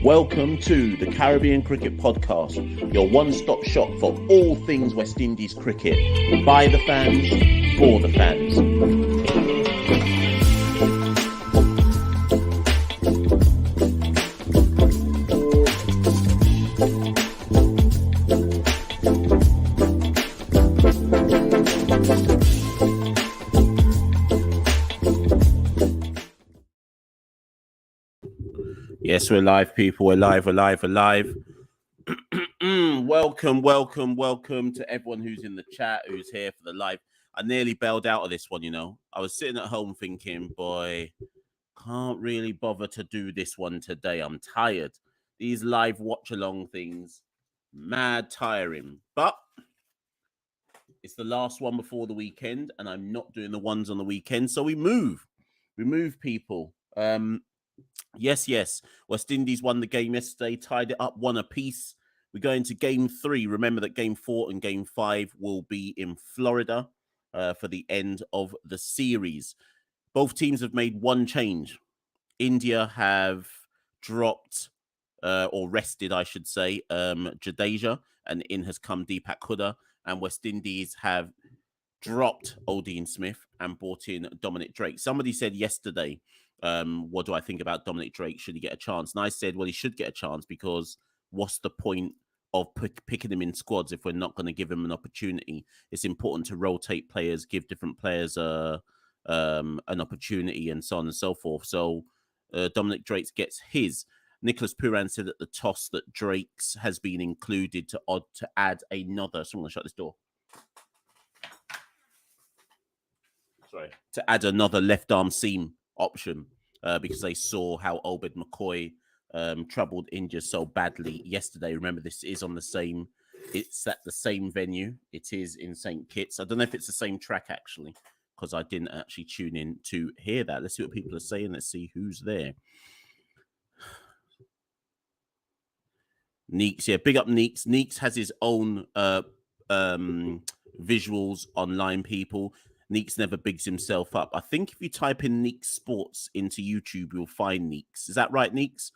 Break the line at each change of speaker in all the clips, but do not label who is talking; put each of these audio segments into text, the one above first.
Welcome to the Caribbean Cricket Podcast, your one-stop shop for all things West Indies cricket. By the fans, for the fans. Yes, we're live, people. We're live. Welcome to everyone who's in the chat, who's here for the live. I nearly bailed out of this one, you know. I was sitting at home thinking, boy, can't really bother to do this one today. I'm tired. These live watch-along things, mad tiring. But it's the last one before the weekend, and I'm not doing the ones on the weekend. So we move, people. Yes. West Indies won the game yesterday, tied it up 1 apiece. We go into game 3. Remember that game 4 and game 5 will be in Florida for the end of the series. Both teams have made one change. India have dropped or rested, I should say, Jadeja, and in has come Deepak Hooda, and West Indies have dropped Dean Smith and brought in Dominic Drake. Somebody said yesterday, what do I think about Dominic Drake? Should he get a chance? And I said, well, he should get a chance, because what's the point of picking him in squads if we're not going to give him an opportunity? It's important to rotate players, give different players an opportunity, and so on and so forth. So Dominic Drake gets his. Nicholas Puran said at the toss that Drake's has been included to add another. So I'm going to shut this door. To add another left arm seam option because they saw how Obed McCoy troubled India so badly yesterday. Remember, this is on the same. It's at the same venue. It is in St. Kitts. I don't know if it's the same track actually, because I didn't actually tune in to hear that. Let's see what people are saying. Let's see who's there. Neeks, yeah, big up Neeks. Neeks has his own visuals online, people. Neeks never bigs himself up. I think if you type in Neeks Sports into YouTube, you'll find Neeks. Is that right, Neeks?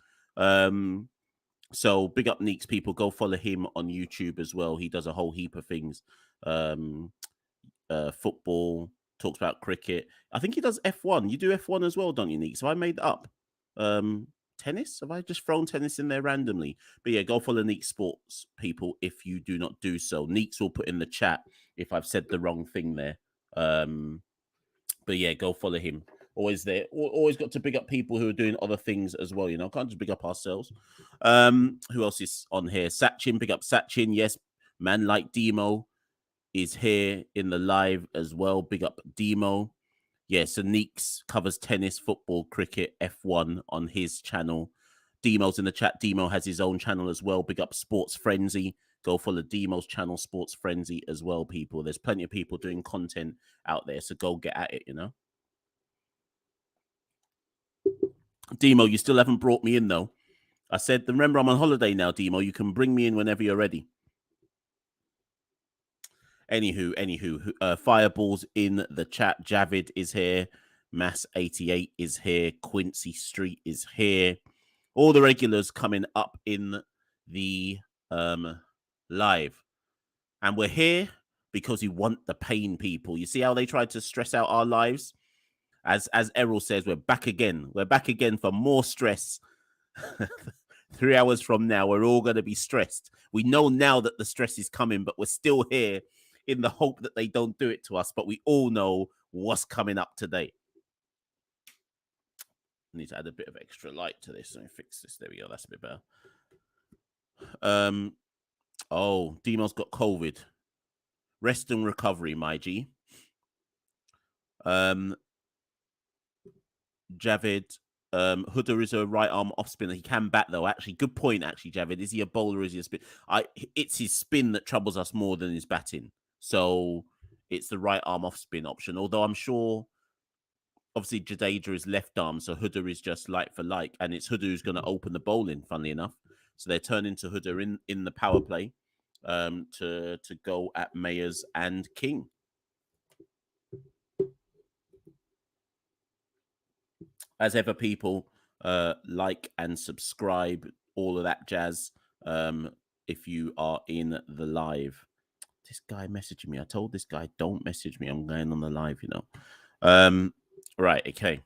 So big up Neeks, people. Go follow him on YouTube as well. He does a whole heap of things. Football, talks about cricket. I think he does F1. You do F1 as well, don't you, Neeks? Have I made that up? Tennis? Have I just thrown tennis in there randomly? But yeah, go follow Neeks Sports, people, if you do not do so. Neeks will put in the chat if I've said the wrong thing there. But yeah, go follow him. Always there. Always got to big up people who are doing other things as well, you know. Can't just big up ourselves. Who else is on here? Sachin, big up Sachin. Yes, man like Demo is here in the live as well. Big up Demo. Yeah, so Neeks covers tennis, football, cricket, F1 on his channel. Demo's in the chat. Demo has his own channel as well. Big up Sports Frenzy. Go follow Demo's channel, Sports Frenzy, as well, people. There's plenty of people doing content out there, so go get at it, you know. Demo, you still haven't brought me in, though. I said, remember, I'm on holiday now, Demo. You can bring me in whenever you're ready. Anywho, Fireball's in the chat. Javid is here. Mass88 is here. Quincy Street is here. All the regulars coming up in the live. And we're here because we want the pain, people. You see how they tried to stress out our lives? As Errol says, we're back again. We're back again for more stress. 3 hours from now, we're all going to be stressed. We know now that the stress is coming, but we're still here in the hope that they don't do it to us. But we all know what's coming up today. I need to add a bit of extra light to this. Let me fix this. There we go. That's a bit better. Oh, Demo's got COVID. Rest and recovery, my G. Javid, Hooda is a right arm off spinner. He can bat though. Actually, good point. Actually, Javid, is he a bowler or is he a spin? It's his spin that troubles us more than his batting. So it's the right arm off spin option. Although I'm sure, obviously, Jadeja is left arm, so Hooda is just like for like, and it's Hooda who's going to open the bowling. Funnily enough, so they're turning to Hooda in the power play to go at Mayers and King. As ever, people, like and subscribe all of that jazz. If you are in the live. This guy messaging me. I told this guy, don't message me. I'm going on the live, you know. Right, okay.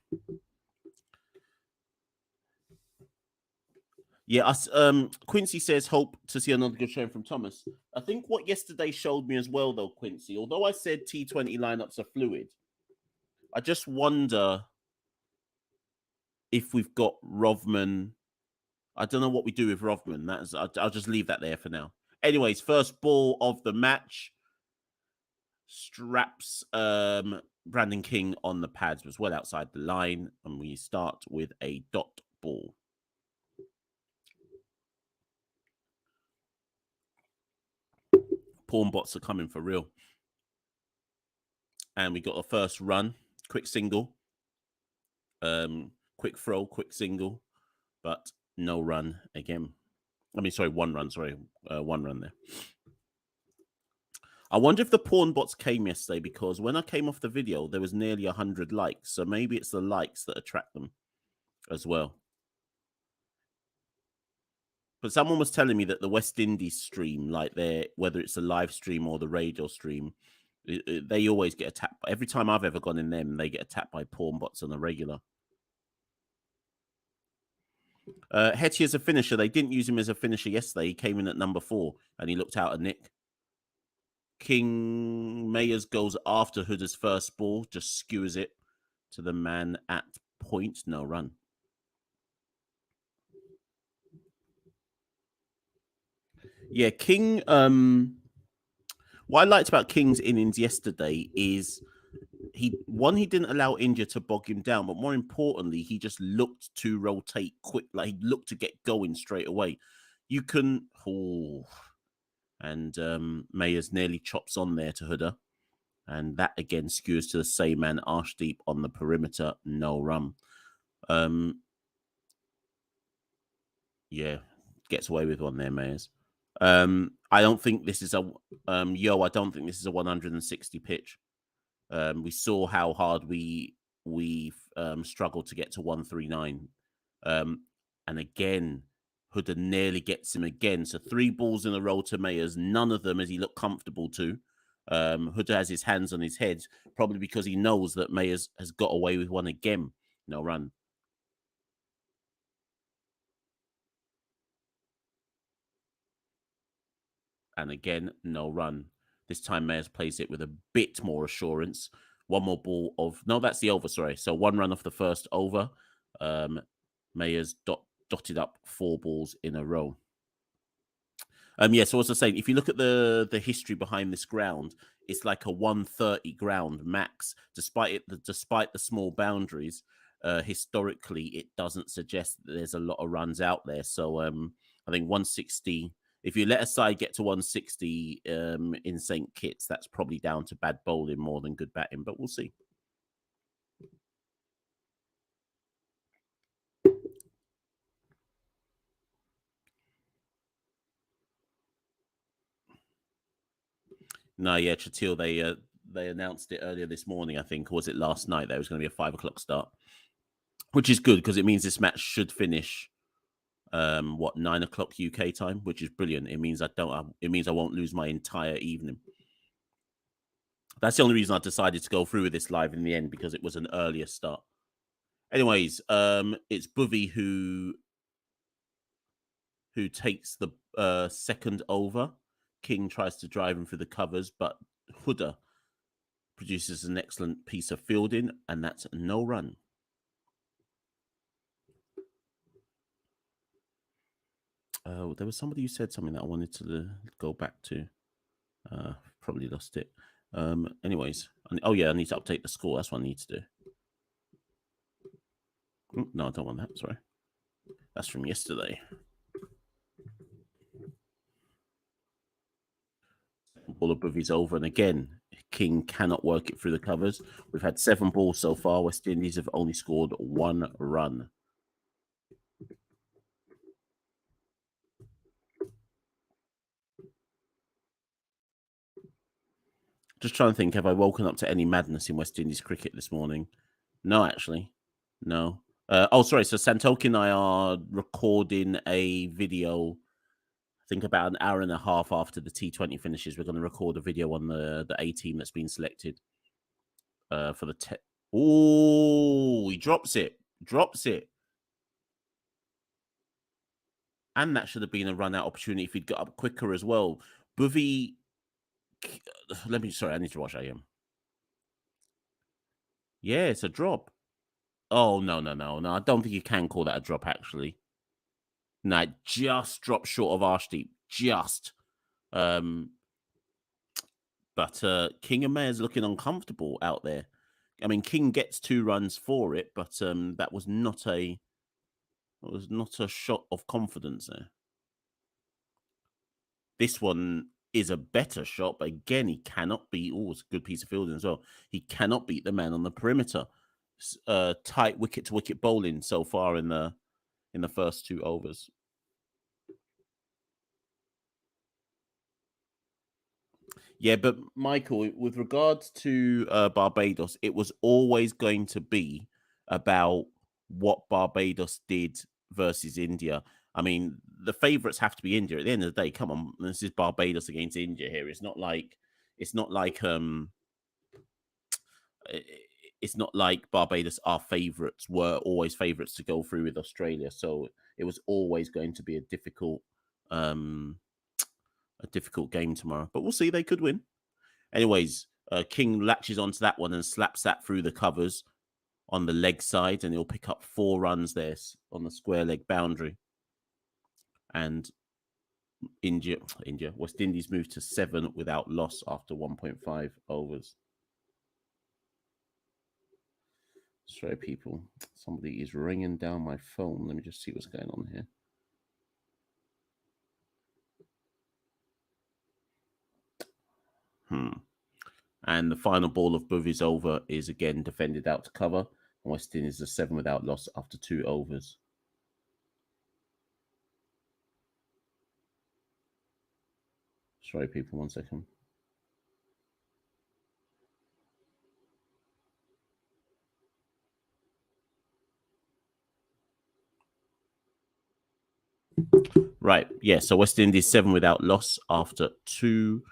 Yeah, Quincy says, hope to see another good showing from Thomas. I think what yesterday showed me as well, though, Quincy, although I said T20 lineups are fluid, I just wonder if we've got Rovman. I don't know what we do with Rovman. I'll just leave that there for now. Anyways, first ball of the match. Straps Brandon King on the pads, was well outside the line, and we start with a dot ball. Pawn bots are coming for real. And we got a first run, quick single, quick throw, quick single, but no run again. I mean, sorry, one run. Sorry, one run there. I wonder if the pawn bots came yesterday, because when I came off the video, there was nearly 100 likes. So maybe it's the likes that attract them as well. But someone was telling me that the West Indies stream, like whether it's a live stream or the radio stream, they always get attacked. Every time I've ever gone in them, they get attacked by pawn bots on a regular. Hetty as a finisher. They didn't use him as a finisher yesterday. He came in at number 4 and he looked out at Nick. King Mayers goes after Hooder's first ball, just skewers it to the man at point. No run. Yeah, King. What I liked about King's innings yesterday is he didn't allow India to bog him down, but more importantly, he just looked to rotate quick. Like, he looked to get going straight away. You can, and Mayers nearly chops on there to Hooder, and that again skewers to the same man, Arshdeep on the perimeter. No run. Yeah, gets away with one there, Mayers. I don't think this is a I don't think this is a 160 pitch. We saw how hard we struggled to get to 139. And again, Hooder nearly gets him again. So 3 balls in a row to Mayers, none of them as he looked comfortable to. Hooder has his hands on his head, probably because he knows that Mayers has got away with one again. No run. And again, no run. This time Mayers plays it with a bit more assurance. One more ball of... No, that's the over, sorry. So 1 run off the first over. Mayers dotted up 4 balls in a row. Yeah, so as I was saying, if you look at the history behind this ground, it's like a 130 ground max. Despite the small boundaries, historically, it doesn't suggest that there's a lot of runs out there. So I think 160... If you let a side get to 160 in St. Kitts, that's probably down to bad bowling more than good batting, but we'll see. No, yeah, Chatil, they announced it earlier this morning, I think, or was it last night? There was going to be a 5 o'clock start, which is good because it means this match should finish 9 o'clock UK time, which is brilliant. It means I won't lose my entire evening. That's the only reason I decided to go through with this live in the end, because it was an earlier start. Anyways, it's Buvy who takes the second over. King tries to drive him through the covers, but Hooder produces an excellent piece of fielding, and that's no run. There was somebody who said something that I wanted to go back to. Probably lost it. Anyways, oh yeah, I need to update the score. That's what I need to do. No, I don't want that. Sorry, that's from yesterday. Ball above is over, and again, King cannot work it through the covers. We've had 7 balls so far. West Indies have only scored 1 run. Just trying to think, have I woken up to any madness in West Indies cricket this morning? No, actually. No. Oh, sorry. So Santoki and I are recording a video. I think about an hour and a half after the T20 finishes, we're going to record a video on the A team that's been selected for the. Oh, he drops it. Drops it. And that should have been a run out opportunity if he'd got up quicker as well. Buvy. Sorry, I need to watch AM. Yeah, it's a drop. Oh, no. I don't think you can call that a drop, actually. No, just dropped short of Arshdeep. Just. But King and Mayer's looking uncomfortable out there. I mean, King gets 2 runs for it, but that was not a shot of confidence there. This one is a better shot, but again, he cannot beat. Oh, it's a good piece of fielding as well. He cannot beat the man on the perimeter. Tight wicket to wicket bowling so far in the first 2 overs. Yeah, but Michael, with regards to Barbados, it was always going to be about what Barbados did versus India. I mean, the favourites have to be India. At the end of the day, come on, this is Barbados against India here. It's not like Barbados are favourites, were always favourites to go through with Australia. So it was always going to be a difficult game tomorrow. But we'll see. They could win. Anyways, King latches onto that one and slaps that through the covers on the leg side, and he'll pick up 4 runs there on the square leg boundary. And West Indies move to 7 without loss after 1.5 overs. Sorry, people. Somebody is ringing down my phone. Let me just see what's going on here. And the final ball of Buvy's over is again defended out to cover. West Indies is 7 without loss after 2 overs. Sorry, people. 1 second. Right. Yeah. So West Indies 7 without loss after 2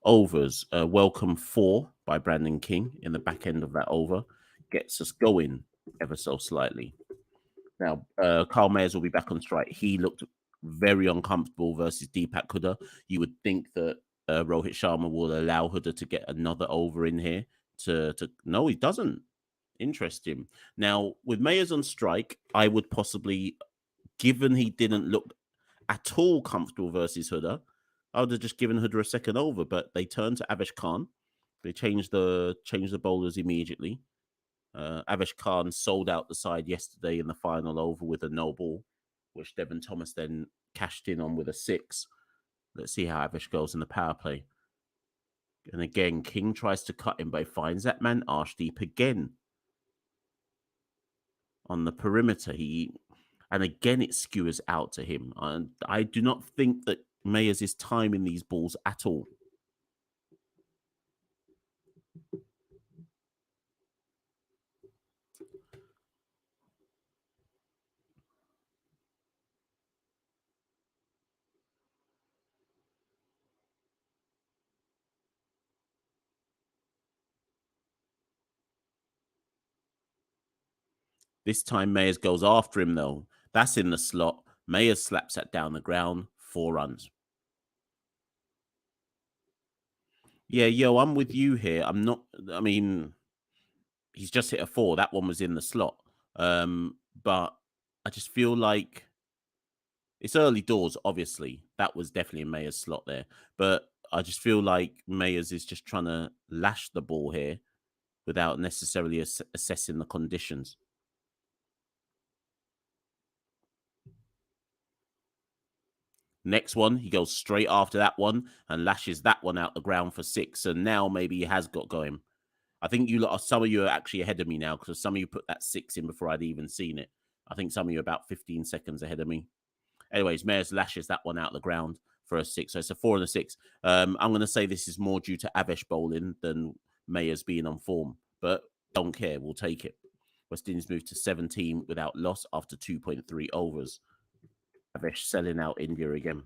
overs. Welcome 4 by Brandon King in the back end of that over gets us going ever so slightly. Now, Carl Mayers will be back on strike. He looked very uncomfortable versus Deepak Hooda. You would think that Rohit Sharma will allow Hooda to get another over in here. No, he doesn't. Interesting. Now, with Mayers on strike, I would possibly, given he didn't look at all comfortable versus Hooda, I would have just given Hooda a second over. But they turned to Avesh Khan. They changed the bowlers immediately. Avesh Khan sold out the side yesterday in the final over with a no ball, which Devon Thomas then cashed in on with a 6. Let's see how Avesh goes in the power play. And again, King tries to cut him, but he finds that man Arshdeep again on the perimeter. And again, it skewers out to him. And I do not think that Mayers is timing these balls at all. This time, Mayers goes after him, though. That's in the slot. Mayers slaps that down the ground. 4 runs. Yeah, I'm with you here. I mean, he's just hit a 4. That one was in the slot. But I just feel like it's early doors, obviously. That was definitely in Mayers' slot there. But I just feel like Mayers is just trying to lash the ball here without necessarily assessing the conditions. Next one, he goes straight after that one and lashes that one out the ground for 6. And now maybe he has got going. I think some of you are actually ahead of me now because some of you put that 6 in before I'd even seen it. I think some of you are about 15 seconds ahead of me. Anyways, Mayers lashes that one out the ground for a 6. So it's a 4 and a 6. I'm going to say this is more due to Avesh bowling than Mayers being on form. But don't care. We'll take it. West Indies moved to 17 without loss after 2.3 overs. Avesh selling out India again.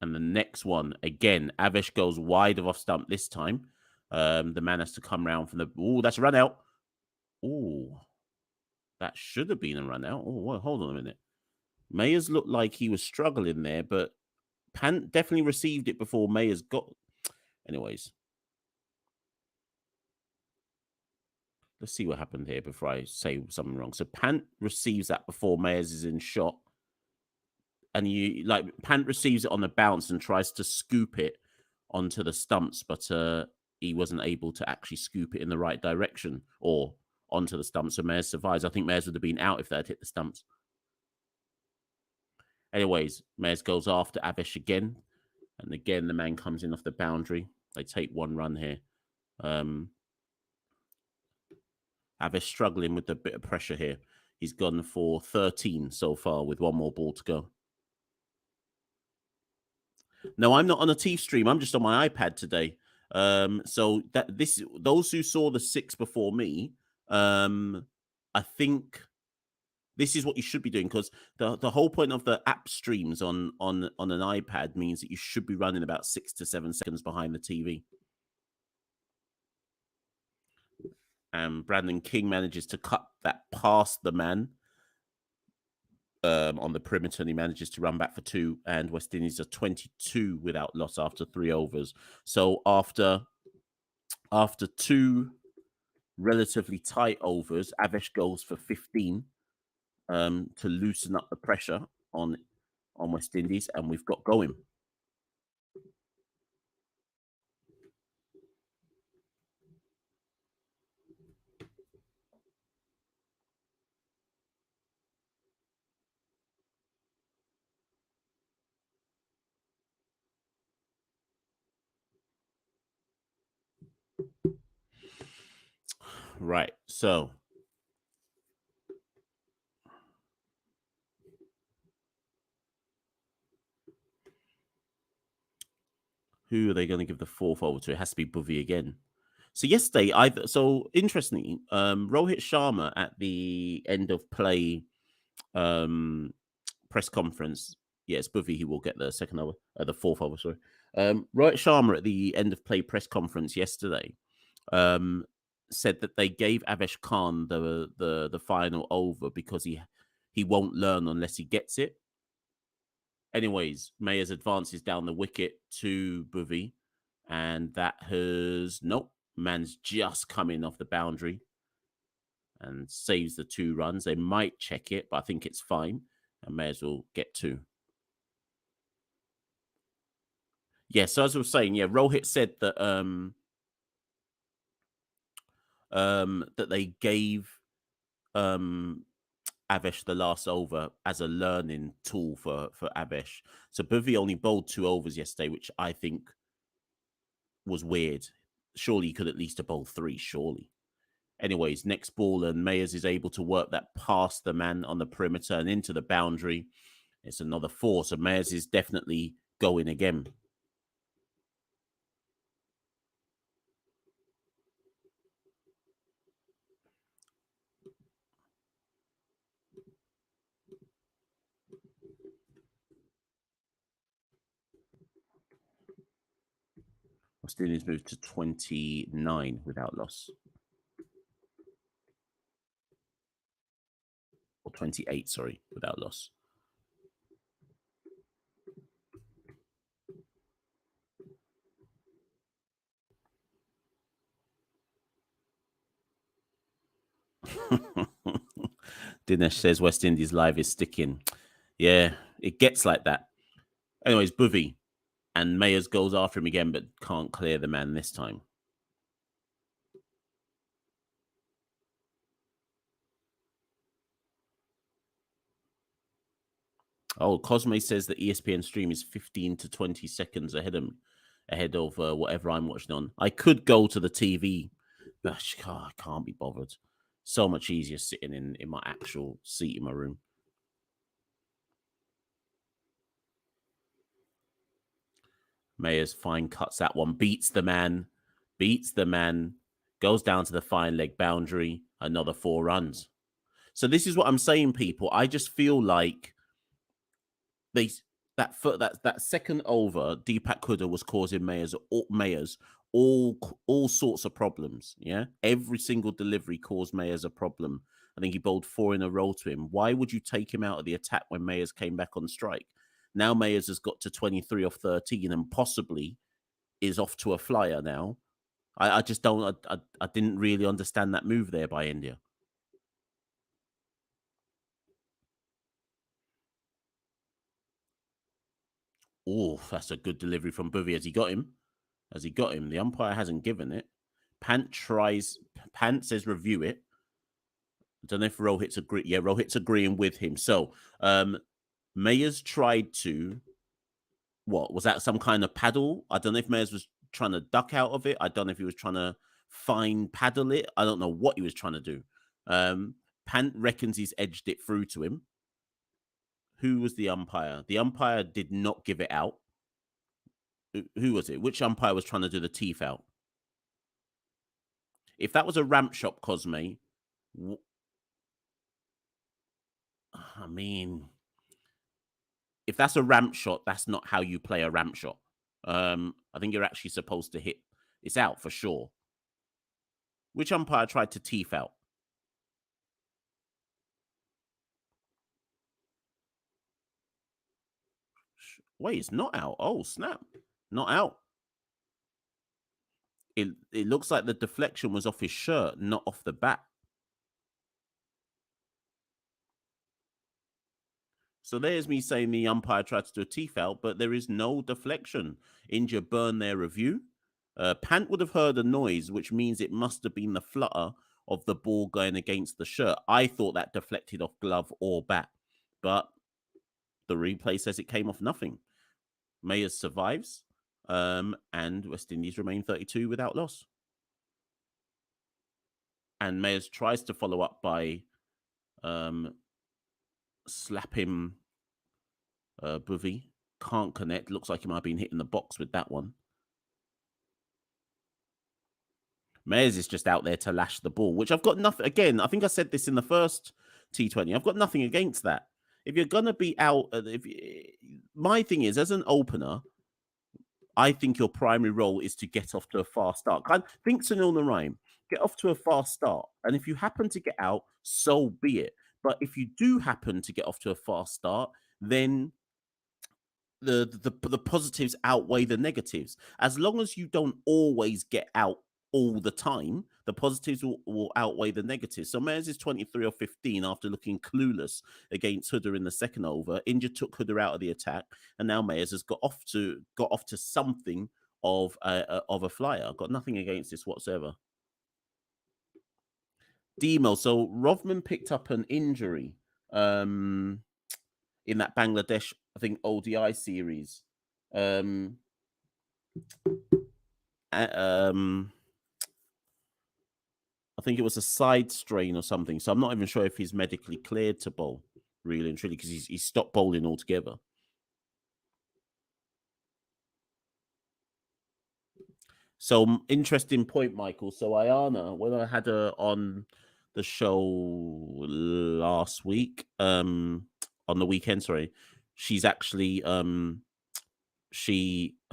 And the next one, again, Avesh goes wide of off stump this time. The man has to come round from the... Oh, that's a run out. Oh, that should have been a run out. Oh, well, hold on a minute. Mayers looked like he was struggling there, but Pant definitely received it before Mayers got... Anyways. Let's see what happened here before I say something wrong. So Pant receives that before Mayers is in shot. And Pant receives it on the bounce and tries to scoop it onto the stumps, but he wasn't able to actually scoop it in the right direction or onto the stumps. So Mayers survives. I think Mayers would have been out if they had hit the stumps. Anyways, Mayers goes after Avesh again. And again, the man comes in off the boundary. They take one run here. Avesh struggling with a bit of pressure here. He's gone for 13 so far with one more ball to go. No, I'm not on a T stream. I'm just on my iPad today. So those who saw the 6 before me, I think this is what you should be doing, because the whole point of the app streams on an iPad means that you should be running about 6 to 7 seconds behind the TV. And Brandon King manages to cut that past the man on the perimeter, and he manages to run back for 2. And West Indies are 22 without loss after 3 overs. So after 2 relatively tight overs, Avesh goes for 15 to loosen up the pressure on West Indies, and we've got going. Right, so who are they going to give the 4th over to? It has to be Bhuvi again. So yesterday, interestingly, Rohit Sharma at the end of play press conference. Yes, Bhuvi, he will get the 2nd over, the 4th over. Sorry, Rohit Sharma at the end of play press conference yesterday said that they gave Avesh Khan the final over because he won't learn unless he gets it. Anyways, Mayers advances down the wicket to Bhuvi, and that has man's just coming off the boundary and saves the 2 runs. They might check it, but I think it's fine, and Mayers will get 2. Yeah, so as I was saying, yeah, Rohit said that that they gave Avesh the last over as a learning tool for Avesh. So Bhuvi only bowled 2 overs yesterday, which I think was weird. Surely he could at least have bowled 3, surely. Anyways, next ball, and Mayers is able to work that past the man on the perimeter and into the boundary. It's another 4, so Mayers is definitely going again. West Indies moved to 29 without loss. Or 28, sorry, without loss. Dinesh says West Indies live is sticking. Yeah, it gets like that. Anyways, Bhuvi. And Mayers goes after him again, but can't clear the man this time. Oh, Cosme says that ESPN stream is 15 to 20 seconds ahead of whatever I'm watching on. I could go to the TV, but I can't be bothered. So much easier sitting in my actual seat in my room. Mayers fine cuts that one, beats the man, goes down to the fine leg boundary, another 4 runs. So this is what I'm saying, people. I just feel like they that second over, Deepak Hooda was causing Mayers all sorts of problems. Yeah, every single delivery caused Mayers a problem. I think he bowled 4 in a row to him. Why would you take him out of the attack when Mayers came back on strike? Now Mayers has got to 23 off 13 and possibly is off to a flyer now. I just don't. I didn't really understand that move there by India. Oh, that's a good delivery from Bhuvi. Has he got him? Has he got him? The umpire hasn't given it. Pant says review it. I don't know if Rohit's agree. Yeah, Rohit's agreeing with him. So Mayers tried to, what was that, some kind of paddle? I don't know if Mayers was trying to duck out of it. I don't know if he was trying to fine paddle it. I don't know what he was trying to do. Pant reckons he's edged it through to him. Who was the umpire? The umpire did not give it out. Who was it? Which umpire was trying to do the teeth out? If that was a ramp shot, Cosme, I mean, if that's a ramp shot, that's not how you play a ramp shot. I think you're actually supposed to hit. It's out for sure. Which umpire tried to teeth out? Wait, it's not out. Oh, snap. Not out. It looks like the deflection was off his shirt, not off the bat. So there's me saying the umpire tried to do a teeth out, but there is no deflection. India burn their review. Pant would have heard a noise, which means it must have been the flutter of the ball going against the shirt. I thought that deflected off glove or bat, but the replay says it came off nothing. Mayers survives, and West Indies remain 32 without loss. And Mayers tries to follow up by slap him. Bhuvi can't connect. Looks like he might have been hitting the box with that one. Mayers is just out there to lash the ball, which I've got nothing. Again, I think I said this in the first T20. I've got nothing against that. If you're gonna be out, my thing is, as an opener, I think your primary role is to get off to a fast start. Think Sunil Narayan, get off to a fast start, and if you happen to get out, so be it. But if you do happen to get off to a fast start, then the positives outweigh the negatives. As long as you don't always get out all the time, the positives will outweigh the negatives. So Mayers is 23 or 15 after looking clueless against Hooda in the second over. India took Hooda out of the attack, and now Mayers has got off to something of a flyer. Got nothing against this whatsoever. Demo. So Rovman picked up an injury in that Bangladesh, I think, ODI series. I think it was a side strain or something. So I'm not even sure if he's medically cleared to bowl, really and truly, because he's stopped bowling altogether. So interesting point, Michael. So Ayana, when I had her on the show last week, on the weekend, sorry, she's actually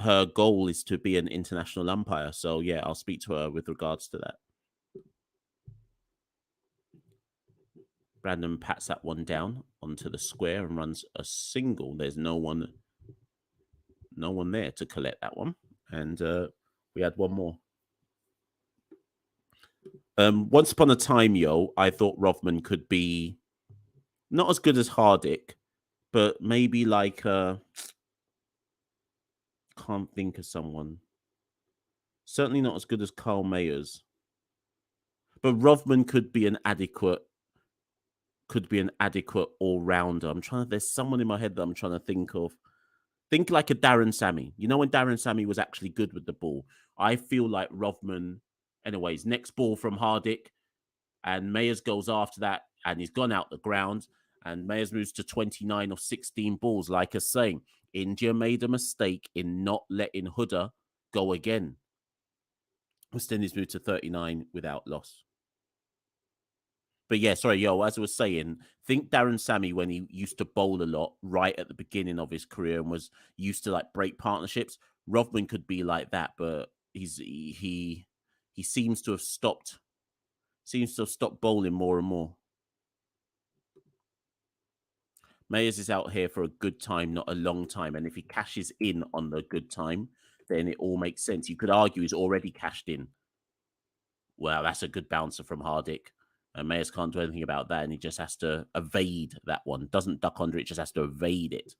her goal is to be an international umpire. So yeah, I'll speak to her with regards to that. Brandon pats that one down onto the square and runs a single. There's no one there to collect that one. And we had one more. Once upon a time, I thought Rovman could be not as good as Hardik, but maybe like can't think of someone. Certainly not as good as Carl Mayers. But Rovman could be an adequate all-rounder. There's someone in my head that I'm trying to think of. Think like a Darren Sammy. You know when Darren Sammy was actually good with the ball? I feel like Rovman, anyways, next ball from Hardik. And Mayers goes after that, and he's gone out the ground. And Mayers moves to 29 of 16 balls. Like I was saying, India made a mistake in not letting Huda go again. West Indies moved to 39 without loss. But yeah, sorry, as I was saying, think Darren Sammy when he used to bowl a lot right at the beginning of his career and was used to like break partnerships. Rovman could be like that, but he seems to have stopped bowling more and more. Mayers is out here for a good time, not a long time. And if he cashes in on the good time, then it all makes sense. You could argue he's already cashed in. Well, that's a good bouncer from Hardik. And Mayers can't do anything about that, and he just has to evade that one. Doesn't duck under it, just has to evade it.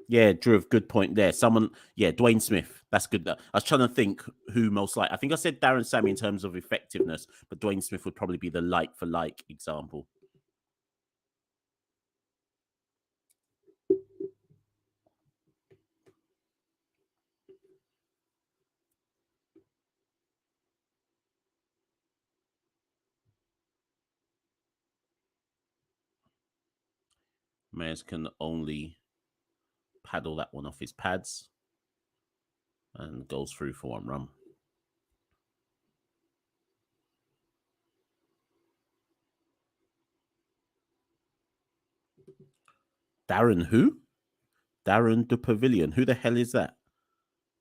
Yeah, Drew, good point there. Dwayne Smith. That's good. I was trying to think who most like. I think I said Darren Sammy in terms of effectiveness, but Dwayne Smith would probably be the like for like example. Mayers can only paddle that one off his pads and goes through for one run. Darren who? Darren de Pavilion. Who the hell is that?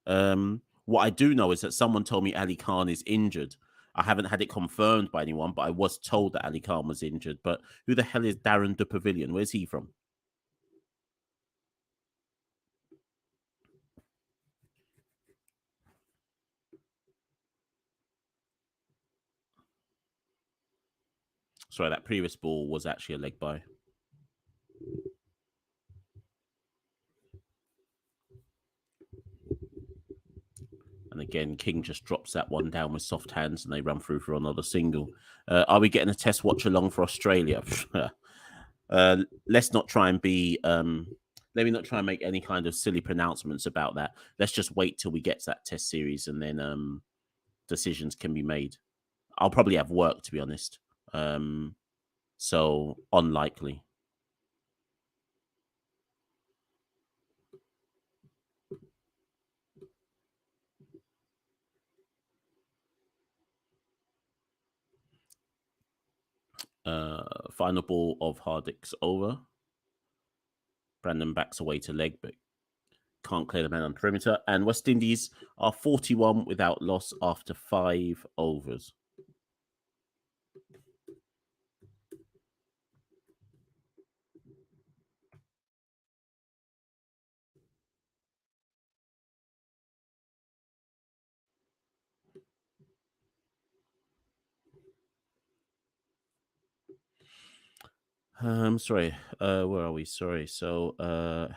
What I do know is that someone told me Ali Khan is injured. I haven't had it confirmed by anyone, but I was told that Ali Khan was injured. But who the hell is Darren de Pavilion? Where's he from? Sorry, that previous ball was actually a leg by. And again, King just drops that one down with soft hands and they run through for another single. Are we getting a test watch along for Australia? Let's not try and be. Let me not try and make any kind of silly pronouncements about that. Let's just wait till we get to that test series and then decisions can be made. I'll probably have work, to be honest. So unlikely. Final ball of Hardik's over. Brandon backs away to leg, but can't clear the man on perimeter. And West Indies are 41 without loss after 5 overs. Sorry. Where are we? Sorry. So,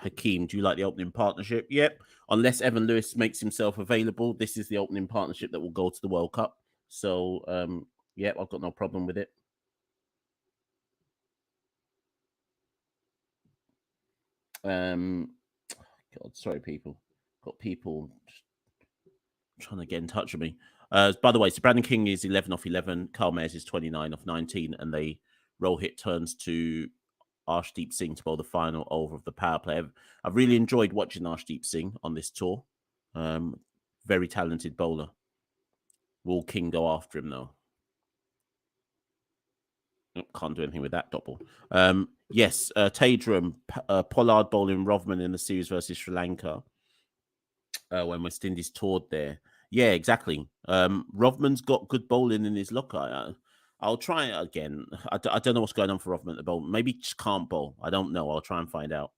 Hakeem, do you like the opening partnership? Yep. Unless Evan Lewis makes himself available, this is the opening partnership that will go to the World Cup. So, yep, I've got no problem with it. God, sorry, people. Got people trying to get in touch with me. By the way, so Brandon King is 11 off 11. Carl Mayers is 29 off 19, and they roll hit turns to Arshdeep Singh to bowl the final over of the power play. I've really enjoyed watching Arshdeep Singh on this tour. Very talented bowler. Will King go after him though? Can't do anything with that double. Yes, Tadram, Pollard bowling Rovman in the series versus Sri Lanka when West Indies toured there. Yeah, exactly. Rovman's got good bowling in his locker. I'll try it again. I don't know what's going on for Rovman at the bowl. Maybe he just can't bowl. I don't know. I'll try and find out.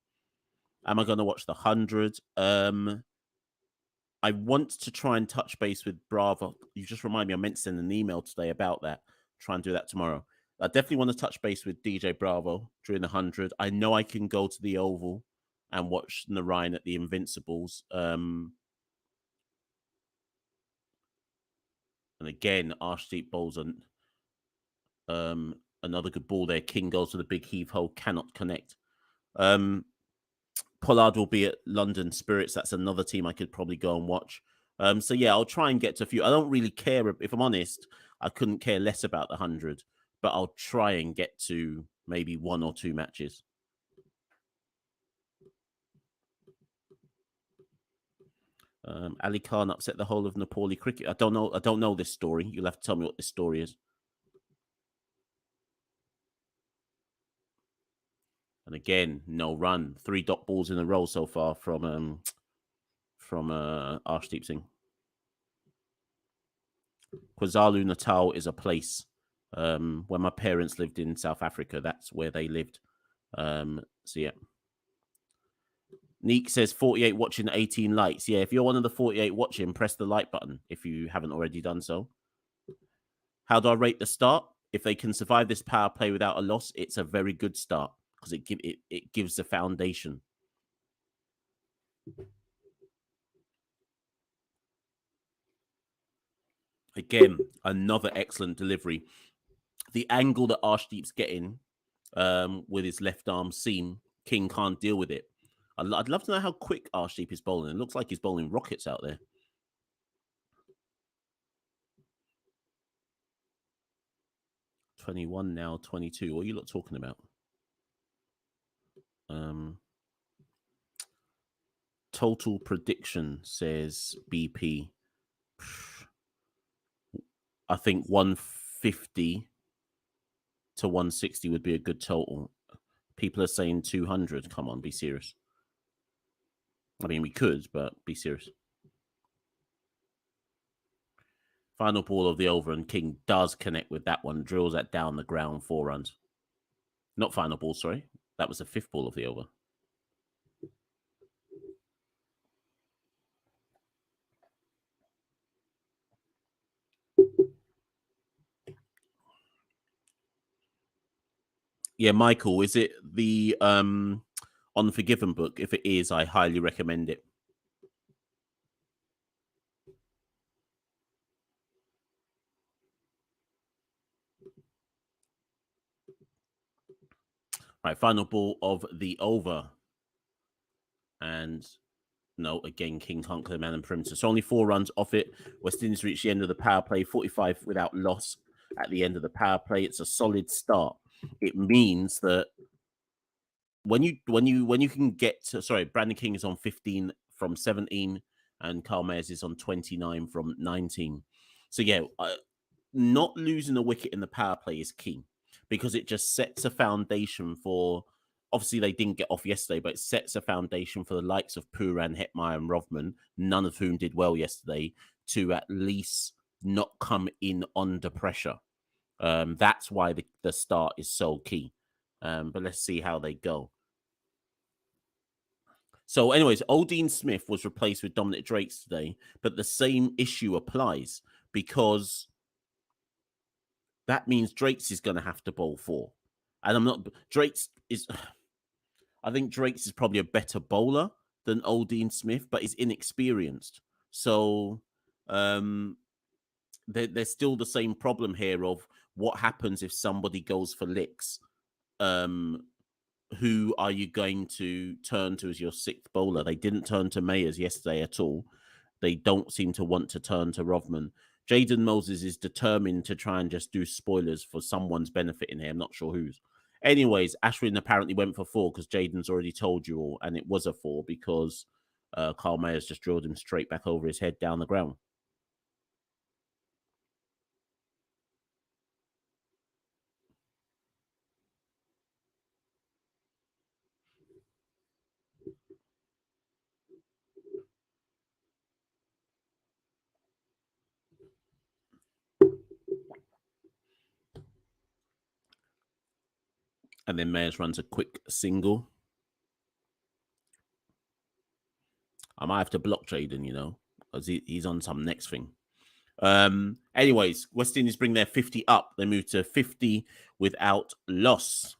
Am I going to watch the 100? I want to try and touch base with Bravo. You just remind me, I meant to send an email today about that. Try and do that tomorrow. I definitely want to touch base with DJ Bravo during the 100. I know I can go to the Oval and watch Narayan at the Invincibles. And again, Arshdeep bowls another good ball there. King goes to the big heave hole, cannot connect. Pollard will be at London Spirits. That's another team I could probably go and watch. So yeah, I'll try and get to a few. I don't really care, if I'm honest. I couldn't care less about the 100, but I'll try and get to maybe 1 or 2 matches. Ali Khan upset the whole of Nepali cricket. I don't know this story. You'll have to tell me what this story is. And again, no run. 3 dot balls in a row so far from Arshdeep Singh. KwaZulu Natal is a place. When my parents lived in South Africa, that's where they lived. So yeah. Neek says 48 watching, 18 likes. Yeah, if you're one of the 48 watching, press the like button if you haven't already done so. How do I rate the start? If they can survive this power play without a loss, it's a very good start because it gives the foundation. Again, another excellent delivery. The angle that Arshdeep's getting with his left arm seam, King can't deal with it. I'd love to know how quick Arshdeep is bowling. It looks like he's bowling rockets out there. 21 now, 22. What are you lot talking about? Total prediction says BP. I think 150 to 160 would be a good total. People are saying 200. Come on, be serious. I mean, we could, but be serious. Final ball of the over, and King does connect with that one. Drills that down the ground, 4 runs. Not final ball, sorry. That was the 5th ball of the over. Yeah, Michael, is it the Unforgiven book? If it is, I highly recommend it. Right, final ball of the over. And no, again, King can't clear man and perimeter. So only 4 runs off it. West Indies reach the end of the power play, 45 without loss at the end of the power play. It's a solid start. It means that when you can get to, sorry, Brandon King is on 15 from 17 and Carl Mayers is on 29 from 19. So yeah, not losing a wicket in the power play is key because it just sets a foundation for, obviously they didn't get off yesterday, but it sets a foundation for the likes of Puran, Hetmeyer and Rovman, none of whom did well yesterday, to at least not come in under pressure. That's why the start is so key. But let's see how they go. So, anyways, Dean Smith was replaced with Dominic Drakes today, but the same issue applies because that means Drakes is going to have to bowl 4. And I'm not, Drakes is, I think Drakes is probably a better bowler than Dean Smith, but is inexperienced. So, there's still the same problem here of what happens if somebody goes for licks. Who are you going to turn to as your 6th bowler? They didn't turn to Mayers yesterday at all. They don't seem to want to turn to Rovman. Jaden Moses is determined to try and just do spoilers for someone's benefit in here. I'm not sure whose. Anyways, Ashwin apparently went for 4 because Jaden's already told you all, and it was a 4 because Carl Mayers just drilled him straight back over his head down the ground. And then Mayers runs a quick single. I might have to block Jaden, because he's on some next thing. Anyways, West Indies bring their 50 up. They move to 50 without loss.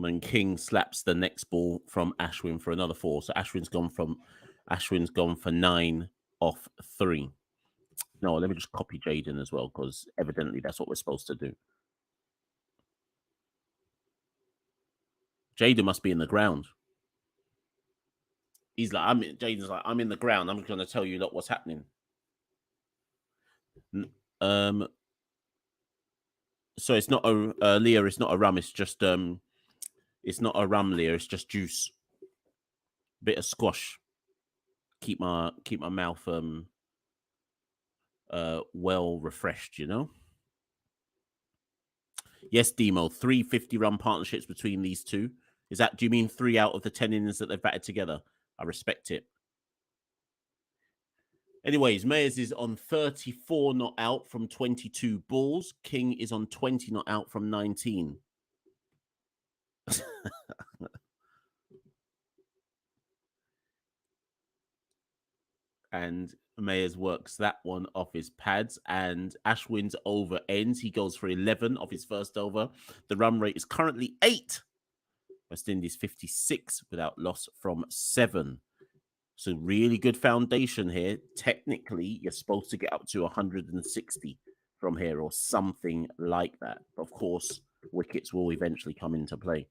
When King slaps the next ball from Ashwin for another 4. So Ashwin's gone for 9 off 3. No, let me just copy Jaden as well, because evidently that's what we're supposed to do. Jaden must be in the ground. He's like, Jaden's like, I'm in the ground. I'm going to tell you what's happening. So it's not a Leah. It's not a rum. It's just it's not a rum, Leah. It's just juice. Bit of squash. Keep my mouth well refreshed. You know. Yes, Demo. 3 50-run partnerships between these two. Do you mean 3 out of the 10 innings that they've batted together? I respect it. Anyways, Mayers is on 34 not out from 22 balls. King is on 20 not out from 19. And Mayers works that one off his pads, and Ashwin's over ends. He goes for 11 off his first over. The run rate is currently 8. West Indies 56 without loss from 7. So really good foundation here. Technically, you're supposed to get up to 160 from here or something like that. Of course, wickets will eventually come into play.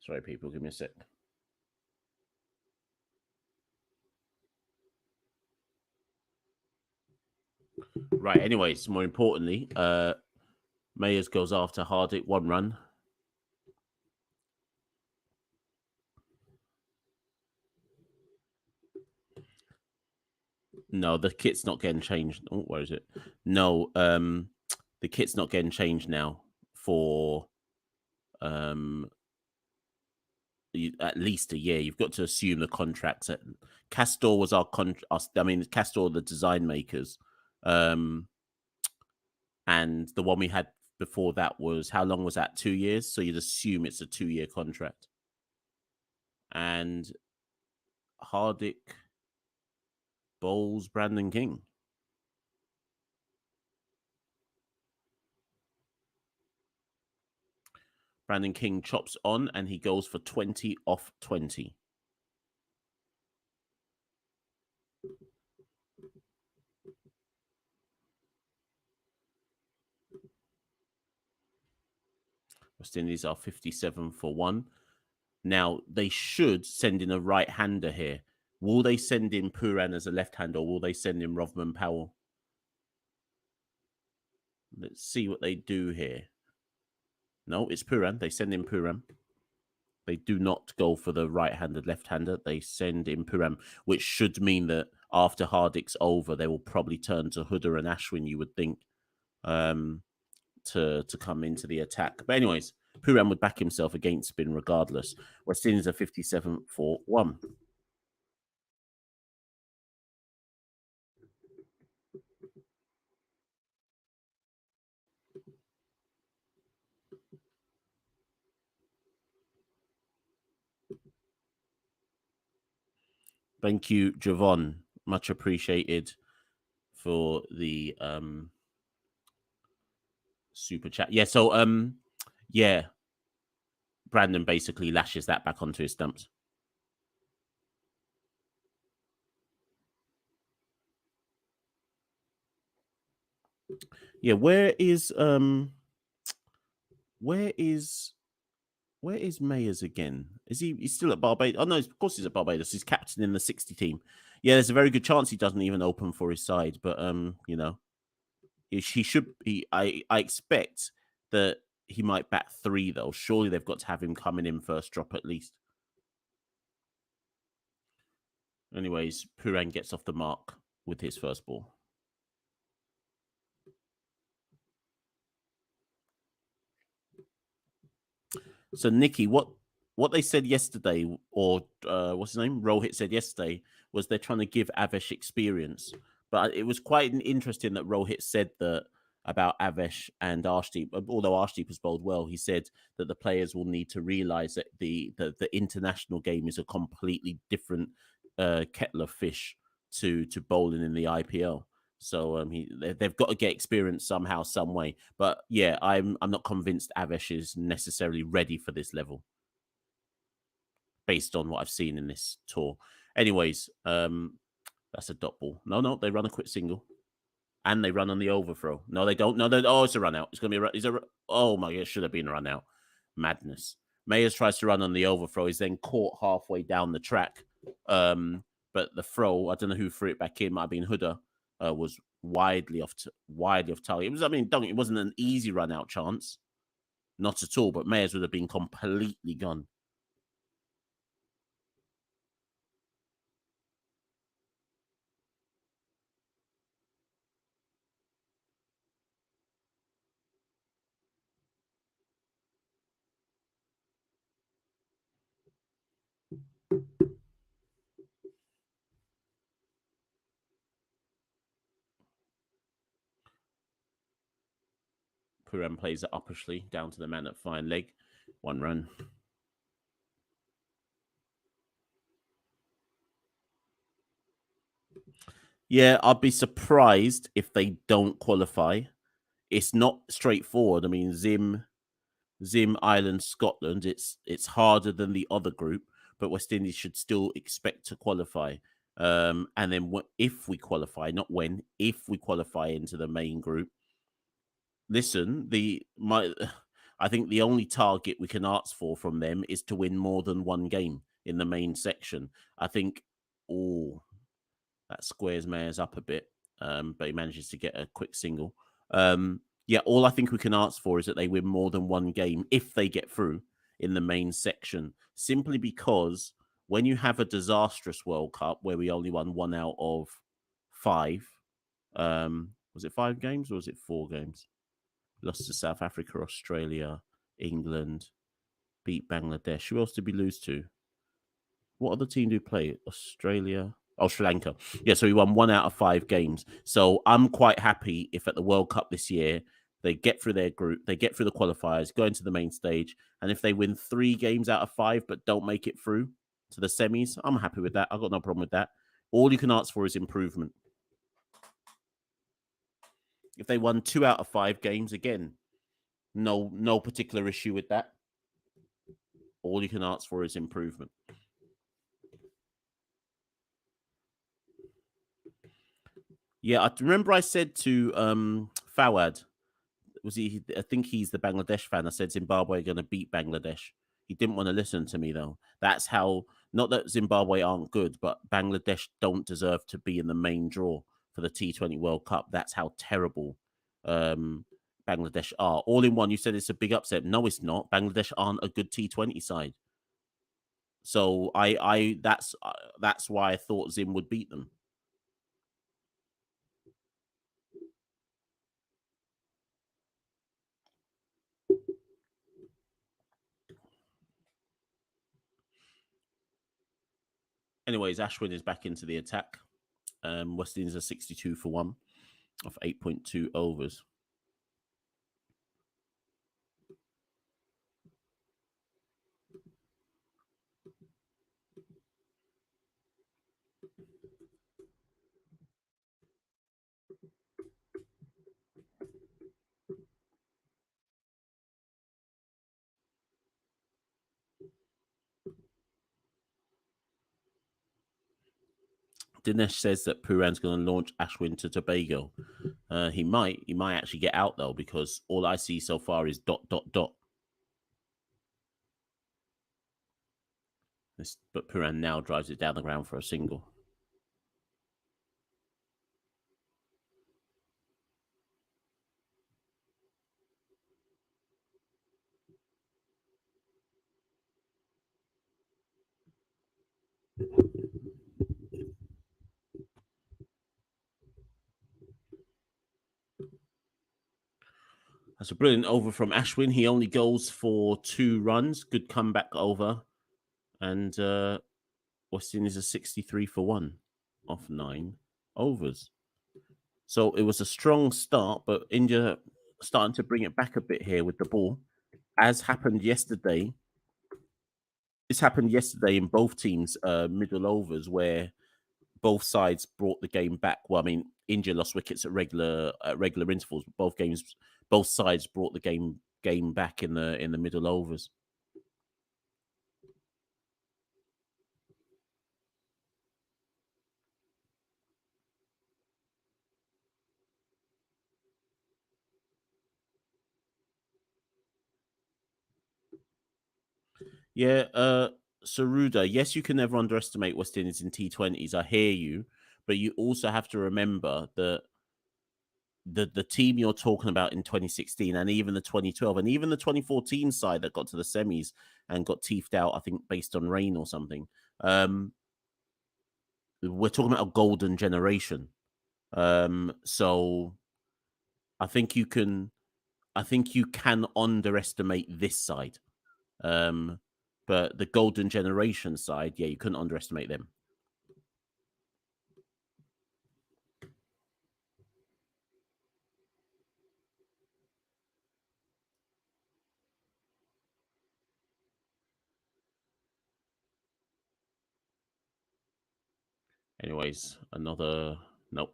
Sorry, people, give me a sec. Right, anyways, more importantly, Mayers goes after Hardik, 1 run. No, the kit's not getting changed. Oh, where is it? No, the kit's not getting changed now for at least a year. You've got to assume the contracts. Castor was our Castor, the design makers, and the one we had before that was, how long was that? 2 years. So you'd assume it's a 2-year contract. And Hardik bowls Brandon King. Brandon King chops on and he goes for 20 off 20. West Indies are 57 for 1. Now, they should send in a right-hander here. Will they send in Puran as a left-hander, or will they send in Rovman Powell? Let's see what they do here. No, it's Puran. They send in Puran. They do not go for the right-handed left-hander. They send in Puran, which should mean that after Hardik's over, they will probably turn to Huda and Ashwin, you would think, to come into the attack. But anyways, Puran would back himself against spin regardless. West Indies are 57 for 1. Thank you, Javon. Much appreciated for the super chat. Yeah, so yeah, Brandon basically lashes that back onto his stumps. Yeah, where is Mayers again? He's still at Barbados? Oh no, of course he's at Barbados. He's captain in the 60 team. Yeah, there's a very good chance he doesn't even open for his side, but you know, he should. I expect that he might bat 3 though. Surely they've got to have him coming in first drop at least. Anyways, Puran gets off the mark with his first ball. So Nikki, what they said yesterday, or what's his name, Rohit said yesterday, was they're trying to give Avesh experience. But it was quite interesting that Rohit said that about Avesh and Arshdeep. Although Arshdeep has bowled well, he said that the players will need to realise that the international game is a completely different kettle of fish to bowling in the IPL. So they've got to get experience somehow, some way. But yeah, I'm not convinced Avesh is necessarily ready for this level, based on what I've seen in this tour. Anyways, that's a dot ball. No, they run a quick single, and they run on the overthrow. No, they don't. No, oh, it's a run out. It's gonna be oh my god, it should have been a run out. Madness. Mayers tries to run on the overthrow. He's then caught halfway down the track. But the throw, I don't know who threw it back in. Might have been Huda. Was widely off target. It was. I mean, it wasn't an easy run out chance, not at all. But Mayers would have been completely gone. Puran plays it uppishly down to the man at fine leg. 1 run. Yeah, I'd be surprised if they don't qualify. It's not straightforward. I mean, Zim, Ireland, Scotland. It's harder than the other group, but West Indies should still expect to qualify. And then if we qualify, not when, if we qualify into the main group, listen, I think the only target we can ask for from them is to win more than one game in the main section. I think, that squares Mayers up a bit, but he manages to get a quick single. Yeah, all I think we can ask for is that they win more than one game if they get through in the main section, simply because when you have a disastrous World Cup where we only won 1 out of 5, was it 5 games or was it 4 games? Lost to South Africa, Australia, England, beat Bangladesh. Who else did we lose to? What other team do we play? Australia. Oh, Sri Lanka. Yeah, so we won 1 out of 5 games. So I'm quite happy if at the World Cup this year they get through their group, they get through the qualifiers, go into the main stage, and if they win 3 games out of 5 but don't make it through to the semis, I'm happy with that. I've got no problem with that. All you can ask for is improvement. If they won 2 out of 5 games, again, no particular issue with that. All you can ask for is improvement. Yeah, I remember I said to Fawad, I think he's the Bangladesh fan. I said Zimbabwe are going to beat Bangladesh. He didn't want to listen to me though. That's how, not that Zimbabwe aren't good, but Bangladesh don't deserve to be in the main draw for the T20 World Cup. That's how terrible Bangladesh are. All in one, you said it's a big upset. No, it's not. Bangladesh aren't a good T20 side. So that's why I thought Zim would beat them. Anyways, Ashwin is back into the attack. West Indies are 62 for 1 of 8.2 overs. Dinesh says that Puran's going to launch Ashwin to Tobago. He might actually get out though, because all I see so far is ... But Puran now drives it down the ground for a single. That's a brilliant over from Ashwin. He only goes for 2 runs. Good comeback over. And West Indies are 63 for 1 off 9 overs. So it was a strong start, but India starting to bring it back a bit here with the ball, as happened yesterday. This happened yesterday in both teams' middle overs, where both sides brought the game back. Well, I mean, India lost wickets at regular intervals. But both sides brought the game back in the middle overs. Yeah, Saruda, yes, you can never underestimate West Indies in T20s. I hear you, but you also have to remember that the team you're talking about in 2016 and even the 2012 and even the 2014 side that got to the semis and got teethed out, I think, based on rain or something. We're talking about a golden generation. So I think you can underestimate this side. But the golden generation side, yeah, you couldn't underestimate them. Anyways, another nope.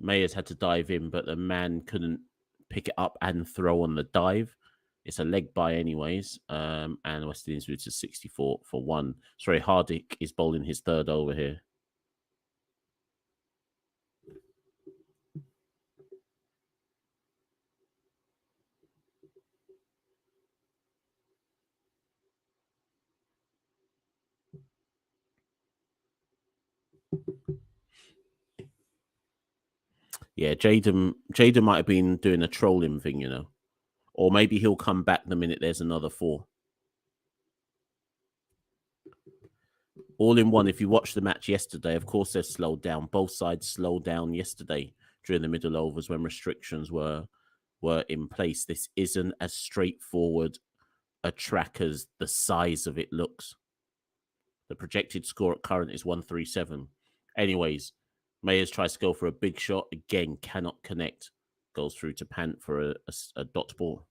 Mayers had to dive in, but the man couldn't pick it up and throw on the dive. It's a leg by, anyways. And West Indies moved to 64 for 1. Sorry, Hardik is bowling his 3rd over here. Yeah, Jaden might have been doing a trolling thing, or maybe he'll come back the minute there's another 4. All in one. If you watch the match yesterday, of course they've slowed down. Both sides slowed down yesterday during the middle overs when restrictions were in place. This isn't as straightforward a track as the size of it looks. The projected score at current is 137. Anyways, Mayers tries to go for a big shot. Again, cannot connect. Goes through to Pant for a dot ball.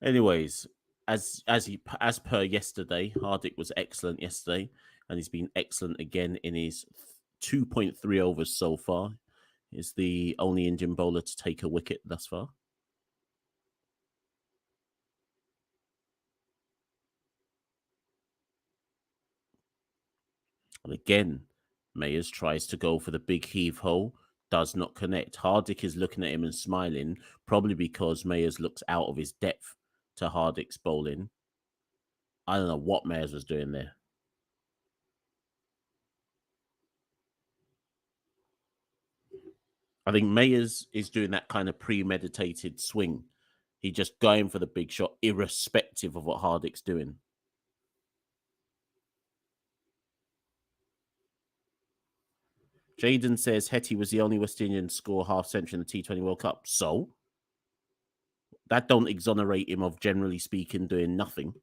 Anyways, as per yesterday, Hardik was excellent yesterday, and he's been excellent again in his 2.3 overs so far. He's the only Indian bowler to take a wicket thus far. And again, Mayers tries to go for the big heave ho, does not connect. Hardik is looking at him and smiling, probably because Mayers looks out of his depth to Hardik's bowling. I don't know what Mayers was doing there. I think Mayers is doing that kind of premeditated swing. He just going for the big shot, irrespective of what Hardik's doing. Jaden says Hetty was the only West Indian to score half century in the T20 World Cup. So that don't exonerate him of, generally speaking, doing nothing.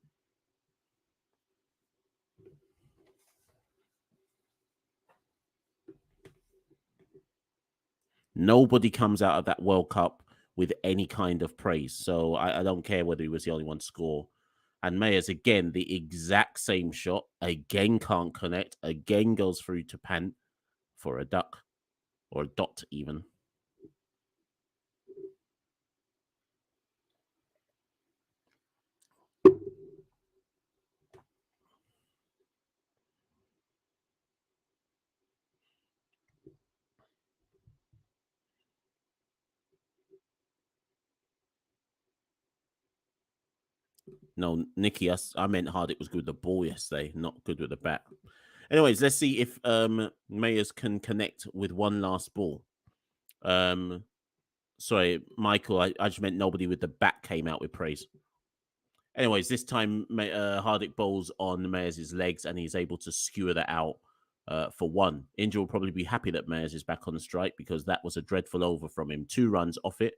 Nobody comes out of that World Cup with any kind of praise. So I don't care whether he was the only one to score. And Mayers, again, the exact same shot. Again, can't connect. Again, goes through to Pant for a duck or a dot even. No, Nicky, I meant Hardik was good with the ball yesterday, not good with the bat. Anyways, let's see if Mayers can connect with one last ball. Sorry, Michael, I just meant nobody with the bat came out with praise. Anyways, this time Hardick bowls on Mayers' legs and he's able to skewer that out for one. India will probably be happy that Mayers is back on the strike because that was a dreadful over from him. 2 runs off it.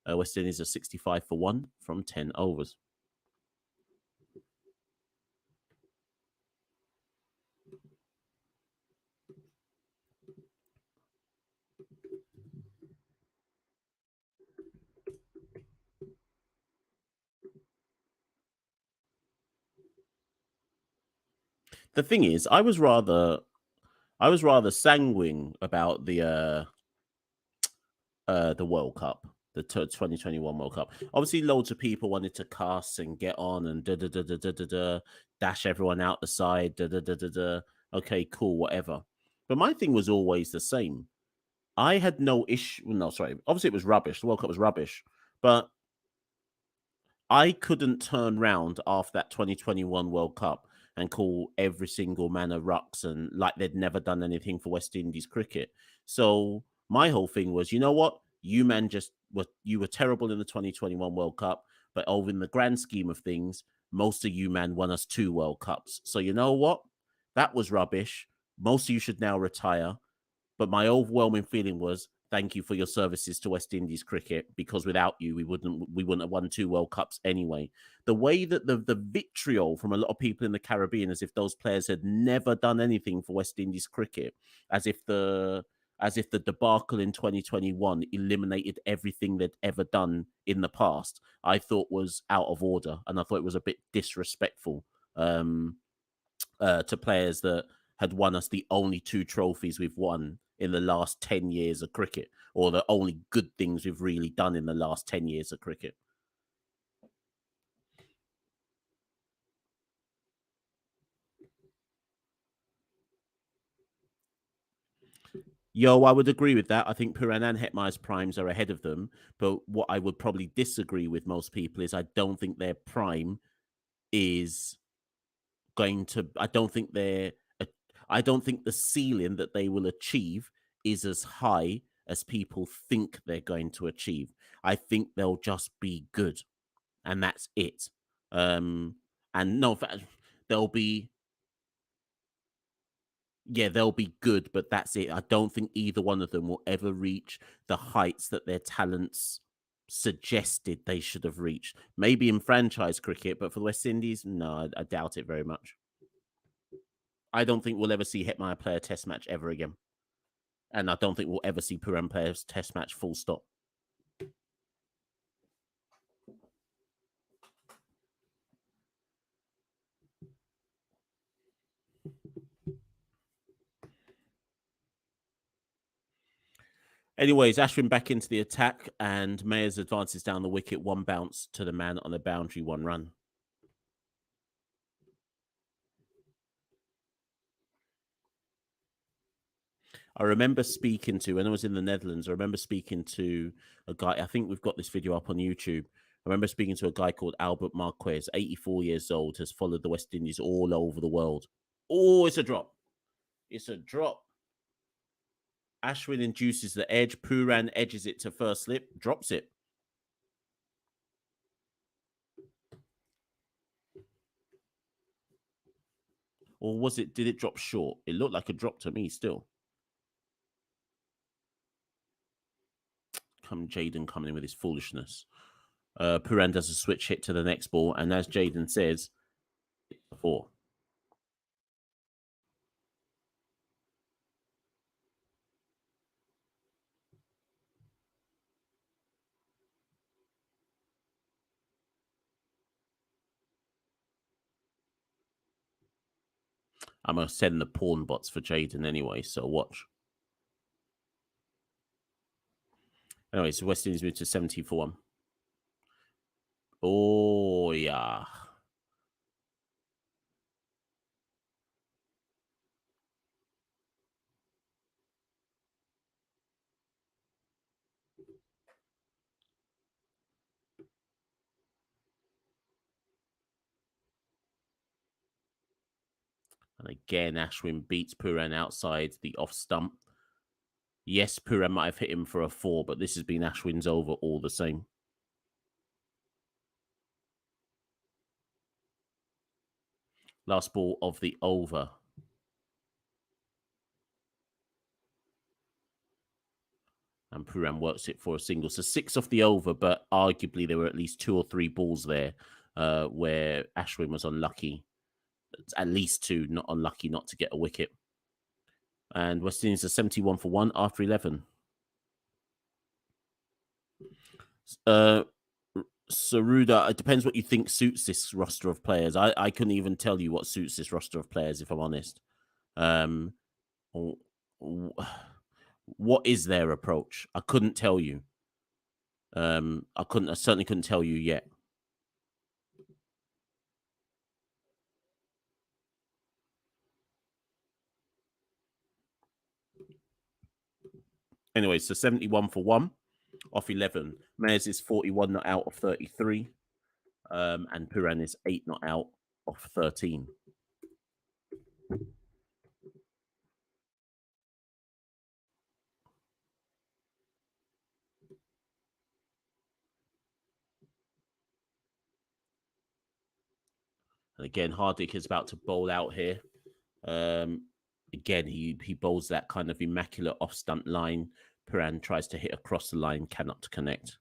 West Indies are 65 for 1 from 10 overs. The thing is, I was rather sanguine about the World Cup, the 2021 World Cup. Obviously, loads of people wanted to cuss and get on and dash everyone out the side. Okay, cool, whatever. But my thing was always the same. I had no issue. No, sorry. Obviously, it was rubbish. The World Cup was rubbish, but I couldn't turn round after that 2021 World Cup and call every single man a rucks and like they'd never done anything for West Indies cricket. So my whole thing was, you know what? You man you were terrible in the 2021 World Cup, but over in the grand scheme of things, most of you man won us 2 World Cups. So you know what? That was rubbish. Most of you should now retire. But my overwhelming feeling was thank you for your services to West Indies cricket, because without you, we wouldn't have won 2 World Cups anyway. The way that the vitriol from a lot of people in the Caribbean, as if those players had never done anything for West Indies cricket, as if the debacle in 2021 eliminated everything they'd ever done in the past, I thought was out of order, and I thought it was a bit disrespectful to players that had won us the only 2 trophies we've won in the last 10 years of cricket, or the only good things we've really done in the last 10 years of cricket. Yo, I would agree with that. I think Puran and Hetmeyer's primes are ahead of them. But what I would probably disagree with most people is I don't think their prime is going to. I don't think the ceiling that they will achieve is as high as people think they're going to achieve. I think they'll just be good, and that's it. And no, they'll be they'll be good, but that's it. I don't think either one of them will ever reach the heights that their talents suggested they should have reached. Maybe in franchise cricket, but for the West Indies, no, I doubt it very much. I don't think we'll ever see Hetmeyer play a test match ever again. And I don't think we'll ever see Puran play a test match full stop. Anyways, Ashwin back into the attack, and Mayers advances down the wicket, 1 bounce to the man on the boundary, 1 run. I remember speaking to, when I was in the Netherlands, I remember speaking to a guy, I think we've got this video up on YouTube. I remember speaking to a guy called Albert Marquez, 84 years old, has followed the West Indies all over the world. Oh, it's a drop. It's a drop. Ashwin induces the edge. Puran edges it to first slip, drops it. Or did it drop short? It looked like a drop to me still. Jaden coming in with his foolishness. Puran does a switch hit to the next ball, and as Jaden says, it's a 4. I'm going to send the pawn bots for Jaden anyway, so watch. Anyway, so West Indies moved to 70 for 1. Oh, yeah. And again, Ashwin beats Pooran outside the off stump. Yes, Pooran might have hit him for a 4, but this has been Ashwin's over all the same. Last ball of the over. And Pooran works it for a single. So 6 off the over, but arguably there were at least 2 or 3 balls there where Ashwin was unlucky. At least 2, not unlucky not to get a wicket. And West Indies are 71 for 1 after 11. Saruda, it depends what you think suits this roster of players. I couldn't even tell you what suits this roster of players, if I'm honest. What is their approach? I couldn't tell you. I certainly couldn't tell you yet. Anyway, so 71 for 1 off 11. Mayers is 41 not out of 33. And Pooran is 8 not out of 13. And again, Hardik is about to bowl out here. Again, he bowls that kind of immaculate off stunt line. Pooran tries to hit across the line, cannot connect.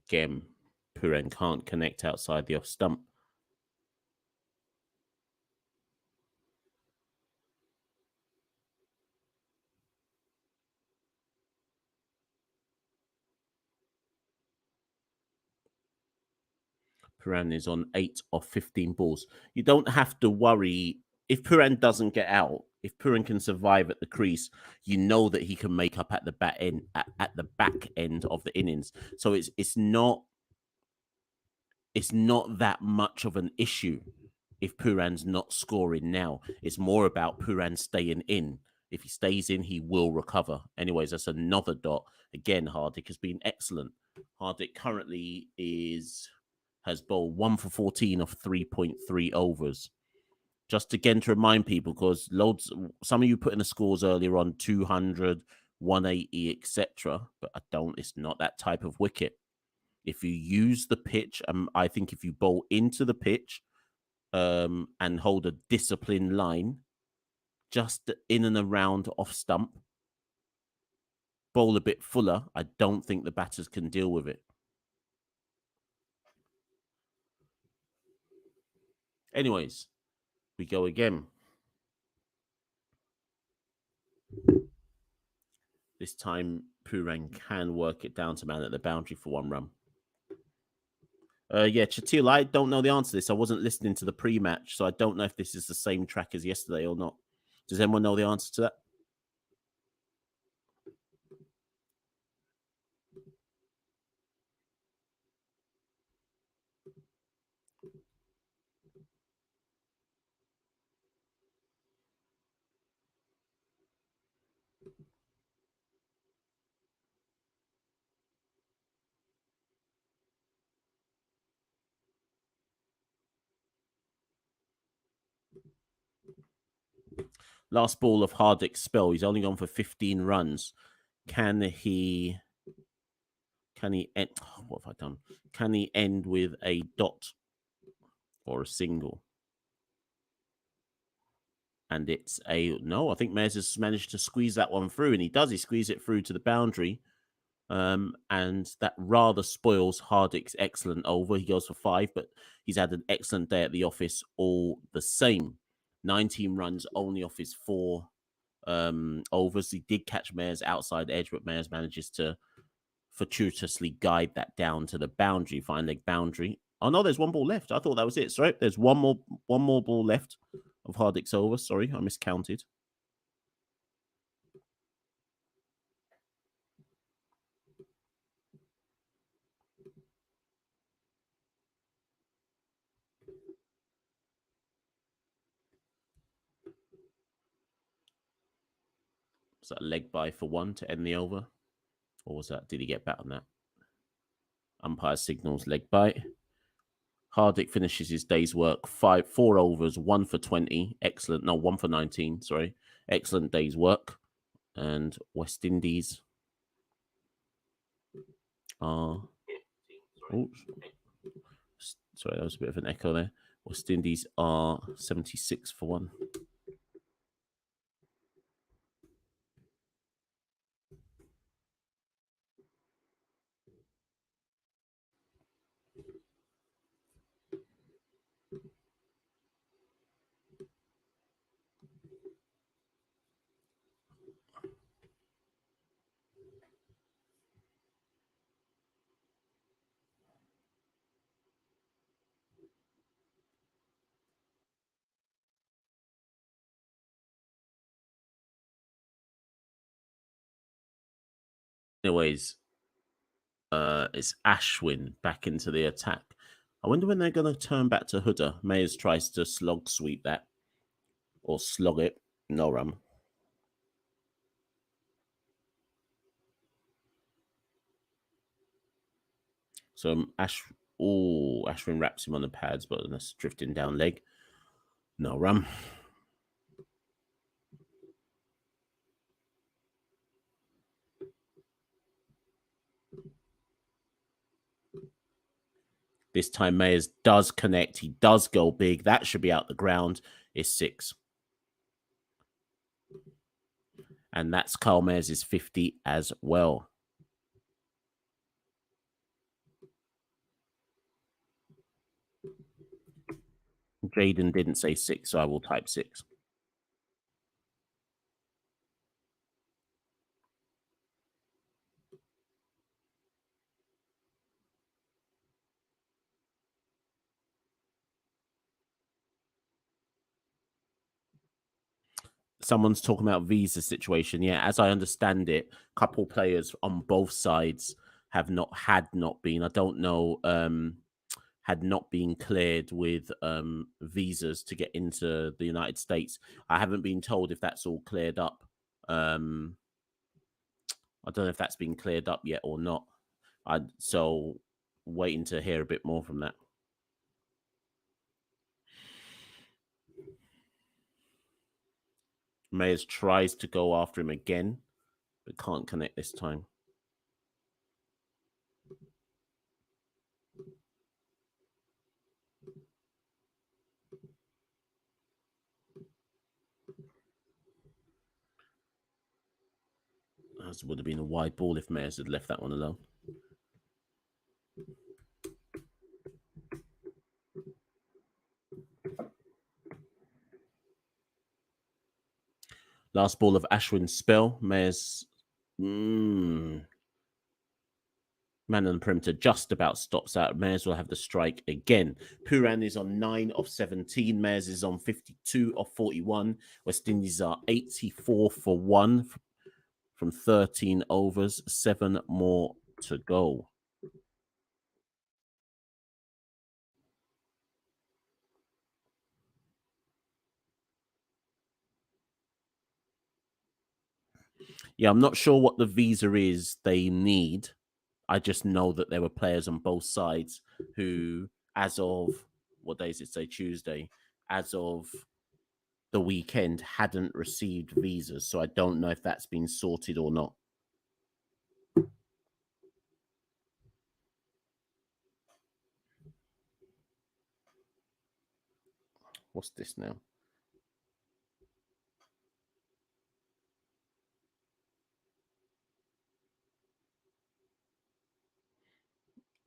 Again, Pooran can't connect outside the off stump. Pooran is on 8 of 15 balls. You don't have to worry if Pooran doesn't get out. If Pooran can survive at the crease, you know that he can make up at the back end at the back end of the innings. So it's not that much of an issue if Pooran's not scoring now. It's more about Pooran staying in. If he stays in, he will recover. Anyways, that's another dot. Again, Hardik has been excellent. Hardik currently has bowled 1 for 14 of 3.3 overs. Just again to remind people, because some of you put in the scores earlier on 200, 180, etc. But it's not that type of wicket. If you use the pitch, I think if you bowl into the pitch and hold a disciplined line, just in and around off stump, bowl a bit fuller, I don't think the batters can deal with it. Anyways, we go again. This time, Pooran can work it down to man at the boundary for 1 run. Yeah, Chatil, I don't know the answer to this. I wasn't listening to the pre-match, so I don't know if this is the same track as yesterday or not. Does anyone know the answer to that? Last ball of Hardik's spell. He's only gone for 15 runs. Can he end? What have I done? Can he end with a dot or a single? And it's no. I think Mayers has managed to squeeze that one through, and he does. He squeezes it through to the boundary. And that rather spoils Hardik's excellent over. He goes for 5, but he's had an excellent day at the office all the same. 19 runs only off his 4 overs. He did catch Mayers outside edge, but Mayers manages to fortuitously guide that down to the boundary, fine leg boundary. Oh no, there's 1 ball left. I thought that was it. Sorry, there's one more ball left. of Hardick's over. Sorry, I miscounted. Was that a leg by for 1 to end the over? Or was that, did he get bat on that? Umpire signals leg by. Hardick finishes his day's work, 4 overs, 1 for 20. Excellent. No, 1 for 19. Sorry. Excellent day's work. And West Indies are. Oh, sorry, that was a bit of an echo there. West Indies are 76 for 1. Anyways, it's Ashwin back into the attack. I wonder when they're going to turn back to Hooder. Mayers tries to slog sweep that or slog it. No run. So Ashwin wraps him on the pads, but that's drifting down leg. No run. This time Mayers does connect. He does go big. That should be out the ground. It's 6. And that's Carl Mayers' 50 as well. Jaden didn't say 6, so I will type 6. Someone's talking about visa situation. Yeah, as I understand it, couple players on both sides had not been. I don't know. Had not been cleared with visas to get into the United States. I haven't been told if that's all cleared up. I don't know if that's been cleared up yet or not. So waiting to hear a bit more from that. Mayers tries to go after him again, but can't connect this time. That would have been a wide ball if Mayers had left that one alone. Last ball of Ashwin's spell. Mayers, man on the perimeter just about stops out. Mayers will have the strike again. Puran is on 9 of 17. Mayers is on 52 of 41. West Indies are 84 for 1 from 13 overs. 7 more to go. Yeah, I'm not sure what the visa is they need. I just know that there were players on both sides who, as of, what day is it? Say Tuesday, as of the weekend, hadn't received visas. So I don't know if that's been sorted or not. What's this now?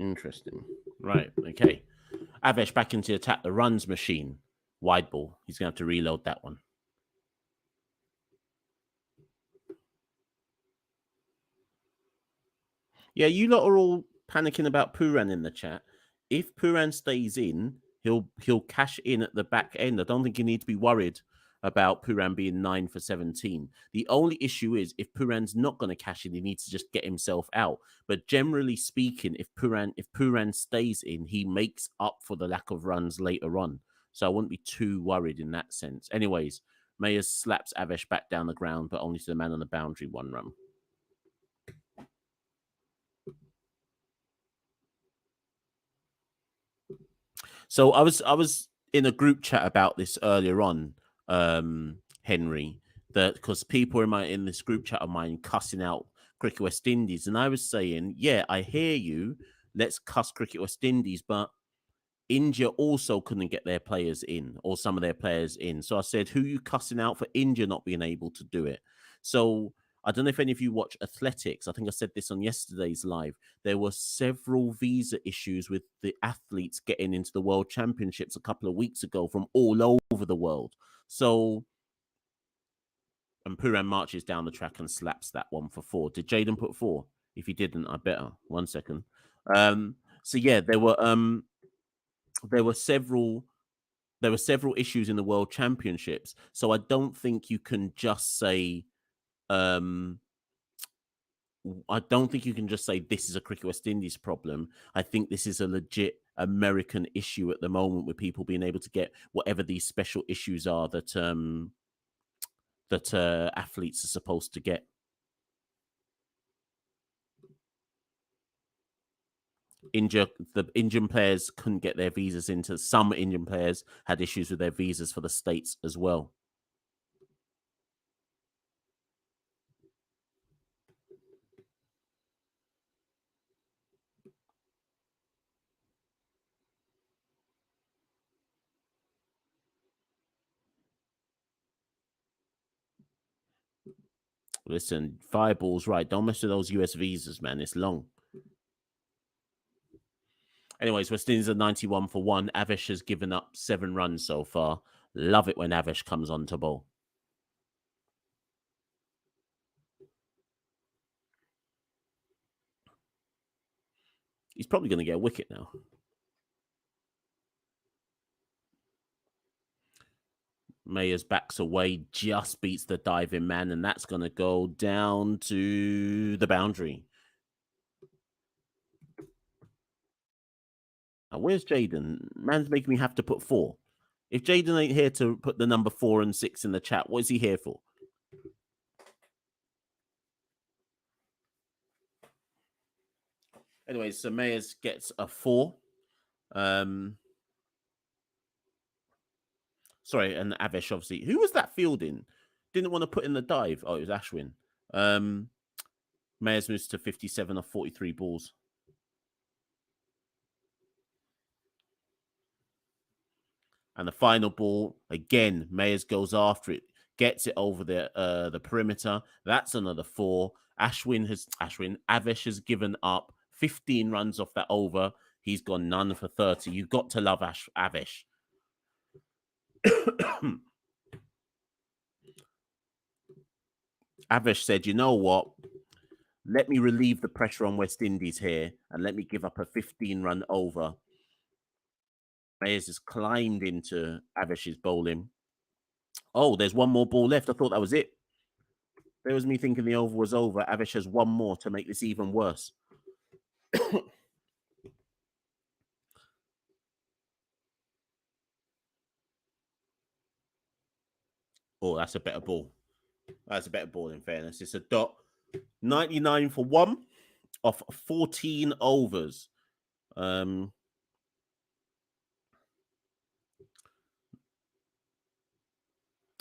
Interesting. Right. Okay. Avesh back into attack the runs machine. Wide ball. He's going to have to reload that one. Yeah, you lot are all panicking about Puran in the chat. If Puran stays in, He'll cash in at the back end. I don't think you need to be worried about Puran being 9 for 17. The only issue is if Puran's not going to cash in, he needs to just get himself out. But generally speaking, if Puran stays in, he makes up for the lack of runs later on. So I wouldn't be too worried in that sense. Anyways, Mayers slaps Avesh back down the ground, but only to the man on the boundary, 1 run. So I was in a group chat about this earlier on, Henry, that because people in this group chat of mine cussing out Cricket West Indies, and I was saying, yeah, I hear you. Let's cuss Cricket West Indies, but India also couldn't get their players in, or some of their players in. So I said, who are you cussing out for India not being able to do it? So I don't know if any of you watch athletics. I think I said this on yesterday's live. There were several visa issues with the athletes getting into the World Championships a couple of weeks ago from all over the world. So, and Puran marches down the track and slaps that one for 4. Did Jaden put 4? If he didn't, I better. 1 second. So yeah, there were several issues in the World Championships. So I don't think you can just say this is a Cricket West Indies problem. I think this is a legit American issue at the moment with people being able to get whatever these special issues are that athletes are supposed to get. The Indian players couldn't get their visas into. Some Indian players had issues with their visas for the States as well. Listen, Fireball's right. Don't mess with those US visas, man. It's long. Anyways, West Indies are 91 for 1. Avesh has given up 7 runs so far. Love it when Avesh comes on to bowl. He's probably going to get a wicket now. Mayers backs away, just beats the diving man, and that's going to go down to the boundary. Now, where's Jaden? Man's making me have to put 4. If Jaden ain't here to put the number 4 and 6 in the chat, what is he here for? Anyway, so Mayers gets a 4. Sorry, and Avesh, obviously. Who was that fielding? Didn't want to put in the dive. Oh, it was Ashwin. Mayers moves to 57 of 43 balls. And the final ball, again, Mayers goes after it, gets it over the perimeter. That's another 4. Avesh has given up 15 runs off that over. He's gone none for 30. You've got to love Avesh. Avesh said, you know what? Let me relieve the pressure on West Indies here and let me give up a 15-run over. Mayers has climbed into Avesh's bowling. Oh, there's one more ball left. I thought that was it. There was me thinking the over was over. Avesh has one more to make this even worse. Oh, that's a better ball. That's a better ball, in fairness. It's a dot. 99 for 1 off 14 overs.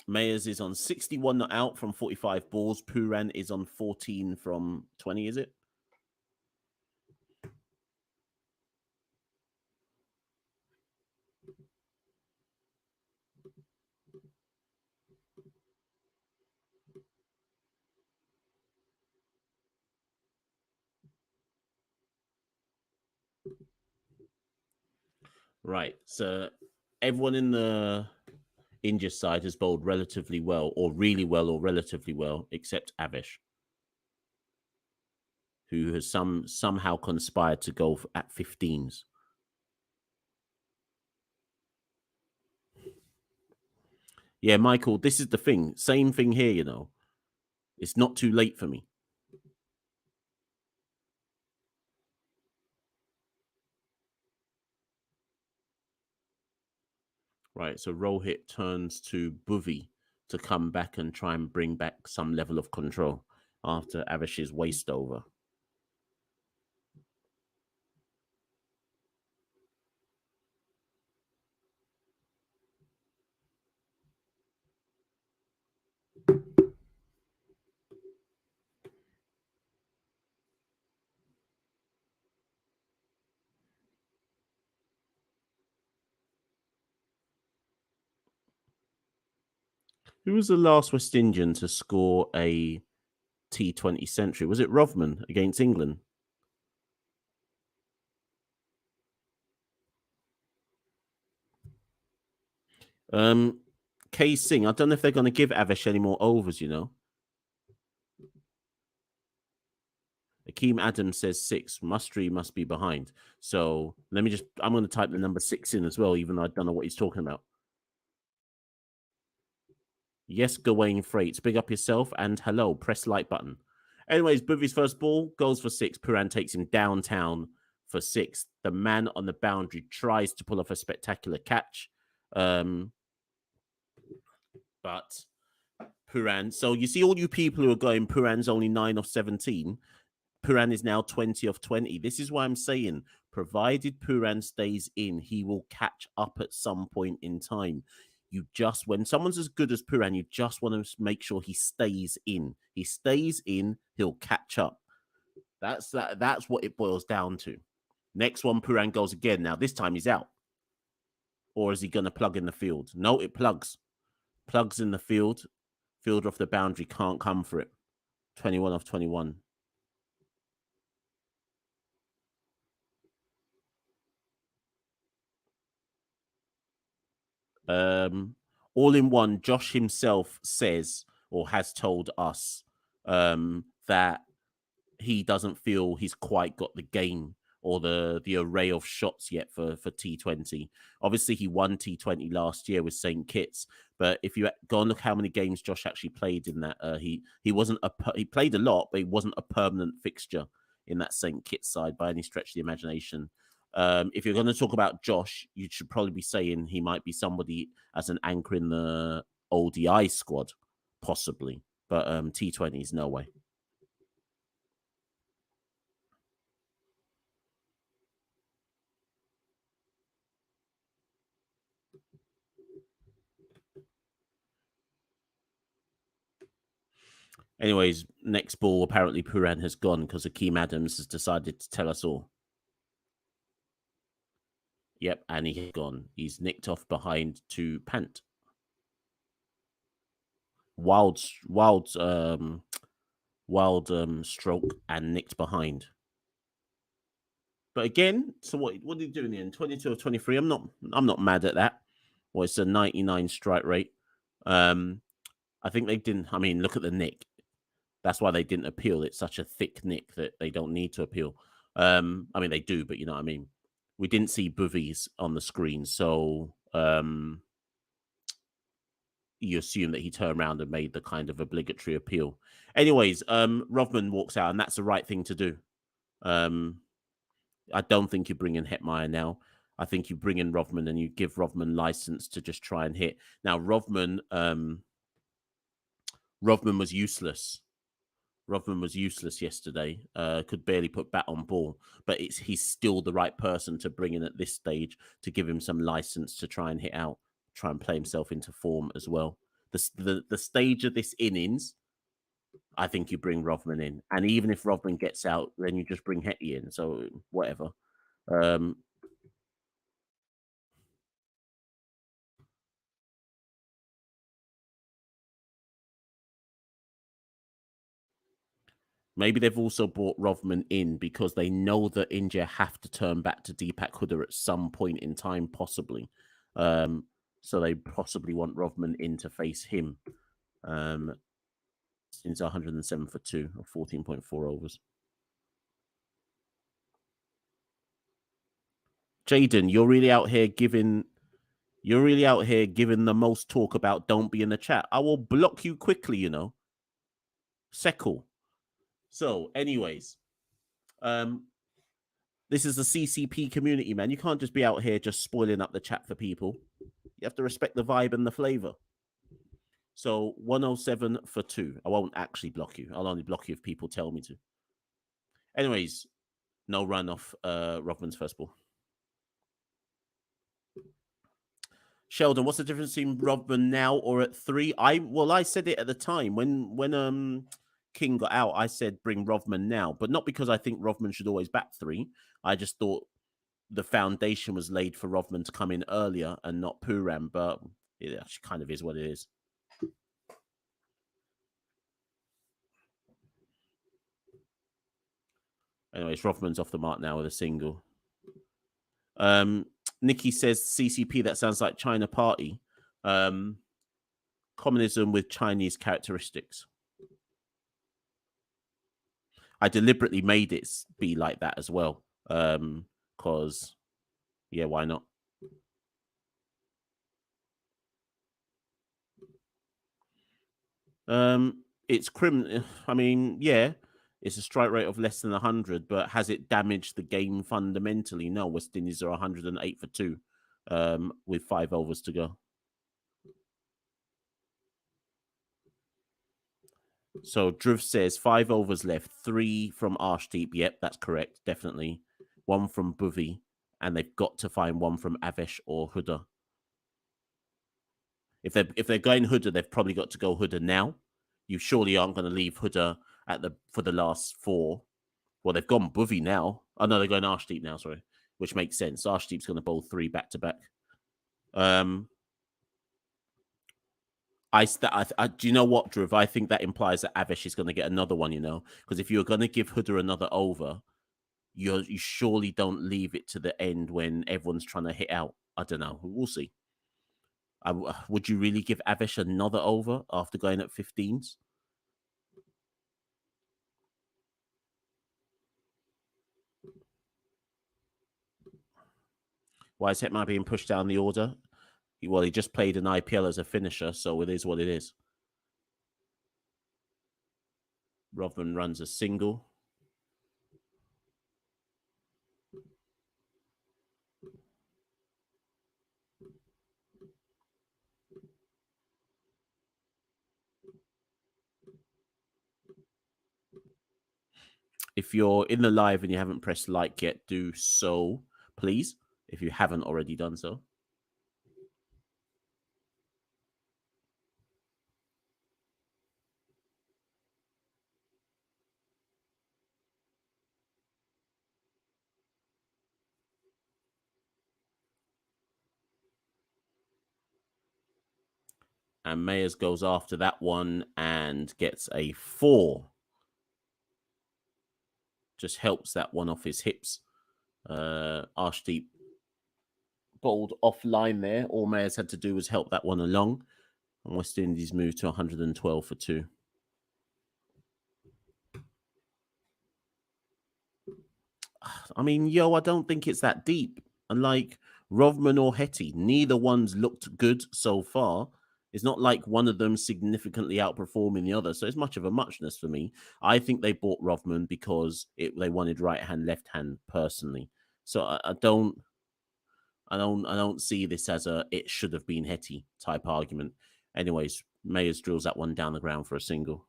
Mayers is on 61 not out from 45 balls. Puran is on 14 from 20, is it? Right. So everyone in the India side has bowled relatively well, or really well, or relatively well, except Avesh, who has somehow conspired to go at 15s. Yeah, Michael, this is the thing. Same thing here, you know. It's not too late for me. Right, so Rohit turns to Bhuvi to come back and try and bring back some level of control after Avish's waste over. Who was the last West Indian to score a T20 century? Was it Rovman against England? K Singh, I don't know if they're going to give Avish any more overs, you know. Akeem Adams says 6. Mustry must be behind. So let me I'm going to type the number 6 in as well, even though I don't know what he's talking about. Yes, Gawain Freights. Big up yourself and hello. Press like button. Anyways, Boovy's first ball goes for 6. Puran takes him downtown for 6. The man on the boundary tries to pull off a spectacular catch. But Puran. So you see all you people who are going, Puran's only 9 of 17. Puran is now 20 of 20. This is why I'm saying, provided Puran stays in, he will catch up at some point in time. When someone's as good as Puran, you just want to make sure he stays in. He stays in, he'll catch up. That's what it boils down to. Next one, Puran goes again. Now, this time he's out. Or is he going to plug in the field? No, it plugs. Plugs in the field. Fielder off the boundary can't come for it. 21 of 21. All in one, Josh himself says or has told us that he doesn't feel he's quite got the game or the array of shots yet for T20. Obviously, he won T20 last year with St. Kitts, but if you go and look how many games Josh actually played in that, he wasn't he played a lot, but he wasn't a permanent fixture in that St. Kitts side by any stretch of the imagination. If you're going to talk about Josh, you should probably be saying he might be somebody as an anchor in the ODI squad, possibly. But T20 is no way. Anyways, next ball, apparently Puran has gone because Akeem Adams has decided to tell us all. Yep, and he has gone. He's nicked off behind to Pant. Wild stroke and nicked behind. But again, so what did he do in the end? 22 or 23. I'm not mad at that. Well, it's a 99 strike rate. I think they didn't. I mean, look at the nick. That's why they didn't appeal. It's such a thick nick that they don't need to appeal. I mean, they do, but you know what I mean. We didn't see Boovies on the screen, so you assume that he turned around and made the kind of obligatory appeal. Anyways, Rovman walks out, and that's the right thing to do. I don't think you bring in Hetmeyer now. I think you bring in Rovman and you give Rovman license to just try and hit. Now, Rovman was useless. Rovman was useless yesterday. Could barely put bat on ball, but he's still the right person to bring in at this stage to give him some license to try and hit out, try and play himself into form as well. The stage of this innings, I think you bring Rovman in, and even if Rovman gets out, then you just bring Hetty in. So whatever. Maybe they've also brought Rovman in because they know that India have to turn back to Deepak Hooda at some point in time, possibly. So they possibly want Rovman in to face him. Since 107 for 2 or 14.4 overs. Jaden, you're really out here giving You're really out here giving the most talk about don't be in the chat. I will block you quickly, you know. Seckle. So, anyways, this is the CCP community, man. You can't just be out here just spoiling up the chat for people. You have to respect the vibe and the flavor. So 107 for 2. I won't actually block you. I'll only block you if people tell me to. Anyways, no run off Rodman's first ball. Sheldon, what's the difference between Rodman now or at 3? I said it at the time when King got out. I said bring Rodman now, but not because I think Rodman should always bat 3. I just thought the foundation was laid for Rodman to come in earlier and not Puram, but it actually kind of is what it is. Anyways, Rodman's off the mark now with a single. Nikki says CCP, that sounds like China Party. Communism with Chinese characteristics. I deliberately made it be like that as well. Because, yeah, why not? It's criminal. I mean, yeah, it's a strike rate of less than 100, but has it damaged the game fundamentally? No, West Indies are 108 for 2 with 5 overs to go. So Dhruv says 5 overs left, 3 from Arshdeep. Yep, that's correct, definitely. 1 from Bhuvi, and they've got to find 1 from Avesh or Huda. If they're going Huda, they've probably got to go Huda now. You surely aren't going to leave Huda for the last 4. Well, they've gone Bhuvi now. Oh no, they're going Arshdeep now. Sorry, which makes sense. Arshdeep's going to bowl 3 back to back. Do you know what, Dhruv? I think that implies that Avesh is going to get another one, you know, because if you're going to give Huda another over, you surely don't leave it to the end when everyone's trying to hit out. I don't know. We'll see. Would you really give Avesh another over after going at 15s? Why is Hetmar being pushed down the order? Well, he just played an IPL as a finisher, so it is what it is. Rodman runs a single. If you're in the live and you haven't pressed like yet, do so, please, if you haven't already done so. And Mayers goes after that one and gets a 4. Just helps that one off his hips. Arshdeep bowled offline there. All Mayers had to do was help that one along. And West Indies moved to 112 for 2. I mean, I don't think it's that deep. And like Rodman or Hetty, neither one's looked good so far. It's not like one of them significantly outperforming the other. So it's much of a muchness for me. I think they bought Rodman because they wanted right hand, left hand personally. So I don't see this as a it should have been Hetty type argument. Anyways, Mayers drills that one down the ground for a single.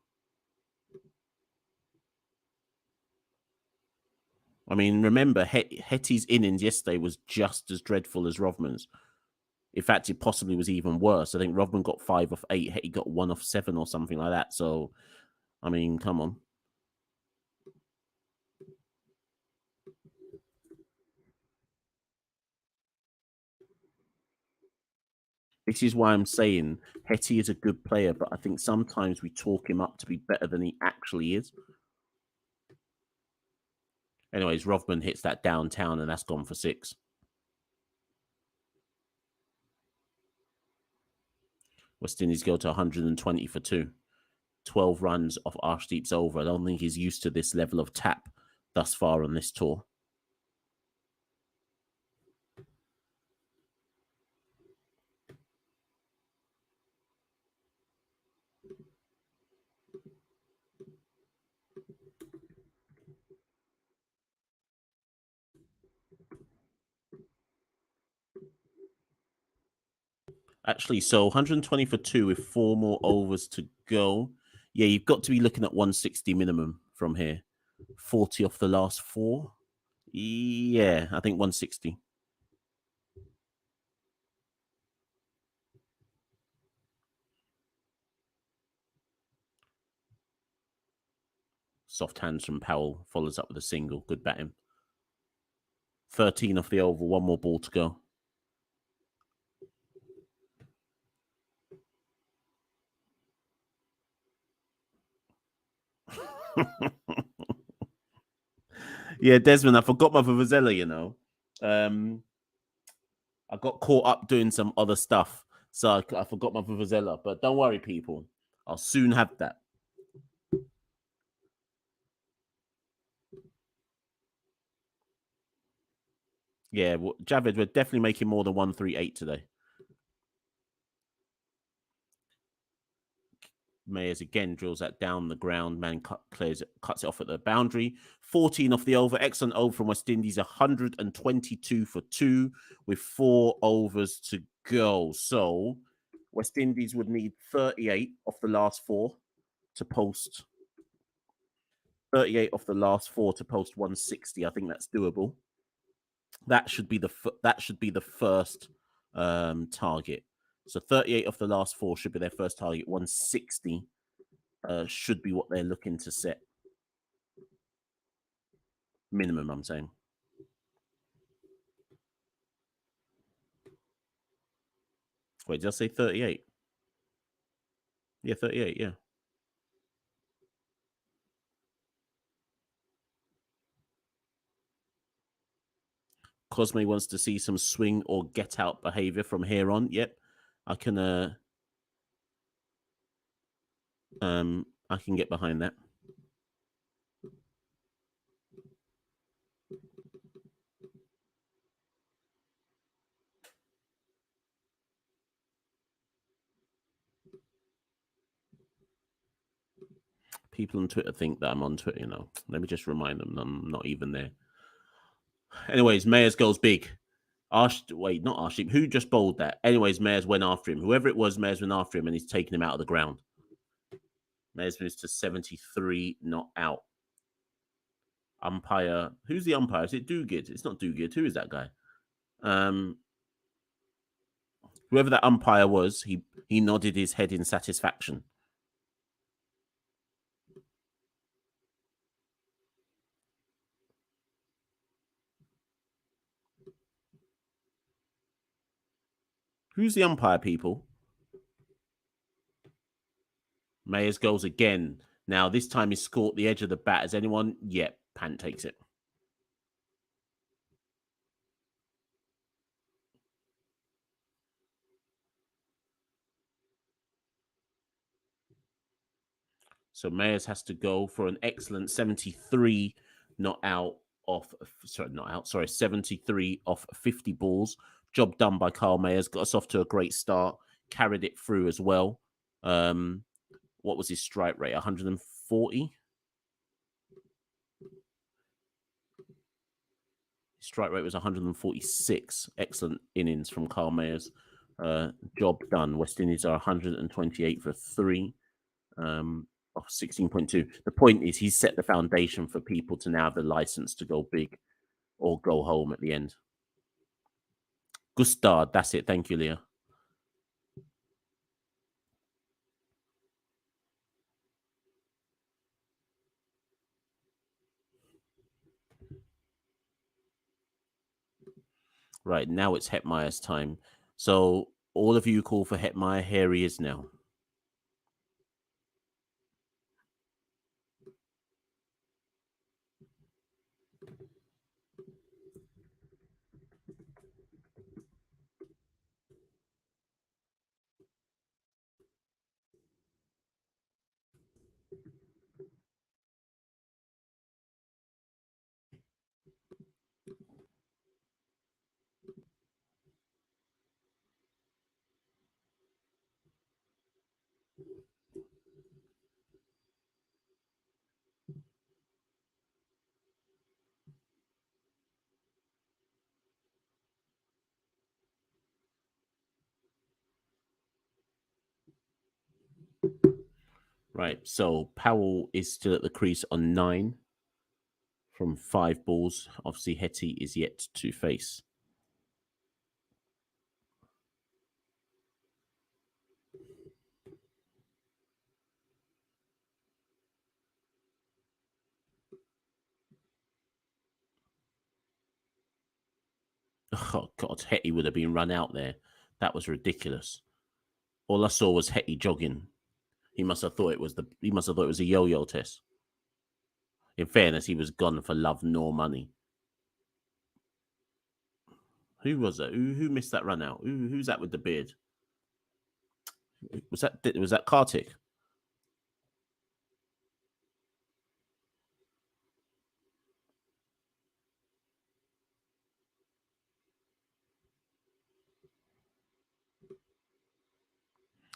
I mean, remember, Hetty's innings yesterday was just as dreadful as Rodman's. In fact, it possibly was even worse. I think Rodman got 5 off 8. Hetty got 1 off 7 or something like that. So, I mean, come on. This is why I'm saying Hetty is a good player, but I think sometimes we talk him up to be better than he actually is. Anyways, Rodman hits that downtown, and that's gone for 6. West Indies go to 120 for 2. 12 runs off Arshdeep's over. I don't think he's used to this level of tap thus far on this tour. Actually, so 120 for 2 with 4 more overs to go. Yeah, you've got to be looking at 160 minimum from here. 40 off the last 4. Yeah, I think 160. Soft hands from Powell follows up with a single. Good batting. 13 off the over. 1 more ball to go. Yeah, Desmond, I forgot my Vuvuzela, you know. I got caught up doing some other stuff. So I forgot my Vuvuzela. But don't worry, people. I'll soon have that. Yeah, Javed, we're definitely making more than 138 today. Mayers again drills that down the ground. Man cuts it off at the boundary. 14 off the over. Excellent over from West Indies. 122 for 2 with 4 overs to go. So West Indies would need 38 off the last 4 to post. 38 off the last 4 to post 160. I think that's doable. That should be the first target. So 38 off the last 4 should be their first target. 160 should be what they're looking to set. Minimum, I'm saying. Wait, did I say 38? Yeah, 38, yeah. Cosme wants to see some swing or get out behavior from here on. Yep. I can get behind that. People on Twitter think that I'm on Twitter, you know. Let me just remind them I'm not even there. Anyways, Mayers goes big. Not Arshdeep. Who just bowled that? Anyways, Mayers went after him. Whoever it was, Mayers went after him and he's taking him out of the ground. Mayers moves to 73, not out. Umpire. Who's the umpire? Is it Duguid? It's not Duguid. Who is that guy? Whoever that umpire was, he nodded his head in satisfaction. Who's the umpire, people? Mayers goes again. Now, this time he's caught the edge of the bat. Has anyone? Yep, Pant takes it. So Mayers has to go for an excellent 73, not out off. Sorry, not out. Sorry, 73 off 50 balls. Job done by Carl Mayers. Got us off to a great start. Carried it through as well. What was his strike rate? 140. Strike rate was 146. Excellent innings from Carl Mayers. Job done. West Indies are 128 for 3. 16.2. The point is he's set the foundation for people to now have the license to go big or go home at the end. Gustard, that's it. Thank you, Leah. Right, now it's Hetmeyer's time. So all of you call for Hetmeyer. Here he is now. Right, so Powell is still at the crease on 9 from 5 balls. Obviously, Hetty is yet to face. Oh God, Hetty would have been run out there. That was ridiculous. All I saw was Hetty jogging. He must have thought it was a yo-yo test. In fairness, he was gone for love nor money. Who was it? Who missed that run out? Who's that with the beard? Was that Kartik?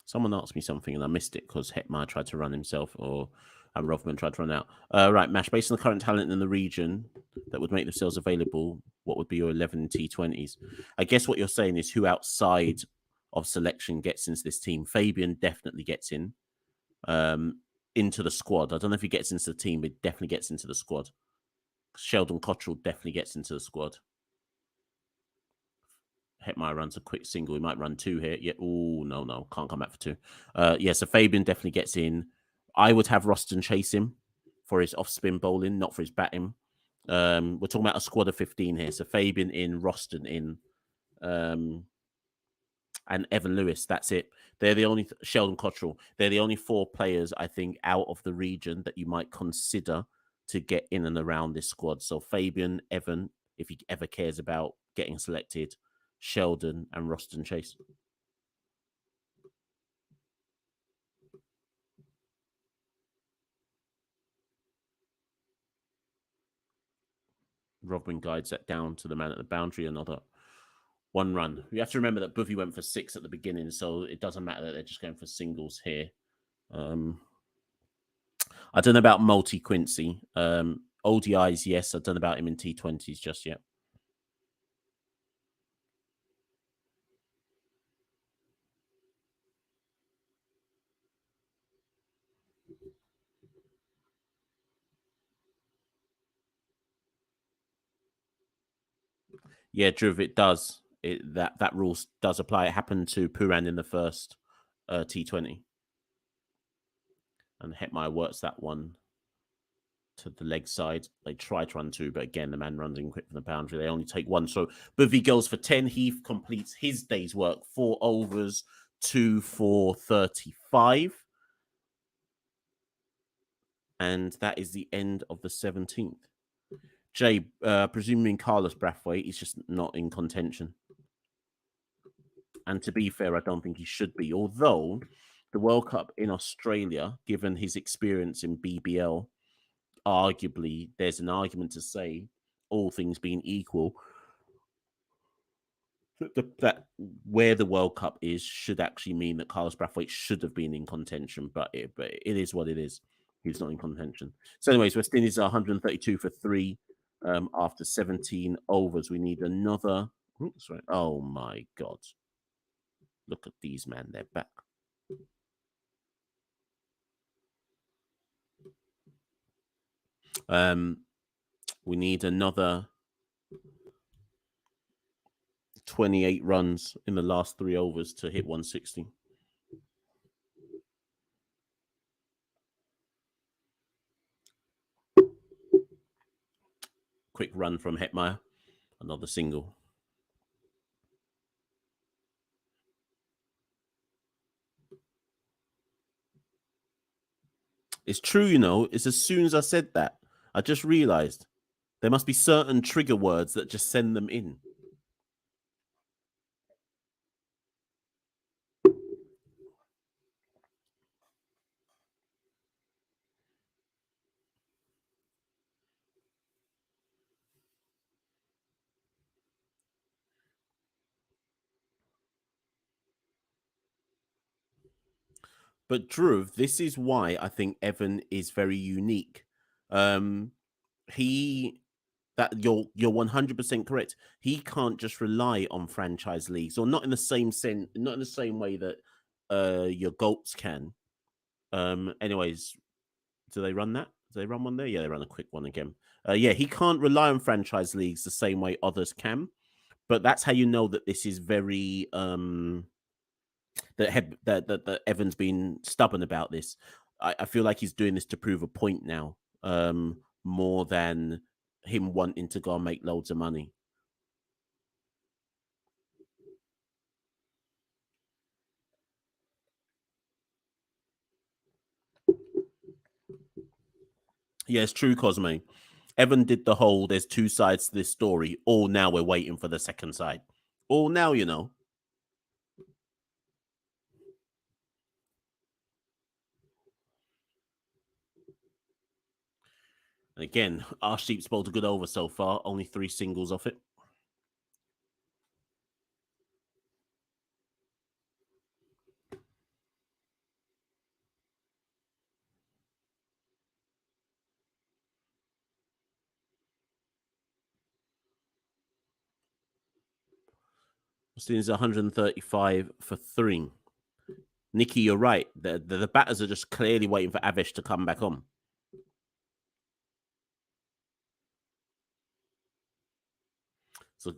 Someone asked me something and I missed it because Hetmar tried to run himself and Rothman tried to run out. Right, Mash, based on the current talent in the region that would make themselves available, what would be your 11 T20s? I guess what you're saying is who outside of selection gets into this team. Fabian definitely gets into the squad. I don't know if he gets into the team, but he definitely gets into the squad. Sheldon Cottrell definitely gets into the squad. Hetmeyer runs a quick single. He might run 2 here. Yeah. Oh, no. Can't come back for 2. Yeah, so Fabian definitely gets in. I would have Roston chase him for his off-spin bowling, not for his batting. We're talking about a squad of 15 here. So Fabian in, Roston in, and Evan Lewis. That's it. They're the only Sheldon Cottrell. They're the only 4 players, I think, out of the region that you might consider to get in and around this squad. So Fabian, Evan, if he ever cares about getting selected, Sheldon, and Roston Chase. Rodman guides that down to the man at the boundary. Another 1 run. You have to remember that Buvy went for 6 at the beginning, so it doesn't matter that they're just going for singles here. I don't know about Multi Quincy. ODIs, yes. I don't know about him in T20s just yet. Yeah, Drew, it does. That rule does apply. It happened to Puran in the first T20. And Hetmeyer works that one to the leg side. They try to run 2, but again, the man runs in quick from the boundary. They only take 1. So Buvy goes for 10. Heath completes his day's work. 4 overs, 2 for 35. And that is the end of the 17th. Jay, presuming Carlos Brathwaite is just not in contention. And to be fair, I don't think he should be. Although the World Cup in Australia, given his experience in BBL, arguably there's an argument to say, all things being equal, that where the World Cup is should actually mean that Carlos Brathwaite should have been in contention, but it is what it is. He's not in contention. So, anyways, West Indies are 132 for 3 after 17 overs. We need another. Oops, sorry. Oh my God. Look at these, man. They're back. We need another 28 runs in the last 3 overs to hit 160. Quick run from Hetmeyer. Another single. It's true, you know. It's as soon as I said that, I just realized there must be certain trigger words that just send them in. But Drew, this is why I think Evan is very unique. He that you're 100% correct. He can't just rely on franchise leagues, or not in the same way that your goats can. Anyways, do they run that? Do they run one there? Yeah, they run a quick one again. Yeah, he can't rely on franchise leagues the same way others can. But that's how you know that this is very that Evan's been stubborn about this. I feel like he's doing this to prove a point now, more than him wanting to go and make loads of money. Yeah, it's true, Cosme. Evan did the whole there's two sides to this story. All now we're waiting for the second side. All now, you know. And again, our sheep's bowled a good over so far. Only 3 singles off it. Austin's 135 for 3. Nikki, you're right. The batters are just clearly waiting for Avish to come back on. So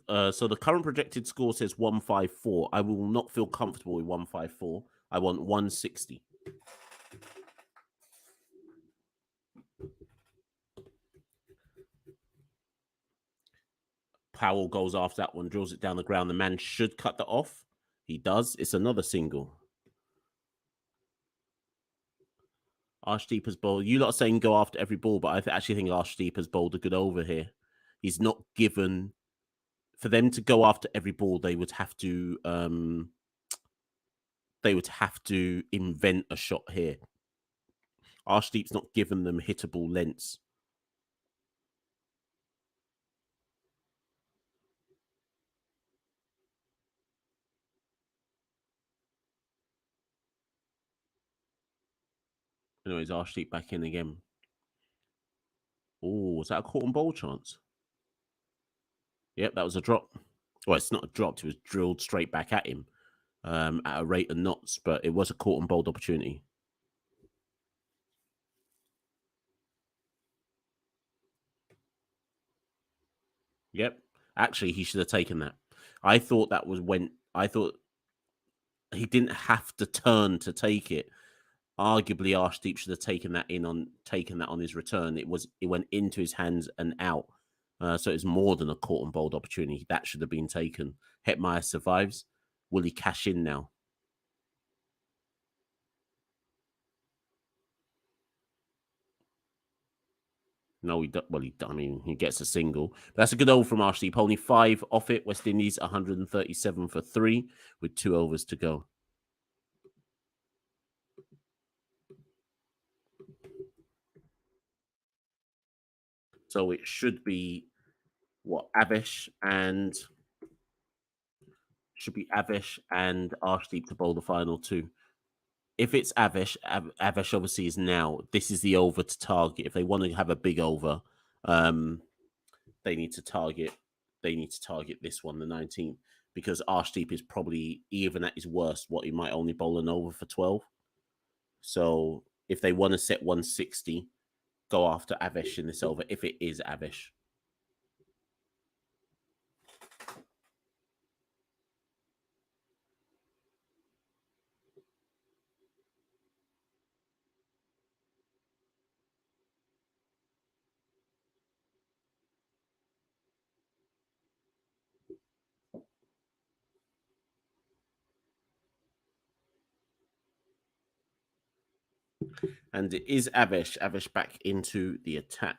the current projected score says 154. I will not feel comfortable with 154. I want 160. Powell goes after that one, drills it down the ground. The man should cut that off. He does. It's another single. Arshdeep has bowled. You lot are saying go after every ball, but I actually think Arshdeep has bowled a good over here. He's not given for them to go after every ball. They would have to invent a shot here. Arshdeep's not given them hittable lengths. Anyways, Arshdeep back in again. Oh, was that a caught and bowl chance? Yep, that was a drop. Well, it's not a drop. It was drilled straight back at him at a rate of knots, but it was a caught and bowled opportunity. Yep. Actually, he should have taken that. I thought that was when I thought he didn't have to turn to take it. Arguably, Arshdeep should have taken that on his return. It went into his hands and out. So it's more than a caught and bowled opportunity. That should have been taken. Hetmeyer survives. Will he cash in now? No, he well, I mean, he gets a single. But that's a good over from Arshdeep. Only 5 off it. West Indies 137 for 3 with 2 overs to go. So it should be what Avish and Arshdeep to bowl the final 2. If it's Avish obviously is now. This is the over to target. If they want to have a big over, um, they need to target. They need to target this one, the 19th, because Arshdeep is probably even at his worst. What he might only bowl an over for 12. So if they want to set 160, go after Avish in this over. If it is Avish. And it is Avish. Avish back into the attack.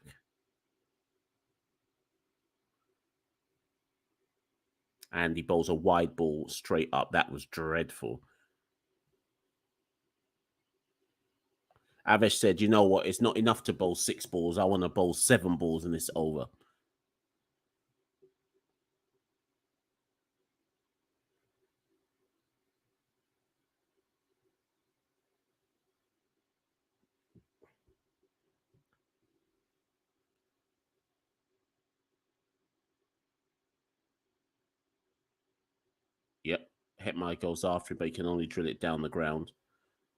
And he bowls a wide ball straight up. That was dreadful. Avish said, you know what? It's not enough to bowl 6 balls. I want to bowl 7 balls in this over. Yep. Hetmeyer goes after it, but he can only drill it down the ground.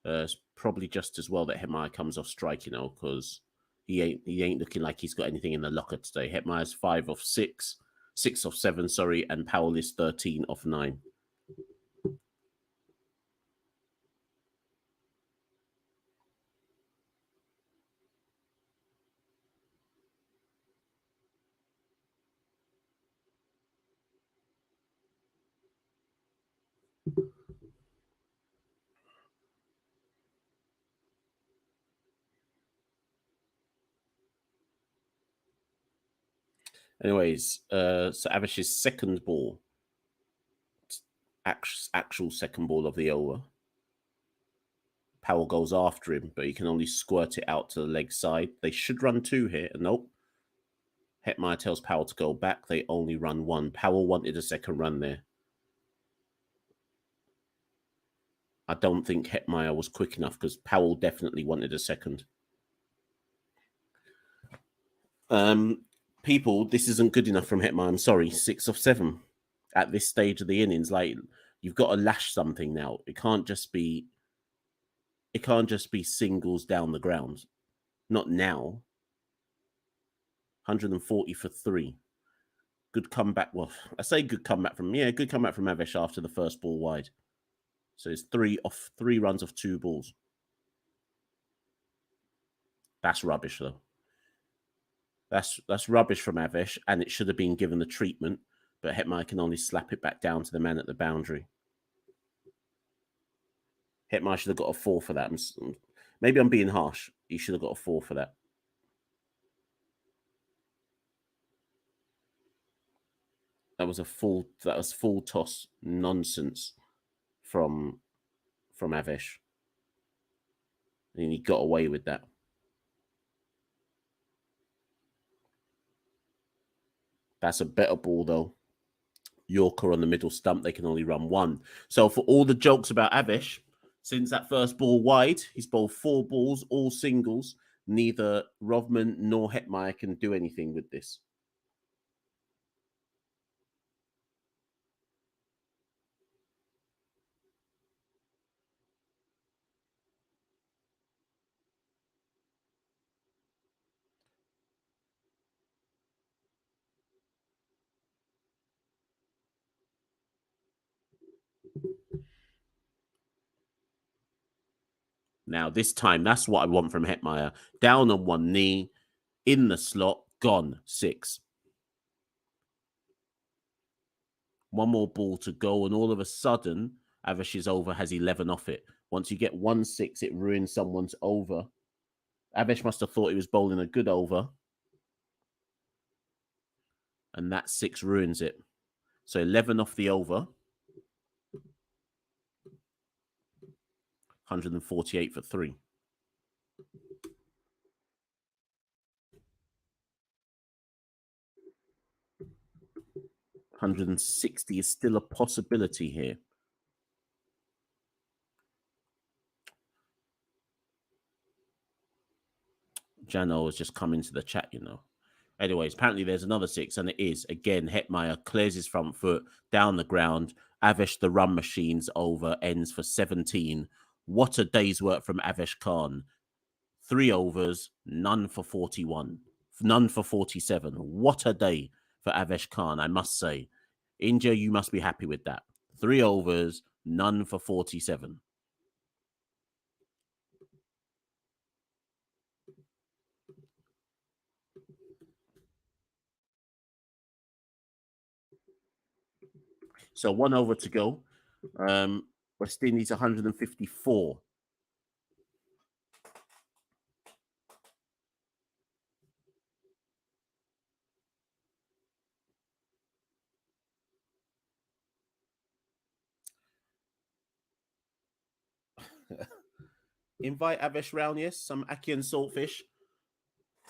It's probably just as well that Hetmeyer comes off strike, because he ain't looking like he's got anything in the locker today. Hetmeyer's 5 of 6, 6 of 7, sorry, and Powell is 13 of 9. Anyways, so Avish's second ball, actual second ball of the over. Powell goes after him, but he can only squirt it out to the leg side. They should run 2 here. Nope. Hetmeyer tells Powell to go back. They only run 1. Powell wanted a second run there. I don't think Hetmeyer was quick enough because Powell definitely wanted a second. People, this isn't good enough from Hetmeyer. I'm sorry. 6 of 7 at this stage of the innings. Like, you've got to lash something now. It can't just be singles down the ground. Not now. 140 for 3. Good comeback. Well, I say good comeback from Avesh after the first ball wide. So it's 3 runs of 2 balls. That's rubbish, though. That's rubbish from Avesh, and it should have been given the treatment, but Hetmeyer can only slap it back down to the man at the boundary. Hetmeyer should have got a 4 for that. Maybe I'm being harsh. He should have got a 4 for that. That was full toss nonsense from Avesh. And he got away with that. That's a better ball, though. Yorker on the middle stump, they can only run 1. So for all the jokes about Avesh, since that first ball wide, he's bowled 4 balls, all singles. Neither Rovman nor Hetmeyer can do anything with this. Now, this time, that's what I want from Hetmeyer. Down on one knee, in the slot, gone, 6. One more ball to go, and all of a sudden, Avesh's over has 11 off it. Once you get 1-6, it ruins someone's over. Avesh must have thought he was bowling a good over, and that 6 ruins it. So 11 off the over. 148 for 3. 160 is still a possibility here. Jano has just come into the chat, Anyways, apparently there's another 6, and it is. Again, Hetmeyer clears his front foot down the ground. Avesh, the run machine's over, ends for 17. What a day's work from Avesh Khan. 3 overs, none for 41. None for 47. What a day for Avesh Khan, I must say. India, you must be happy with that. 3 overs, none for 47. So 1 over to go. West Indies 154. Invite Avesh round, yes. Some ackee and saltfish,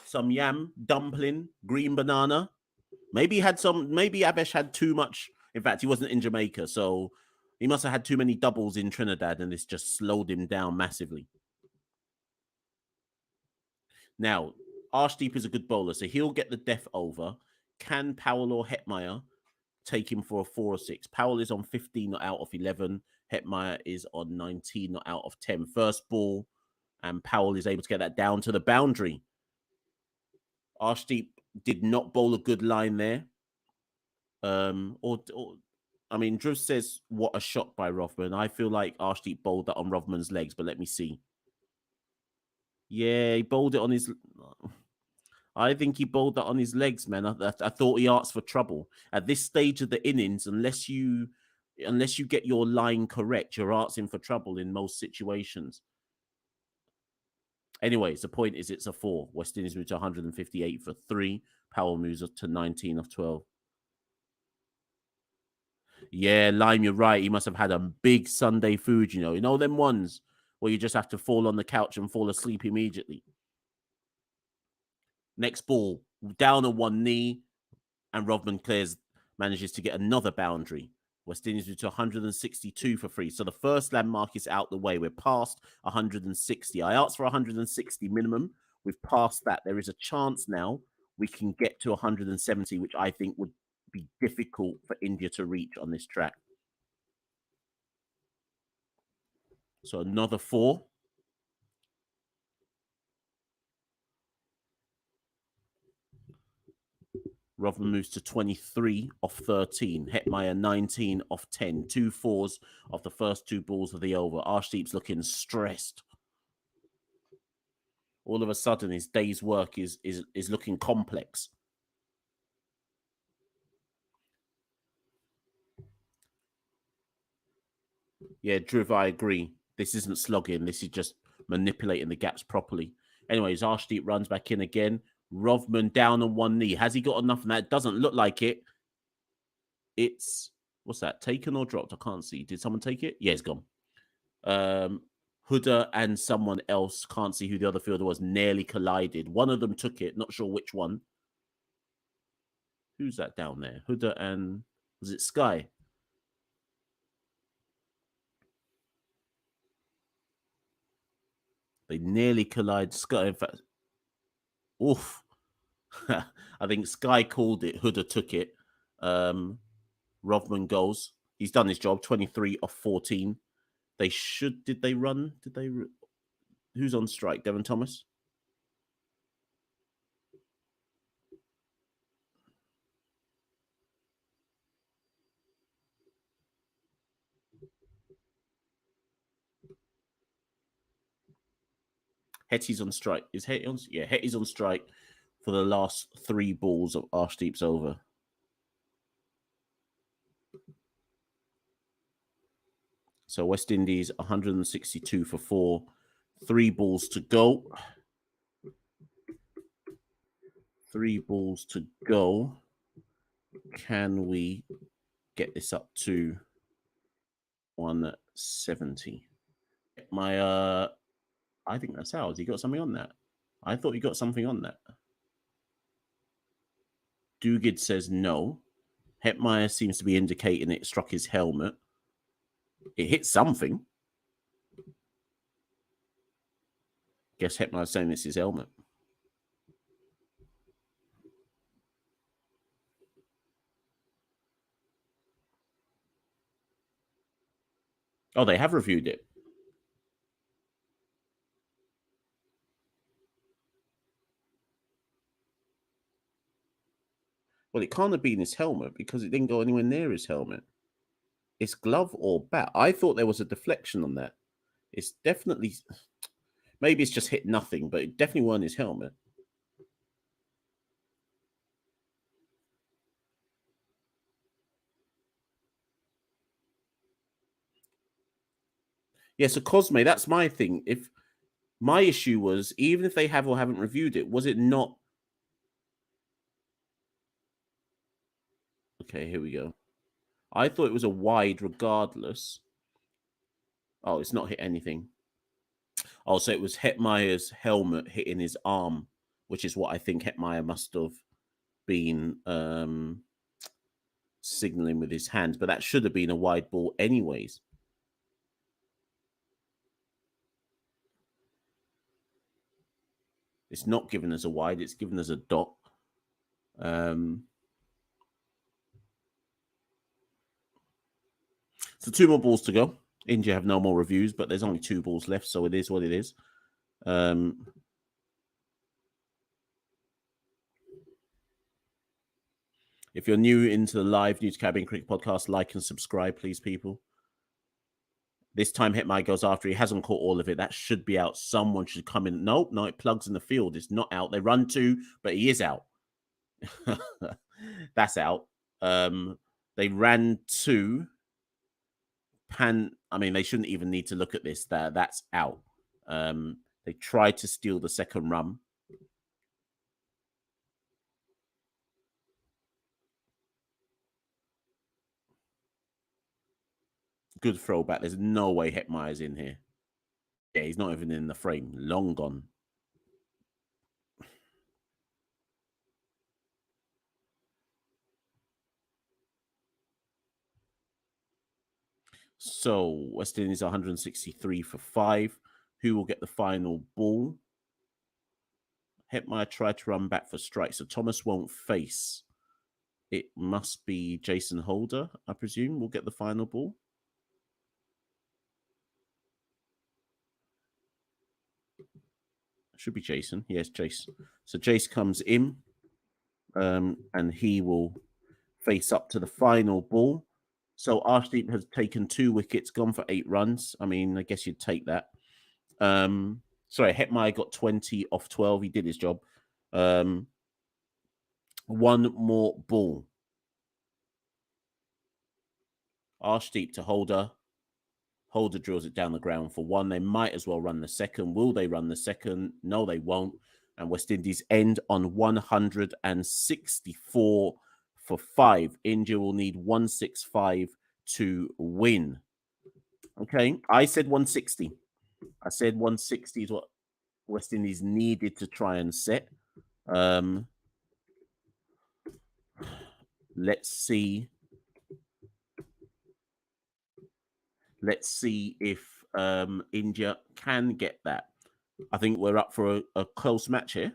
some yam, dumpling, green banana. Maybe Avesh had too much. In fact, he wasn't in Jamaica, so he must have had too many doubles in Trinidad, and it's just slowed him down massively. Now, Arshdeep is a good bowler, so he'll get the death over. Can Powell or Hetmeyer take him for a 4 or 6? Powell is on 15 out of 11. Hetmeyer is on 19, not out of 10. First ball, and Powell is able to get that down to the boundary. Arshdeep did not bowl a good line there. I mean, Drew says, what a shot by Rothman. I feel like Arshdeep bowled that on Rothman's legs, but let me see. Yeah, he bowled it on his... I think he bowled that on his legs, man. I thought he asked for trouble. At this stage of the innings, unless you get your line correct, you're asking for trouble in most situations. Anyways, the point is it's a 4. West Indies moved to 158 for 3. Powell moves up to 19 of 12. Yeah, Lime, you're right. He must have had a big Sunday food, you know. You know them ones where you just have to fall on the couch and fall asleep immediately. Next ball, down on one knee, and Rodman manages to get another boundary. West Indies moved to 162 for 3. So the first landmark is out the way. We're past 160. I asked for 160 minimum. We've passed that. There is a chance now we can get to 170, which I think would be difficult for India to reach on this track. So another 4. Rodman moves to 23 off 13. Hetmeyer 19 off 10. 2 4s off the first 2 balls of the over. Arshdeep's looking stressed. All of a sudden, his day's work is looking complex. Yeah, Dhruv, I agree. This isn't slogging. This is just manipulating the gaps properly. Anyways, Arshdeep runs back in again. Rodman down on one knee. Has he got enough? And that doesn't look like it. It's, what's that? Taken or dropped? I can't see. Did someone take it? Yeah, it's gone. Huda and someone else, can't see who the other fielder was, nearly collided. One of them took it. Not sure which one. Who's that down there? Huda and, was it Sky? They nearly collide. Sky, in fact, oof. I think Sky called it. Huda took it. Rovman goes. He's done his job. 23 off 14. They should. Did they run? Did they? Who's on strike? Devon Thomas. Hetty's on strike. Is Hetty on? Yeah, Hetty's on strike for the last 3 balls of Arshdeep's over. So West Indies 162 for 4. 3 balls to go. 3 balls to go. Can we get this up to 170? I think that's ours. He got something on that. I thought he got something on that. Dugid says no. Hetmeyer seems to be indicating it struck his helmet. It hit something. Guess Hetmeyer's saying it's his helmet. Oh, they have reviewed it. Well, it can't have been his helmet because it didn't go anywhere near his helmet. It's glove or bat. I thought there was a deflection on that. It's definitely, maybe it's just hit nothing, but it definitely wasn't his helmet. Yeah, so Cosme, that's my thing. If my issue was, even if they have or haven't reviewed it, was it not? Okay, here we go. I thought it was a wide regardless. Oh, it's not hit anything. Oh, so it was Hetmeyer's helmet hitting his arm, which is what I think Hetmeyer must have been signaling with his hands. But that should have been a wide ball anyways. It's not given as a wide, it's given as a dot. So 2 more balls to go. India have no more reviews, but there's only 2 balls left, so it is what it is. If you're new into the live New to Caribbean Cricket Podcast, like and subscribe, please, people. This time, Hitmai goes after. He hasn't caught all of it. That should be out. Someone should come in. Nope, no, it plugs in the field. It's not out. They run 2, but he is out. That's out. They ran 2. I mean, they shouldn't even need to look at this. That's out. They tried to steal the second run. Good throwback. There's no way Hetmeyer's in here. Yeah, he's not even in the frame. Long gone. So West Indies 163 for 5. Who will get the final ball? Hetmeyer tried to run back for strike, so Thomas won't face. It must be Jason Holder, I presume, will get the final ball. Should be Jason. Yes, Jace. So Jace comes in, and he will face up to the final ball. So Arshdeep has taken 2 wickets, gone for 8 runs. I mean, I guess you'd take that. Sorry, Hetmeyer got 20 off 12. He did his job. 1 more ball. Arshdeep to Holder. Holder drills it down the ground for 1. They might as well run the second. Will they run the second? No, they won't. And West Indies end on 164 for 5. India will need 165 to win. Okay, I said 160. I said 160 is what West Indies needed to try and set. Let's see. Let's see if India can get that. I think we're up for a close match here.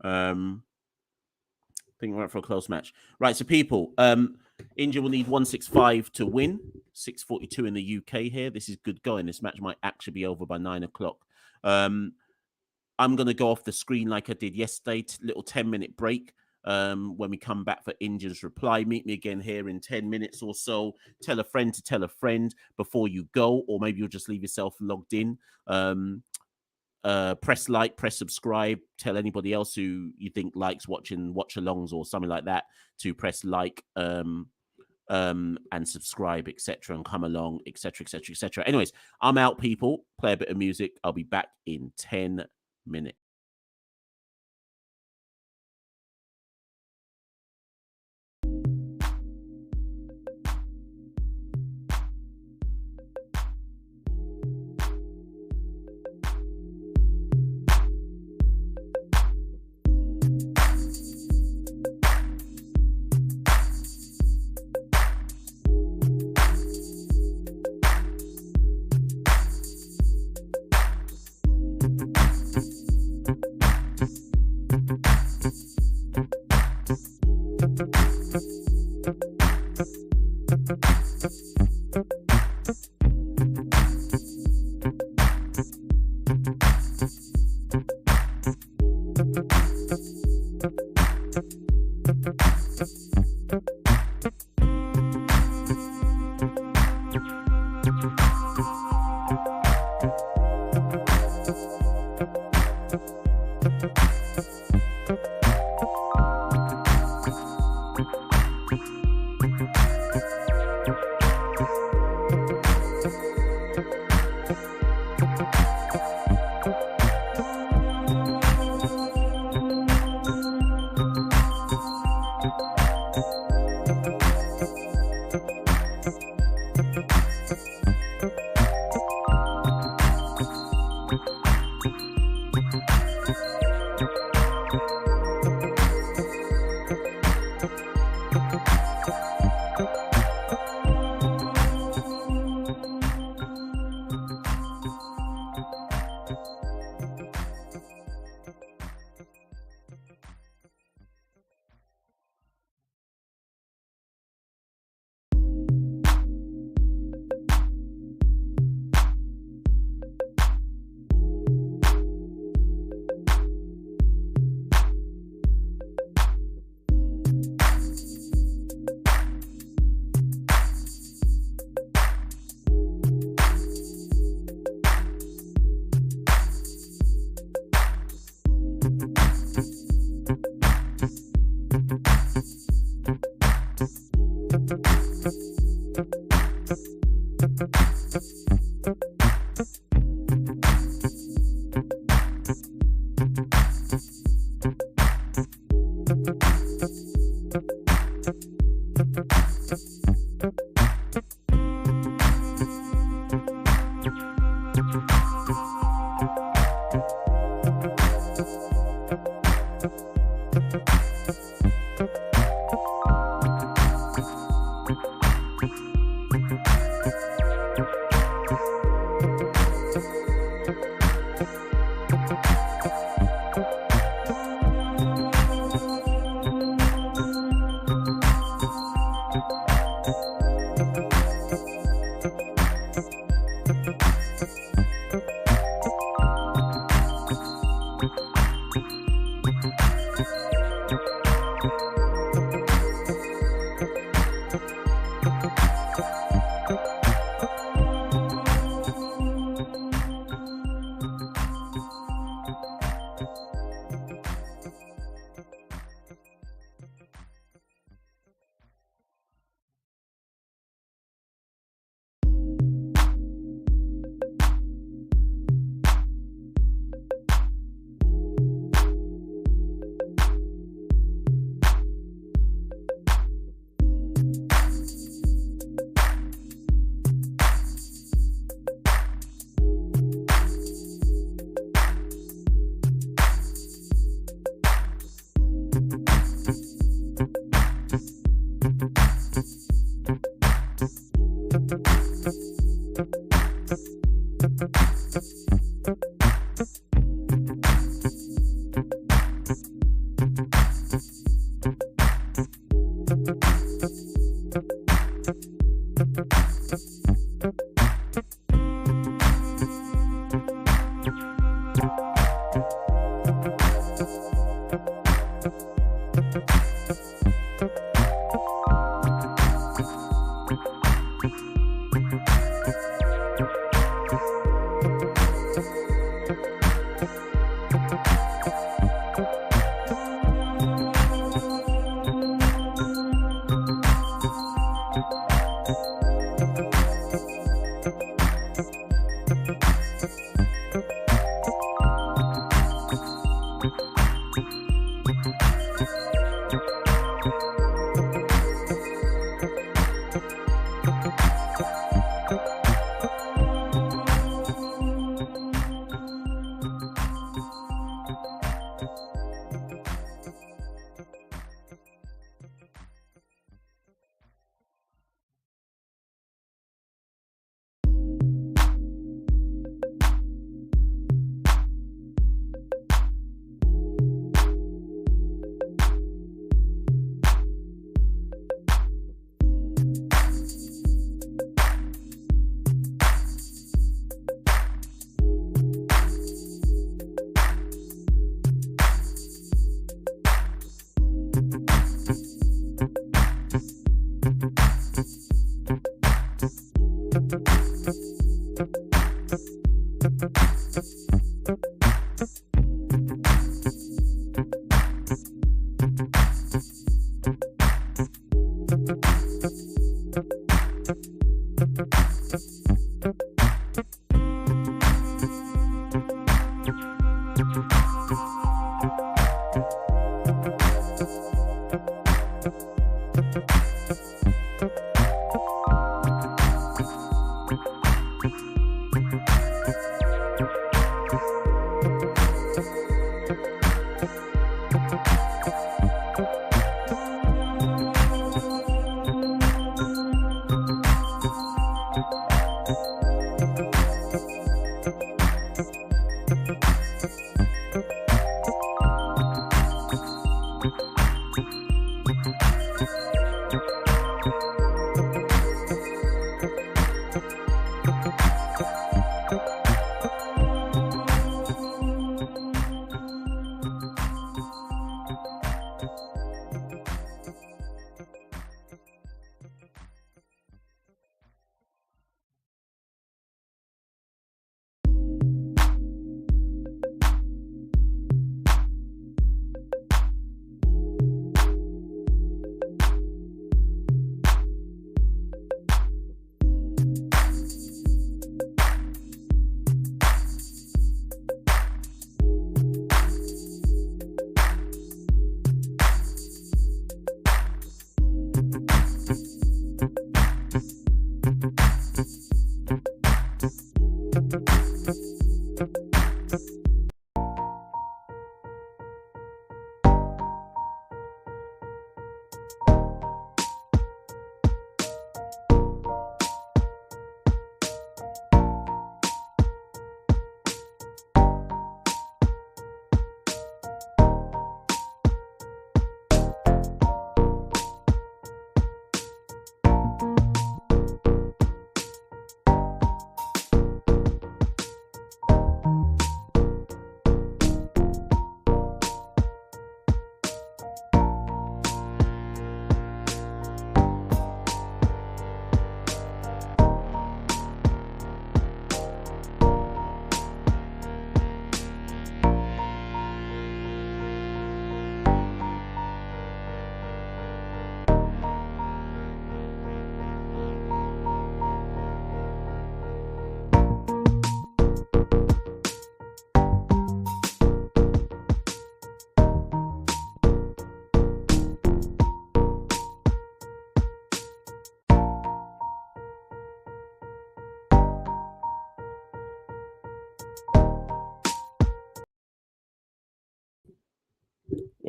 I think we're up for a close match. Right, so people, India will need 165 to win. 6:42 in the UK here. This is good going. This match might actually be over by 9 o'clock. I'm going to go off the screen like I did yesterday. Little 10-minute break. When we come back for India's reply. Meet me again here in 10 minutes or so. Tell a friend to tell a friend before you go, or maybe you'll just leave yourself logged in. Press like, press subscribe. Tell anybody else who you think likes watching watchalongs or something like that to press like and subscribe, etc., and come along, etc., etc., etc. Anyways, I'm out, people. Play a bit of music. I'll be back in 10 minutes.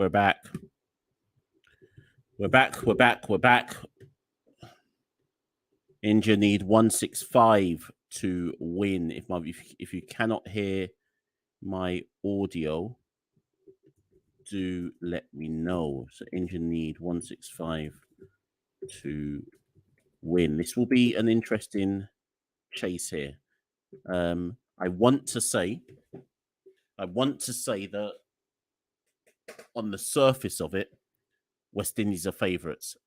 We're back. We're back. We're back. We're back. India need 165 to win. If you cannot hear my audio, do let me know. So India need 165 to win. This will be an interesting chase here. I want to say that on the surface of it, West Indies are favourites.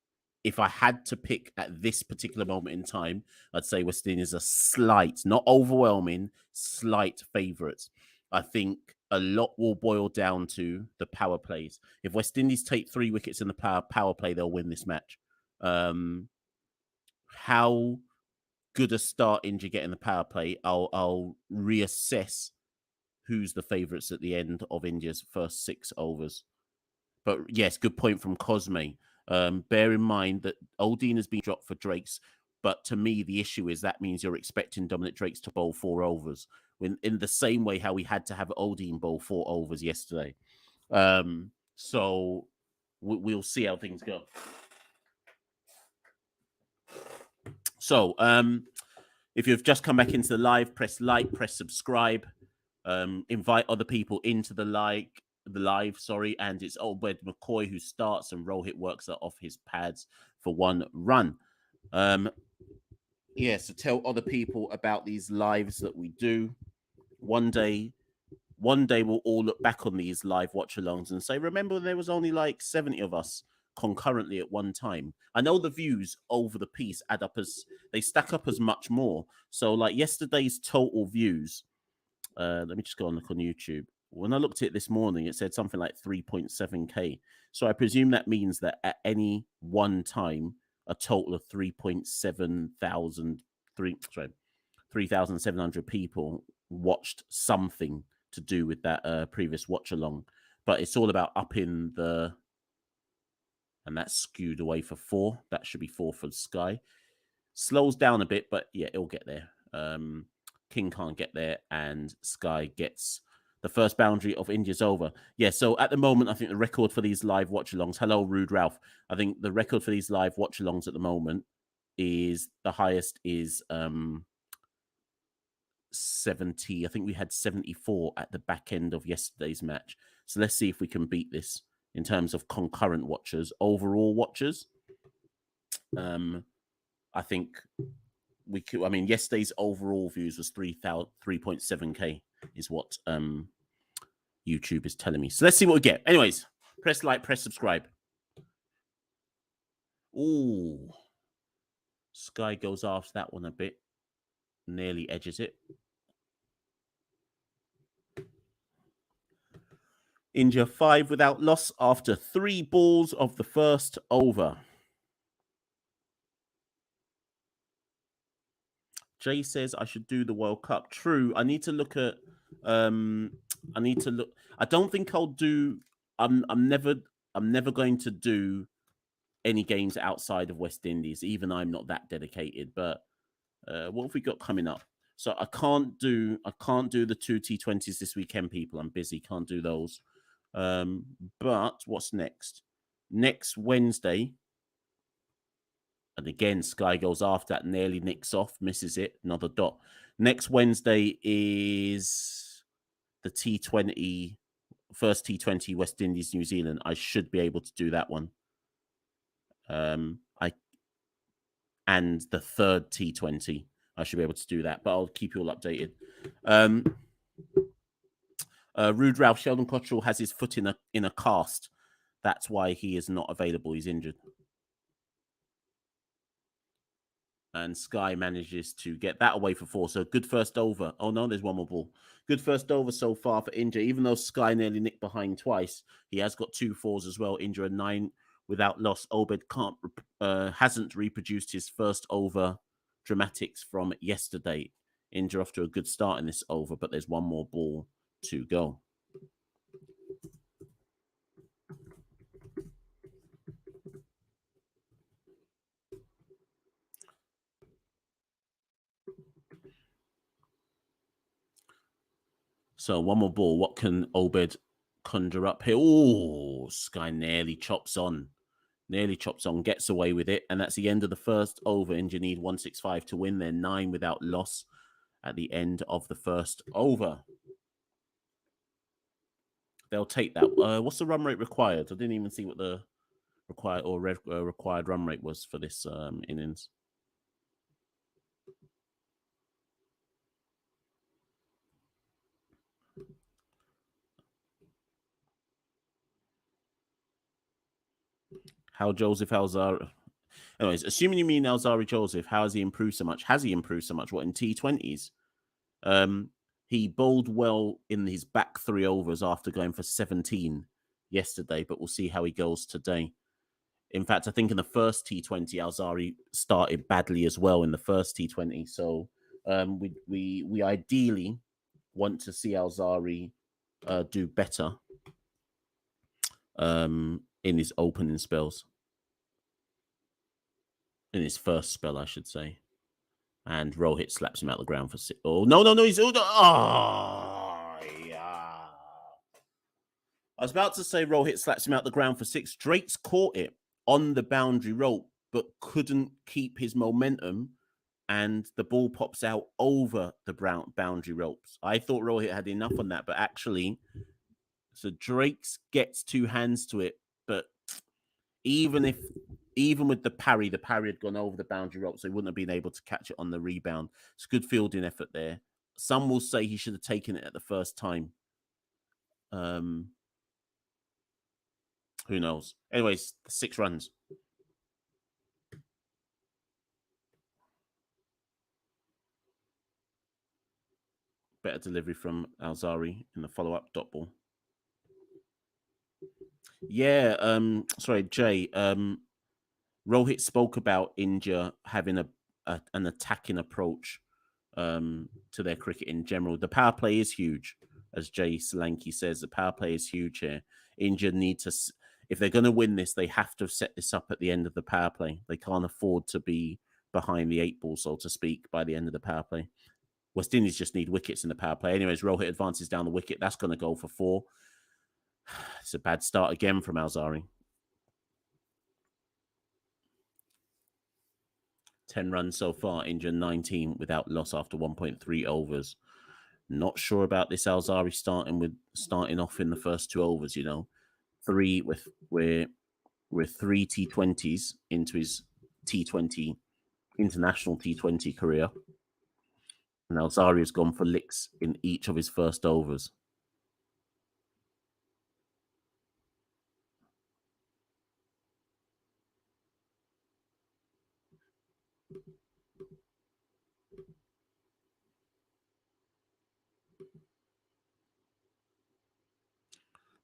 If I had to pick at this particular moment in time, I'd say West Indies are slight, not overwhelming, slight favourites. I think a lot will boil down to the power plays. If West Indies take 3 wickets in the power play, they'll win this match. How good a start India get in the power play, I'll reassess who's the favourites at the end of India's first 6 overs. But yes, good point from Cosme. Bear in mind that Oldine has been dropped for Drakes, but to me, the issue is that means you're expecting Dominic Drakes to bowl 4 overs, when in the same way how we had to have Oldine bowl 4 overs yesterday. So we'll see how things go. So if you've just come back into the live, press like, press subscribe, invite other people into the live, and it's Obed McCoy who starts and Rohit works off his pads for 1 run. So tell other people about these lives that we do. One day we'll all look back on these live watch-alongs and say, remember when there was only like 70 of us concurrently at one time? I know the views over the piece they stack up as much more. So like yesterday's total views, let me just go and look on YouTube. When I looked at it this morning, it said something like 3.7K. So I presume that means that at any one time, a total of 3,700 people watched something to do with that previous watch along. But it's all about upping and that's skewed away for 4. That should be 4 for Sky. Slows down a bit, but yeah, it'll get there. King can't get there, and Sky gets the first boundary of India's over. Yeah, so at the moment, I think the record for these live watch-alongs, hello, Rude Ralph. I think the record for these live watch-alongs at the moment is, the highest is 70. I think we had 74 at the back end of yesterday's match. So let's see if we can beat this in terms of concurrent watchers. Overall watchers, I think we could. I mean, yesterday's overall views was 3.7K is what YouTube is telling me. So let's see what we get. Anyways, press like, press subscribe. Ooh, Sky goes after that one a bit, nearly edges it. India 5 without loss after 3 balls of the first over. Jay says I should do the World Cup. True. I need to look at. I don't think I'll do. I'm never going to do any games outside of West Indies. Even I'm not that dedicated. But what have we got coming up? So I can't do the 2 T20s this weekend, people. I'm busy. Can't do those. But what's next? Next Wednesday. And again, Sky goes after that, nearly nicks off, misses it, another dot. Next Wednesday is the T20, first T20 West Indies, New Zealand. I should be able to do that one. And the third T20, I should be able to do that, but I'll keep you all updated. Rude Ralph, Sheldon Cottrell has his foot in a cast. That's why he is not available. He's injured. And Sky manages to get that away for 4. So good first over. Oh, no, there's one more ball. Good first over so far for India. Even though Sky nearly nicked behind twice, he has got 2 4s as well. India 9 without loss. Obed hasn't reproduced his first over dramatics from yesterday. India off to a good start in this over, but there's one more ball to go. So one more ball. What can Obed conjure up here. Oh, Sky nearly chops on. Gets away with it. And that's the end of the first over. India need 165 to win. They're 9 without loss at the end of the first over. They'll take that. What's the run rate required? I didn't even see what the required run rate was for this innings. How Joseph Alzari. Anyways, assuming you mean Alzari Joseph, how has he improved so much? Has he improved so much? What, in T20s? He bowled well in his back 3 overs after going for 17 yesterday, but we'll see how he goes today. In fact, I think in the first T20, Alzari started badly as well in the first T20. So we ideally want to see Alzari do better in his opening spells. In his first spell, I should say. And Rohit slaps him out the ground for 6. Oh, no, he's... Oh, yeah. I was about to say Rohit slaps him out the ground for 6. Drake's caught it on the boundary rope, but couldn't keep his momentum, and the ball pops out over the boundary ropes. I thought Rohit had enough on that, but actually, so Drake's gets 2 hands to it, but even with the parry had gone over the boundary rope, so he wouldn't have been able to catch it on the rebound. It's a good fielding effort there. Some will say he should have taken it at the first time. Who knows? Anyways, 6 runs. Better delivery from Alzari in the follow-up dot ball. Yeah, sorry, Jay. Rohit spoke about India having an attacking approach to their cricket in general. The power play is huge, as Jay Solanki says. The power play is huge here. India need to, if they're going to win this, they have to set this up at the end of the power play. They can't afford to be behind the 8 ball, so to speak, by the end of the power play. West Indies just need wickets in the power play. Anyways, Rohit advances down the wicket. That's going to go for 4. It's a bad start again from Alzari. 10 runs so far, India 19 without loss after 1.3 overs. Not sure about this Alzari starting off in the first 2 overs, you know. 3 with 3 T20s into his T20 international T20 career. And Alzari has gone for licks in each of his first overs.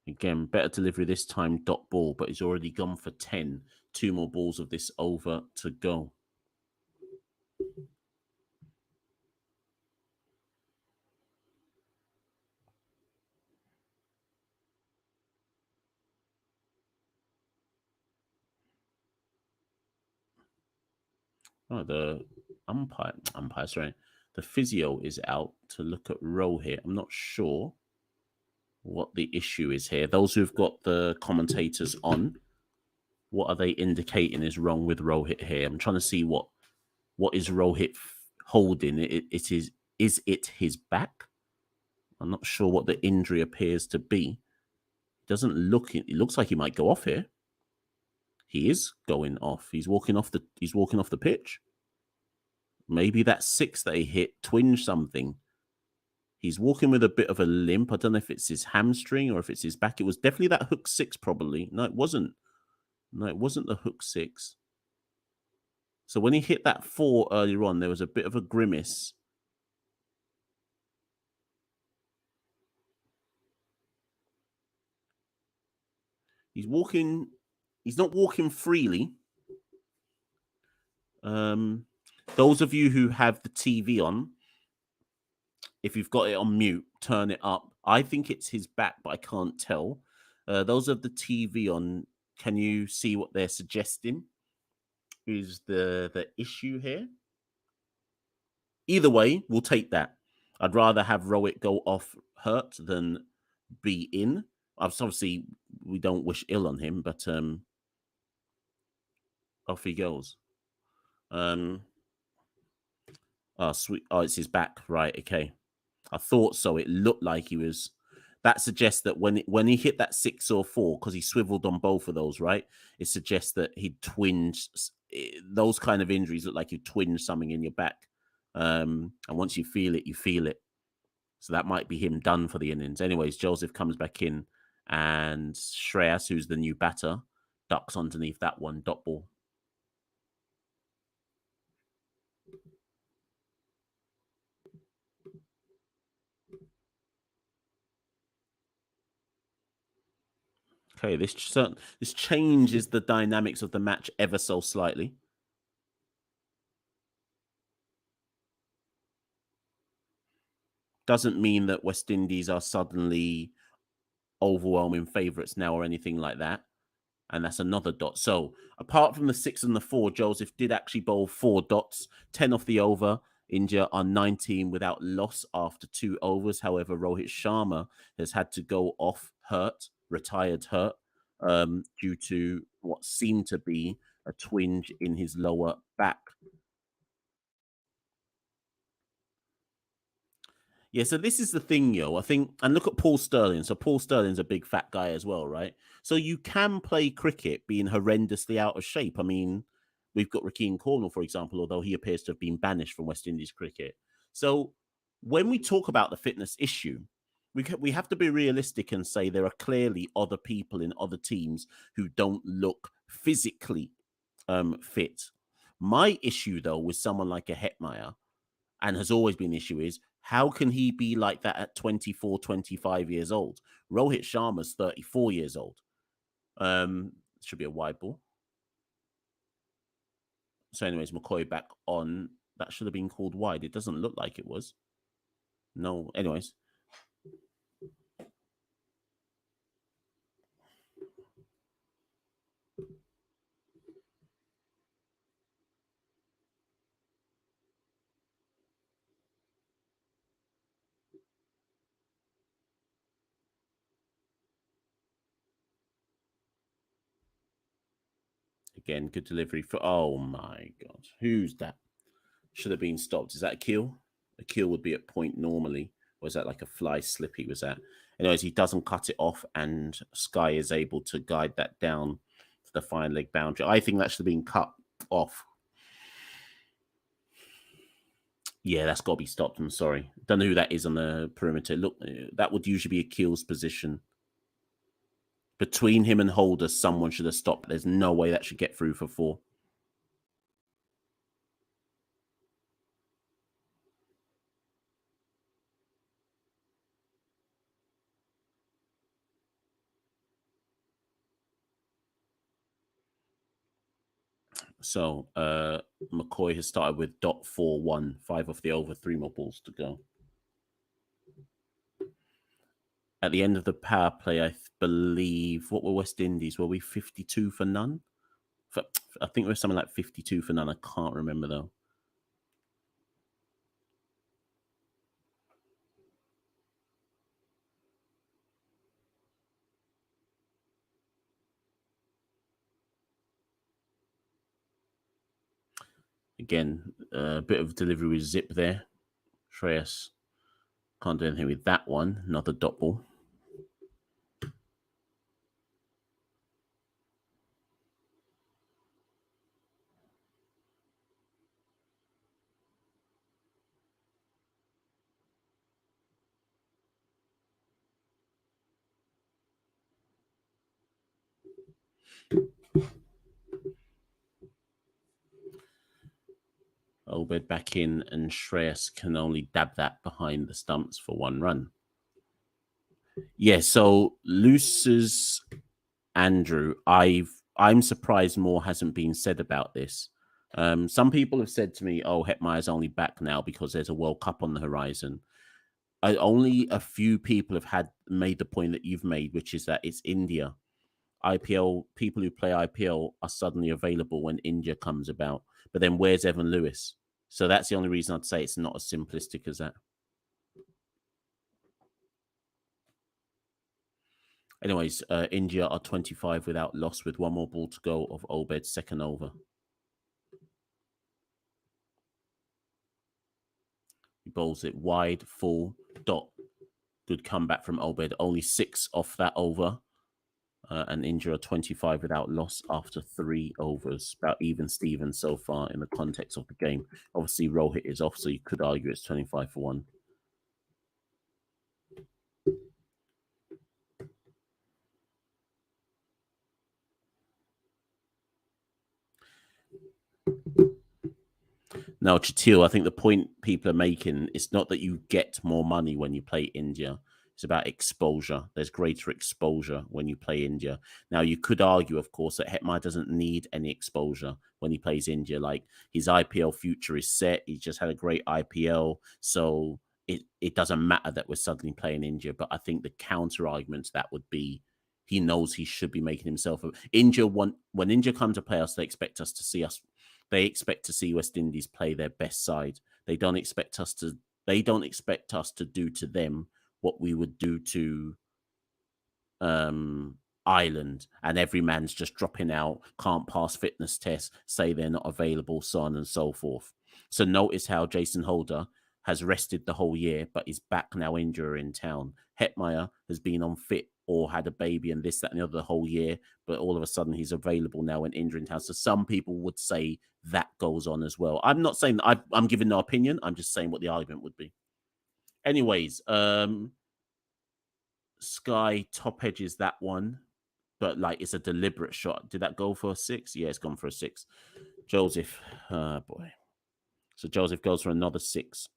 Again, better delivery this time, dot ball, but he's already gone for 10. 2 more balls of this over to go. Oh, the umpire, sorry. The physio is out to look at Rohit. I'm not sure what the issue is here. Those who've got the commentators on, what are they indicating is wrong with Rohit here? I'm trying to see what is Rohit holding. Is it his back? I'm not sure what the injury appears to be. It looks like he might go off here. He is going off. He's walking off the pitch. Maybe that 6 that he hit twinged something. He's walking with a bit of a limp. I don't know if it's his hamstring or if it's his back. It was definitely that hook 6, probably. No, it wasn't. No, it wasn't the hook 6. So when he hit that 4 earlier on, there was a bit of a grimace. He's not walking freely. Those of you who have the TV on, if you've got it on mute, turn it up. I think it's his back, but I can't tell. Those of the TV on, can you see what they're suggesting is the issue here? Either way, we'll take that. I'd rather have Rohit go off hurt than be in. Obviously, we don't wish ill on him, but off he goes. Oh, sweet. Oh, it's his back. Right. Okay. I thought so. It looked like he was. That suggests that when he hit that 6 or 4, because he swiveled on both of those, right? It suggests that he twinged. Those kind of injuries look like you twinged something in your back. And once you feel it, you feel it. So that might be him done for the innings. Anyways, Joseph comes back in, and Shreyas, who's the new batter, ducks underneath that one. Dot ball. Okay, this changes the dynamics of the match ever so slightly. Doesn't mean that West Indies are suddenly overwhelming favourites now or anything like that. And that's another dot. So apart from the 6 and the 4, Joseph did actually bowl 4 dots, 10 off the over. India are 19 without loss after 2 overs. However, Rohit Sharma has had to go off retired hurt, due to what seemed to be a twinge in his lower back. Yeah, so this is the thing, yo. I think, and look at Paul Sterling. So Paul Sterling's a big fat guy as well, right? So you can play cricket being horrendously out of shape. I mean, we've got Rakeem Cornwall, for example, although he appears to have been banished from West Indies cricket. So when we talk about the fitness issue, we have to be realistic and say there are clearly other people in other teams who don't look physically fit. My issue, though, with someone like a Hetmeyer, and has always been the issue, is how can he be like that at 24, 25 years old? Rohit Sharma's 34 years old. Should be a wide ball. So, anyways, McCoy back on. That should have been called wide. It doesn't look like it was. No. Anyways. Again, good delivery for. Oh my God. Who's that? Should have been stopped. Is that a kill? A kill would be at point normally. Or is that like a fly slip he was at? Anyways, he doesn't cut it off, and Sky is able to guide that down to the fine leg boundary. I think that should have been cut off. Yeah, that's got to be stopped. I'm sorry. Don't know who that is on the perimeter. Look, that would usually be a Keel's position. Between him and Holder, someone should have stopped. There's no way that should get through for 4. So McCoy has started with .41, 5 off the over, 3 more balls to go. At the end of the power play, I believe, what were West Indies? Were we 52 for none? I think it was something like 52 for none. I can't remember, though. Again, a bit of delivery with zip there. Shreyas can't do anything with that one. Another dot ball. Obed back in, and Shreyas can only dab that behind the stumps for 1 run. Yeah, so Luce's Andrew, I'm surprised more hasn't been said about this. Some people have said to me, "Oh, Hetmeyer's only back now because there's a World Cup on the horizon." Only a few people have made the point that you've made, which is that it's India. IPL people who play IPL are suddenly available when India comes about. But then where's Evan Lewis? So that's the only reason I'd say it's not as simplistic as that. Anyways, India are 25 without loss with one more ball to go of Obed's second over. He bowls it wide, full, dot. Good comeback from Obed. Only 6 off that over. And India are 25 without loss after 3 overs. About even Steven so far in the context of the game. Obviously, Rohit is off, so you could argue it's 25 for 1. Now, Chatil, I think the point people are making is not that you get more money when you play India. It's about exposure. There's greater exposure when you play India. Now, you could argue, of course, that Hetmyer doesn't need any exposure when he plays India. Like, his IPL future is set. He's just had a great IPL. So it doesn't matter that we're suddenly playing India. But I think the counter argument to that would be he knows he should be making himself. India, when India come to play us, they expect us to see us. They expect to see West Indies play their best side. They don't expect us to. They don't expect us to do to them what we would do to Ireland, and every man's just dropping out, can't pass fitness tests, say they're not available, so on and so forth. So notice how Jason Holder has rested the whole year, but is back now injured in town. Hetmyer has been unfit or had a baby and this, that, and the other the whole year, but all of a sudden he's available now and injured in town. So some people would say that goes on as well. I'm not saying that I'm giving no opinion. I'm just saying what the argument would be. Anyways, Sky top edges that one, but like it's a deliberate shot. Did that go for a 6? Yeah, it's gone for a 6. Joseph, boy. So Joseph goes for another 6.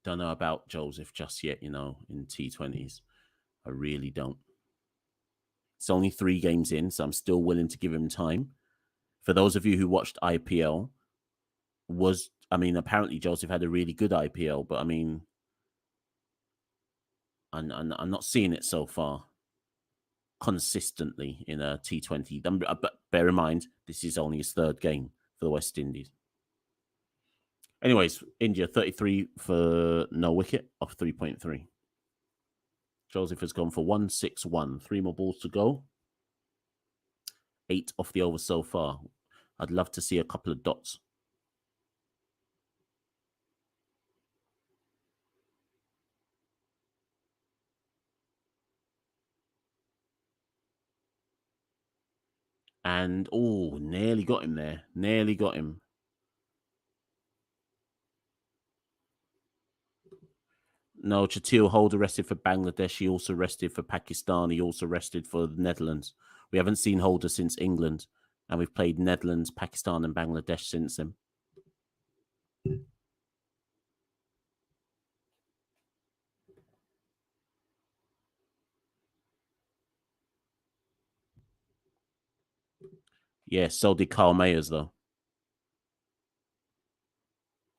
Don't know about Joseph just yet, in T20s. I really don't. It's only 3 games in, so I'm still willing to give him time. For those of you who watched IPL, apparently Joseph had a really good IPL, but I'm not seeing it so far consistently in a T20. But bear in mind, this is only his 3rd game for the West Indies. Anyways, India 33 for no wicket off 3.3. Joseph has gone for 161. 3 more balls to go. 8 off the over so far. I'd love to see a couple of dots. And, nearly got him there. Nearly got him. No, Chatil Holder rested for Bangladesh. He also rested for Pakistan. He also rested for the Netherlands. We haven't seen Holder since England. And we've played Netherlands, Pakistan, and Bangladesh since then. Yeah, so did Carl Mayers, though.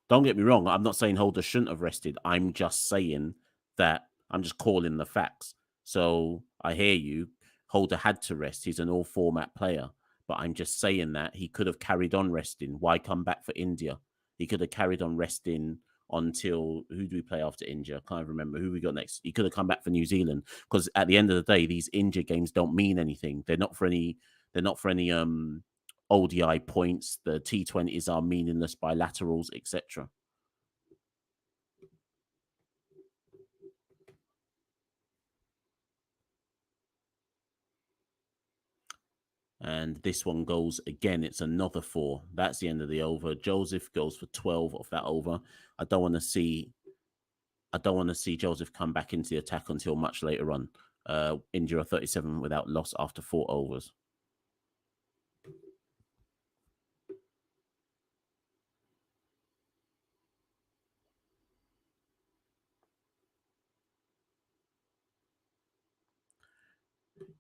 Don't get me wrong. I'm not saying Holder shouldn't have rested. I'm just saying that I'm just calling the facts. So I hear you. Holder had to rest. He's an all format player. But I'm just saying that he could have carried on resting. Why come back for India? He could have carried on resting until who do we play after India? I can't remember who we got next. He could have come back for New Zealand because at the end of the day, these India games don't mean anything. They're not for any. They're not for any ODI points. The T20s are meaningless bilaterals, etc. And this one goes again. It's another 4. That's the end of the over. Joseph goes for 12 off that over. I don't want to see Joseph come back into the attack until much later on. India 37 without loss after 4 overs.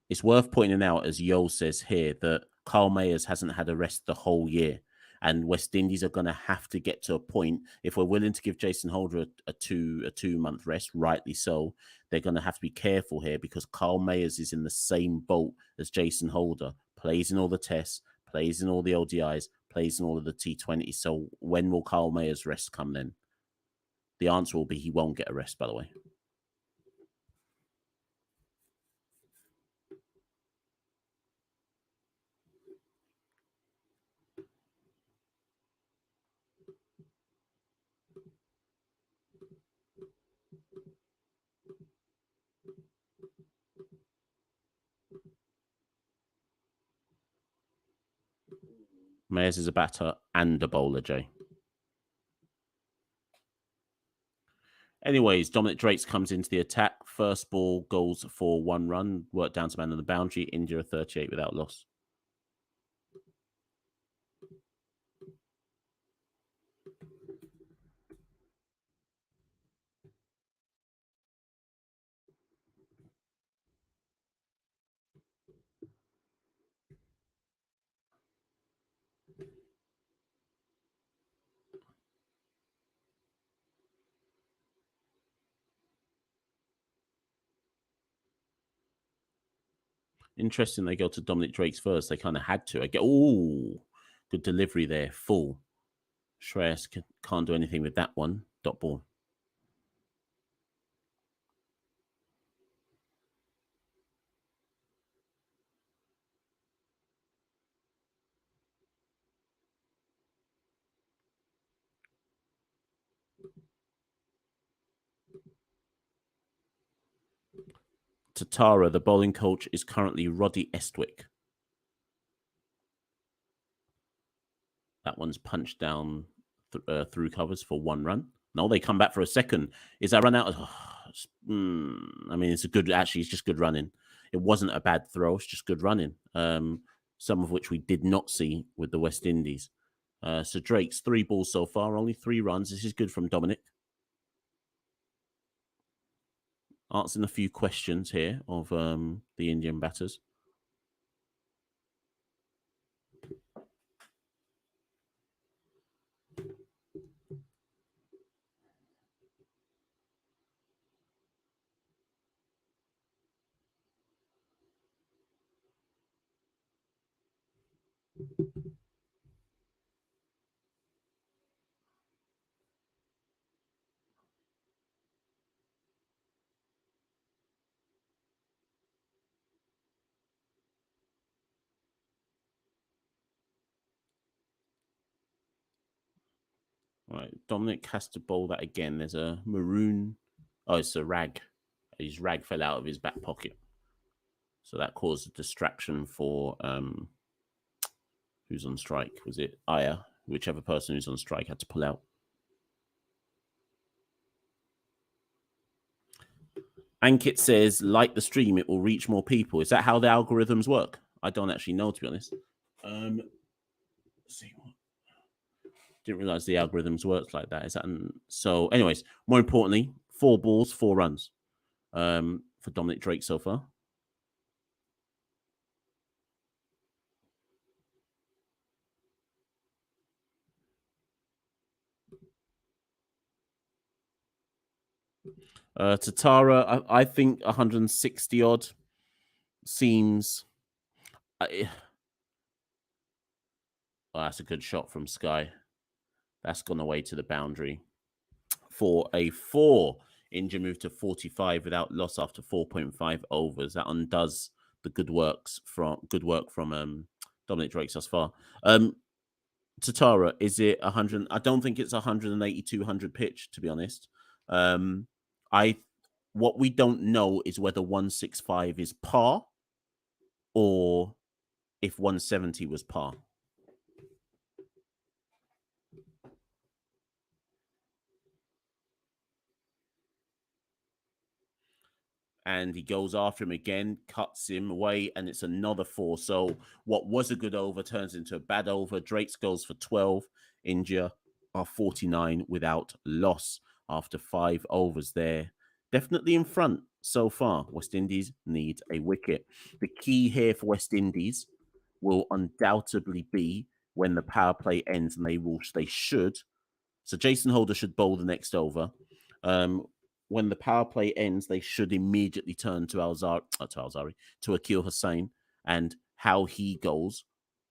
It's worth pointing out, as Yo says here, that Carl Mayers hasn't had a rest the whole year. And West Indies are going to have to get to a point, if we're willing to give Jason Holder a 2-month rest, rightly so, they're going to have to be careful here because Carl Mayers is in the same boat as Jason Holder, plays in all the tests, plays in all the ODIs, plays in all of the T20. So when will Carl Mayer's rest come then? The answer will be he won't get a rest, by the way. Mayers is a batter and a bowler, Jay. Anyways, Dominic Drakes comes into the attack. First ball goes for 1 run. Work down to man on the boundary. India 38 without loss. Interesting, they go to Dominic Drakes first. They kind of had to. Good delivery there. Full. Shreyas can't do anything with that one. Dot ball. Tatara, the bowling coach, is currently Roddy Estwick. That one's punched down through covers for 1 run. No, they come back for a second. Is that run out? I mean, it's just good running. It wasn't a bad throw. It's just good running. Some of which we did not see with the West Indies. So Drake's 3 balls so far, only 3 runs. This is good from Dominic. Answering a few questions here of the Indian batters. All right, Dominic has to bowl that again. There's a maroon. Oh, it's a rag. His rag fell out of his back pocket. So that caused a distraction for who's on strike. Was it Aya? Whichever person who's on strike had to pull out. Ankit says, like the stream, it will reach more people. Is that how the algorithms work? I don't actually know, to be honest. Let's see what. Didn't realize the algorithms worked like that. Is that so? Anyways, more importantly, 4 balls, 4 runs for Dominic Drake so far. Tatara, I think 160 odd seems. Well, that's a good shot from Sky. That's gone away to the boundary for a 4. India moved to 45 without loss after 4.5 overs. That undoes the good work from Dominic Drake thus far. Tatara, is it 100? I don't think it's 180, 200 pitch, to be honest. What we don't know is whether 165 is par or if 170 was par. And he goes after him again, cuts him away, and it's another 4. So what was a good over turns into a bad over. Drake's goes for 12. India are 49 without loss after 5 overs there. Definitely in front so far. West Indies need a wicket. The key here for West Indies will undoubtedly be when the power play ends, and they should. So Jason Holder should bowl the next over. When the power play ends, they should immediately turn to to Akil Hussain, and how he goes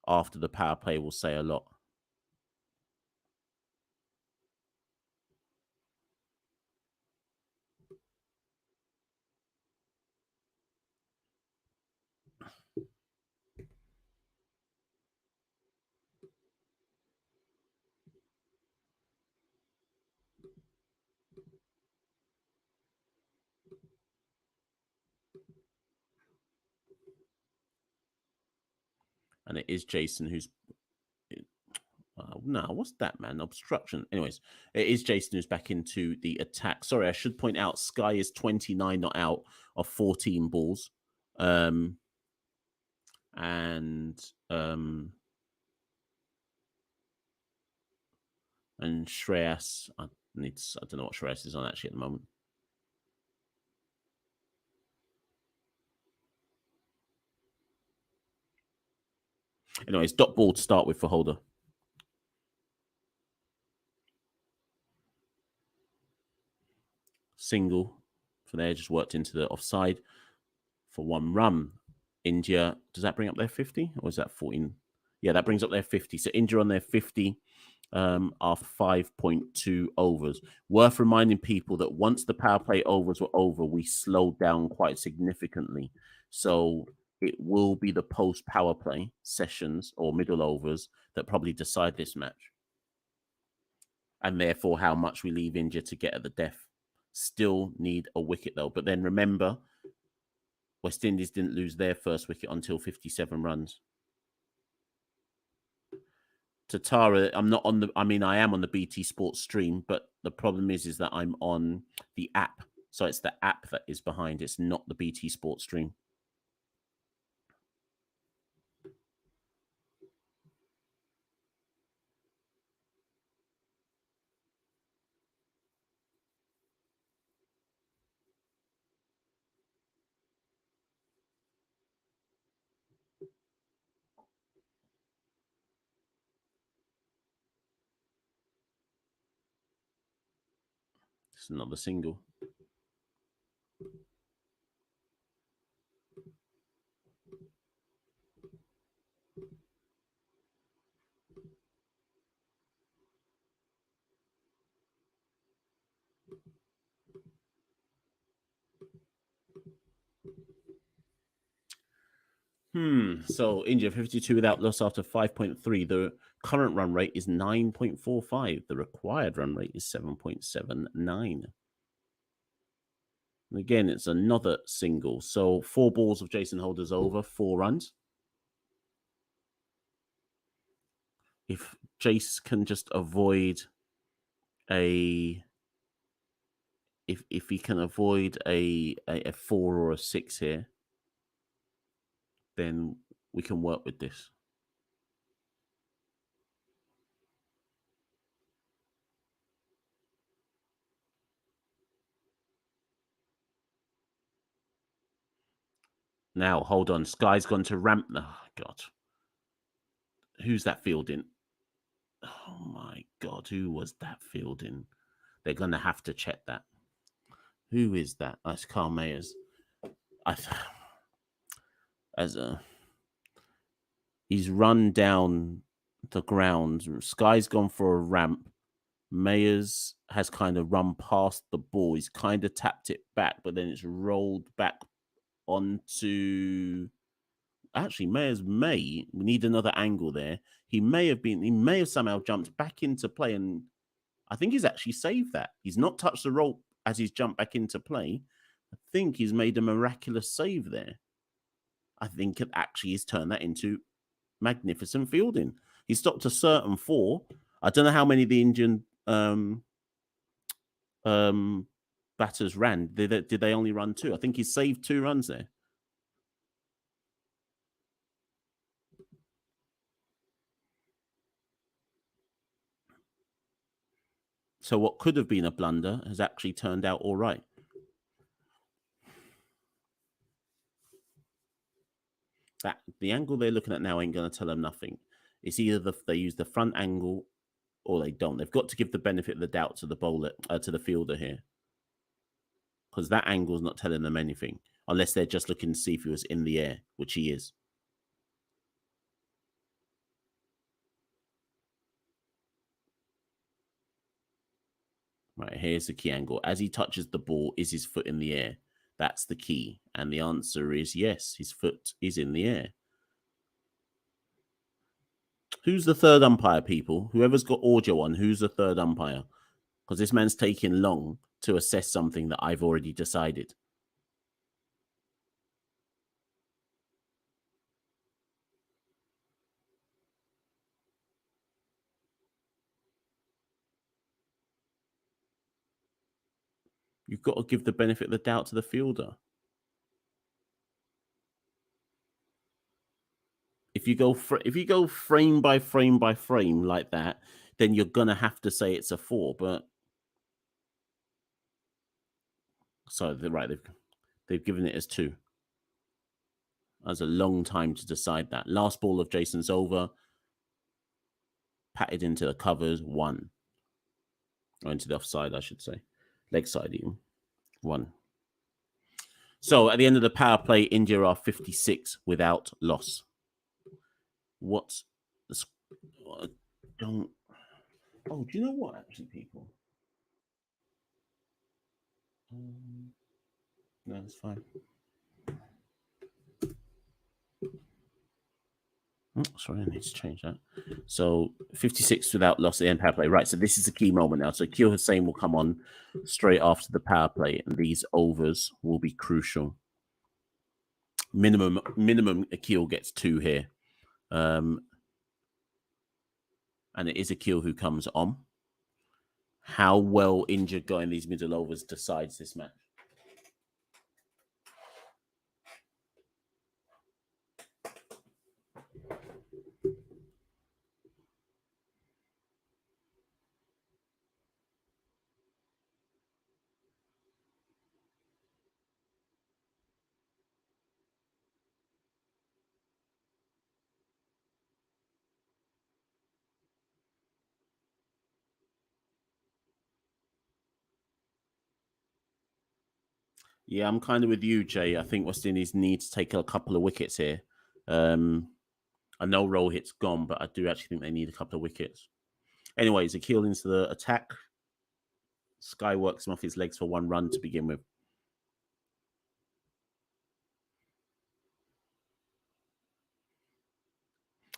after the power play will say a lot. And it is Jason who's... no, what's that, man? Obstruction. Anyways, it is Jason who's back into the attack. Sorry, I should point out Sky is 29 not out of 14 balls. And Shreyas, I don't know what Shreyas is on actually at the moment. Anyways, dot ball to start with for Holder. Single for there, just worked into the offside for one run. India, does that bring up their 50 or is that 14? Yeah, that brings up their 50. So India on their 50 after 5.2 overs. Worth reminding people that once the power play overs were over, we slowed down quite significantly. So it will be the post power play sessions or middle overs that probably decide this match. And therefore how much we leave India to get at the death. Still need a wicket though. But then remember, West Indies didn't lose their first wicket until 57 runs. Tatara, I'm not on the... I mean, I am on the BT Sports stream, but the problem is that I'm on the app. So it's the app that is behind. It's not the BT Sports stream. It's another single. So India 52 without loss after 5.3. The current run rate is 9.45. The required run rate is 7.79. And again, it's another single. So 4 balls of Jason Holder's over, 4 runs. If Jace can just avoid a... If he can avoid a 4 or a 6 here, then we can work with this. Now, hold on. Sky's gone to ramp. Oh, God. Who's that fielding? Oh, my God. Who was that fielding? They're going to have to check that. Who is that? That's Carl Mayers. He's run down the ground. Sky's gone for a ramp. Mayers has kind of run past the ball. He's kind of tapped it back, but then it's rolled back onto... Actually, Mayers we need another angle there. He may have somehow jumped back into play, and I think he's actually saved that. He's not touched the rope as he's jumped back into play. I think he's made a miraculous save there. I think it actually has turned that into magnificent fielding. He stopped a certain 4. I don't know how many the Indian batters ran. Did they only run 2? I think he saved 2 runs there. So what could have been a blunder has actually turned out all right. The angle they're looking at now ain't going to tell them nothing. It's either they use the front angle or they don't. They've got to give the benefit of the doubt to the bowler, to the fielder here, because that angle's not telling them anything unless they're just looking to see if he was in the air, which he is. Right, here's the key angle. As he touches the ball, is his foot in the air? That's the key. And the answer is yes, his foot is in the air. Who's the third umpire, people? Whoever's got audio on, who's the third umpire? Because this man's taking long to assess something that I've already decided. got to give the benefit of the doubt to the fielder. If you go frame by frame by frame like that, then you're gonna have to say it's a 4. But sorry, they're right. They've given it as 2. That's a long time to decide that. Last ball of Jason's over. Patted into the covers, 1. Or into the offside, I should say. Leg side even. 1. So at the end of the power play, India are 56 without loss. What's the... don't... Oh, do you know what, actually, people? No, it's fine. Oh, sorry, I need to change that. So 56 without loss at the end power play. Right, so this is the key moment now. So Akil Hussain will come on straight after the power play, and these overs will be crucial. Minimum Akil gets 2 here. And it is Akil who comes on. How well injured going these middle overs decides this match. Yeah, I'm kind of with you, Jay. I think West Indies need to take a couple of wickets here. I know Rohit's gone, but I do actually think they need a couple of wickets. Anyways, Akil into the attack. Sky works him off his legs for 1 run to begin with.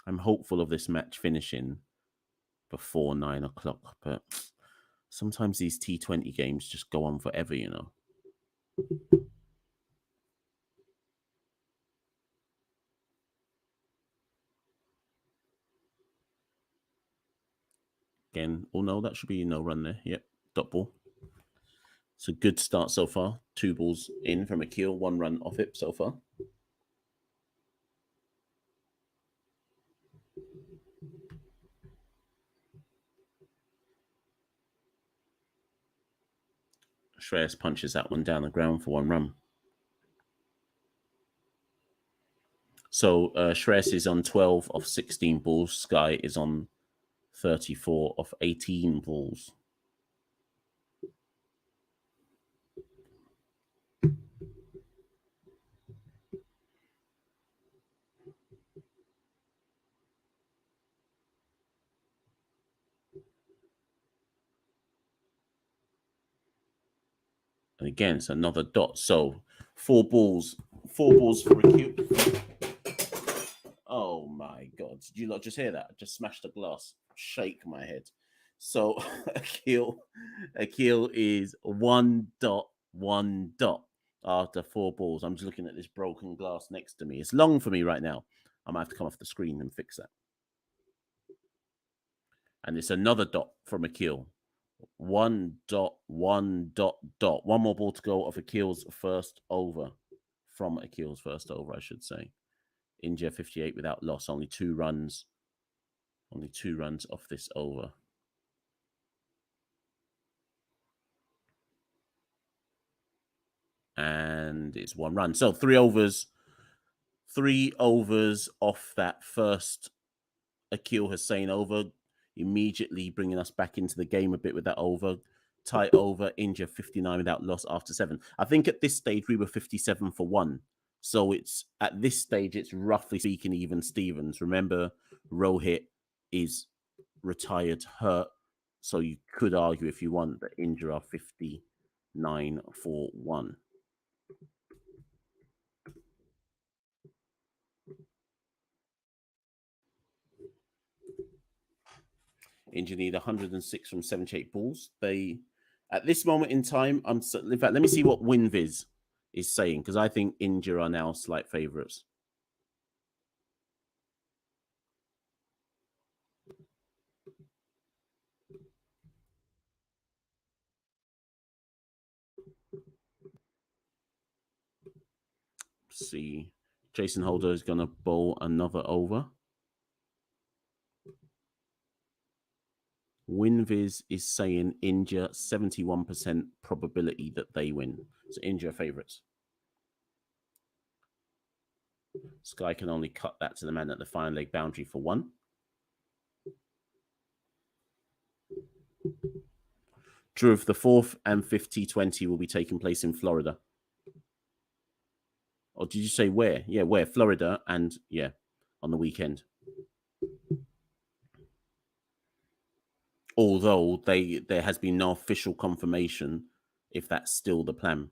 I'm hopeful of this match finishing before 9 o'clock, but sometimes these T20 games just go on forever, you know. Again, oh no, that should be no run there. Yep, dot ball. It's a good start so far. 2 balls in from Akil, 1 run off it so far. Shreyas punches that one down the ground for 1 run. So Shreyas is on 12 of 16 balls. Sky is on 34 of 18 balls. And again, it's another dot. So 4 balls for Akil. Oh my God. Did you not just hear that? I just smashed a glass. Shake my head. So Akil is 1 dot, 1 dot after 4 balls. I'm just looking at this broken glass next to me. It's long for me right now. I might have to come off the screen and fix that. And it's another dot from Akil. 1 dot, 1 dot, dot. 1 more ball to go of Akil's first over. From Akil's first over, I should say. India 58 without loss. Only 2 runs. Only 2 runs off this over. And it's 1 run. So 3 overs. 3 overs off that first Akil Hussain over. Immediately bringing us back into the game a bit with that over. Tight over. India 59 without loss after 7. I think at this stage we were 57 for 1. So it's at this stage, it's roughly speaking even Stevens. Remember, Rohit is retired hurt. So you could argue if you want that India are 59 for 1. India need 106 from 78 balls. They, at this moment in time, in fact, let me see what WinViz is saying, because I think India are now slight favourites. see. Jason Holder is going to bowl another over. Winviz is saying India 71% probability that they win. So India favourites. Sky can only cut that to the man at the fine leg boundary for 1. Dhruv, the 4th and 5th T20 will be taking place in Florida. Or did you say where? Yeah, where? Florida and, yeah, on the weekend. Although there has been no official confirmation if that's still the plan.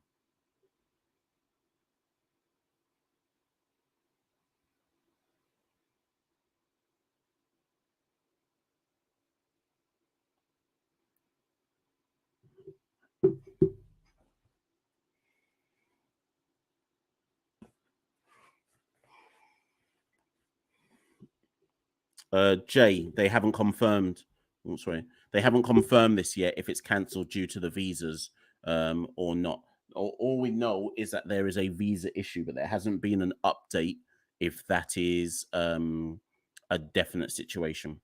Jay, they haven't confirmed. Oh, sorry, they haven't confirmed this yet. If it's cancelled due to the visas or not. All we know is that there is a visa issue, but there hasn't been an update if that is a definite situation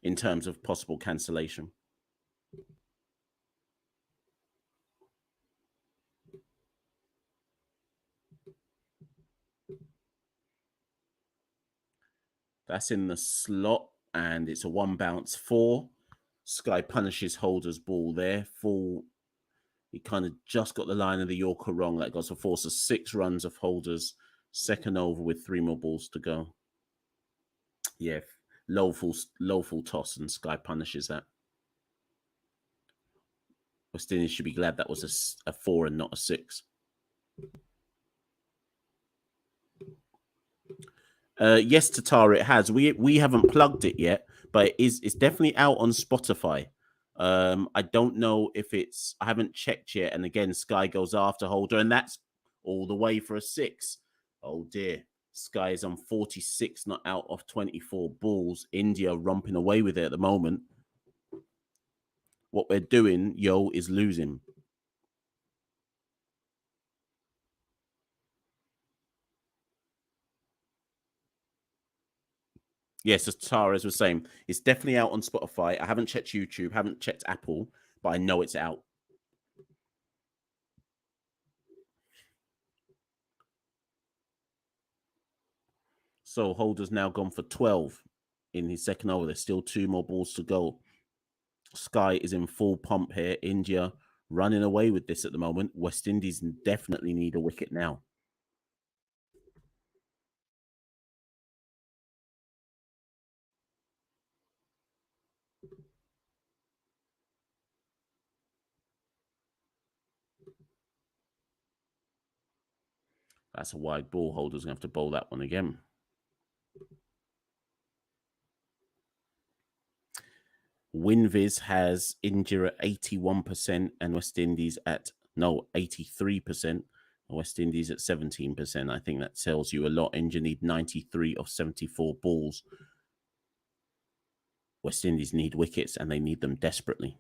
in terms of possible cancellation. That's in the slot, and it's a 1 bounce 4. Sky punishes Holder's ball there. Full. He kind of just got the line of the Yorker wrong. That goes for 4. So 6 runs of Holder's second over with 3 more balls to go. Yeah, low full toss, and Sky punishes that. West Indies should be glad that was a 4 and not a 6. Yes, Tatara, it has. We haven't plugged it yet, but it's definitely out on Spotify. I don't know if I haven't checked yet. And again, Sky goes after Holder, and that's all the way for a 6. Oh dear. Sky is on 46, not out of 24 balls. India romping away with it at the moment. What we're doing, is losing. Yes, as Tara's was saying, it's definitely out on Spotify. I haven't checked YouTube, haven't checked Apple, but I know it's out. So Holder's now gone for 12 in his second over. There's still 2 more balls to go. Sky is in full pump here. India running away with this at the moment. West Indies definitely need a wicket now. That's a wide ball. Holder's going to have to bowl that one again. Winviz has India at 81% and West Indies at 83%. West Indies at 17%. I think that tells you a lot. India need 93 of 74 balls. West Indies need wickets, and they need them desperately.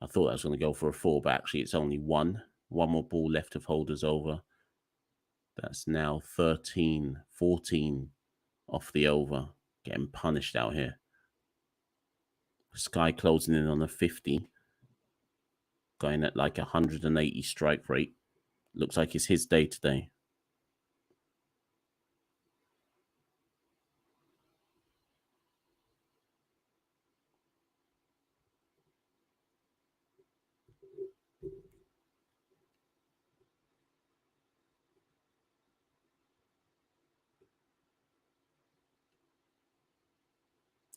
I thought I was going to go for a 4, but actually it's only 1. 1 more ball left of Holder's over. That's now 13, 14 off the over. Getting punished out here. Sky closing in on a 50. Going at like 180 strike rate. Looks like it's his day today.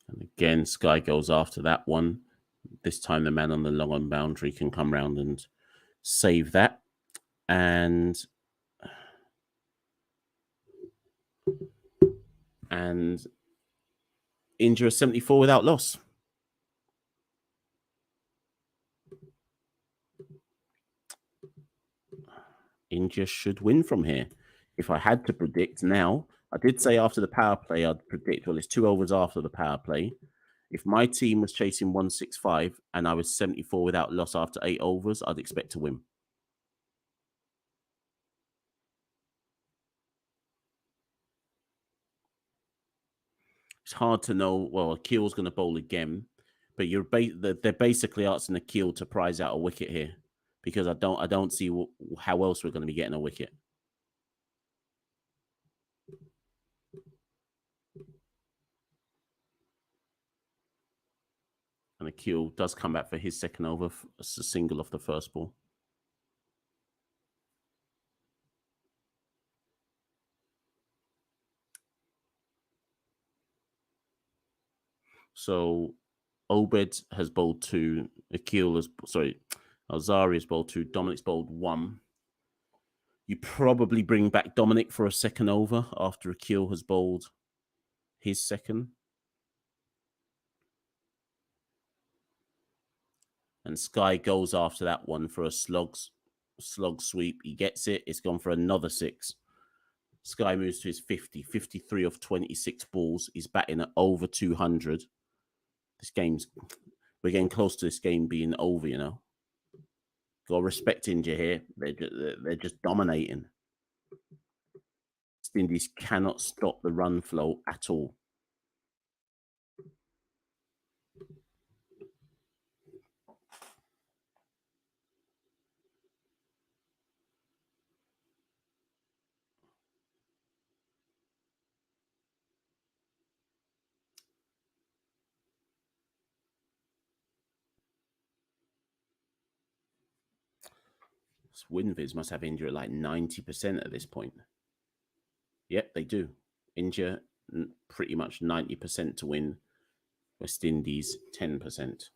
And again, Sky goes after that one. This time the man on the long on boundary can come round and save that. And India 74 without loss. India should win from here. If I had to predict now, I did say after the power play, I'd predict, well, it's 2 overs after the power play. If my team was chasing 165 and I was 74 without loss after 8 overs, I'd expect to win. It's hard to know. Well, Akeel's going to bowl again, but they're basically asking Akeel to prize out a wicket here because I don't see how else we're going to be getting a wicket. And Akeel does come back for his second over, a single off the first ball. So Obed has bowled 2, Alzari has bowled 2, Dominic's bowled 1. You probably bring back Dominic for a second over after Akeel has bowled his second. And Sky goes after that one for a slog sweep. He gets it. It's gone for another 6. Sky moves to his 53 of 26 balls. He's batting at over 200. We're getting close to this game being over, you know. Got to respect India here. They're just dominating. West Indies cannot stop the run flow at all. WinViz must have India at like 90% at this point. Yep, they do. India pretty much 90% to win. West Indies 10%.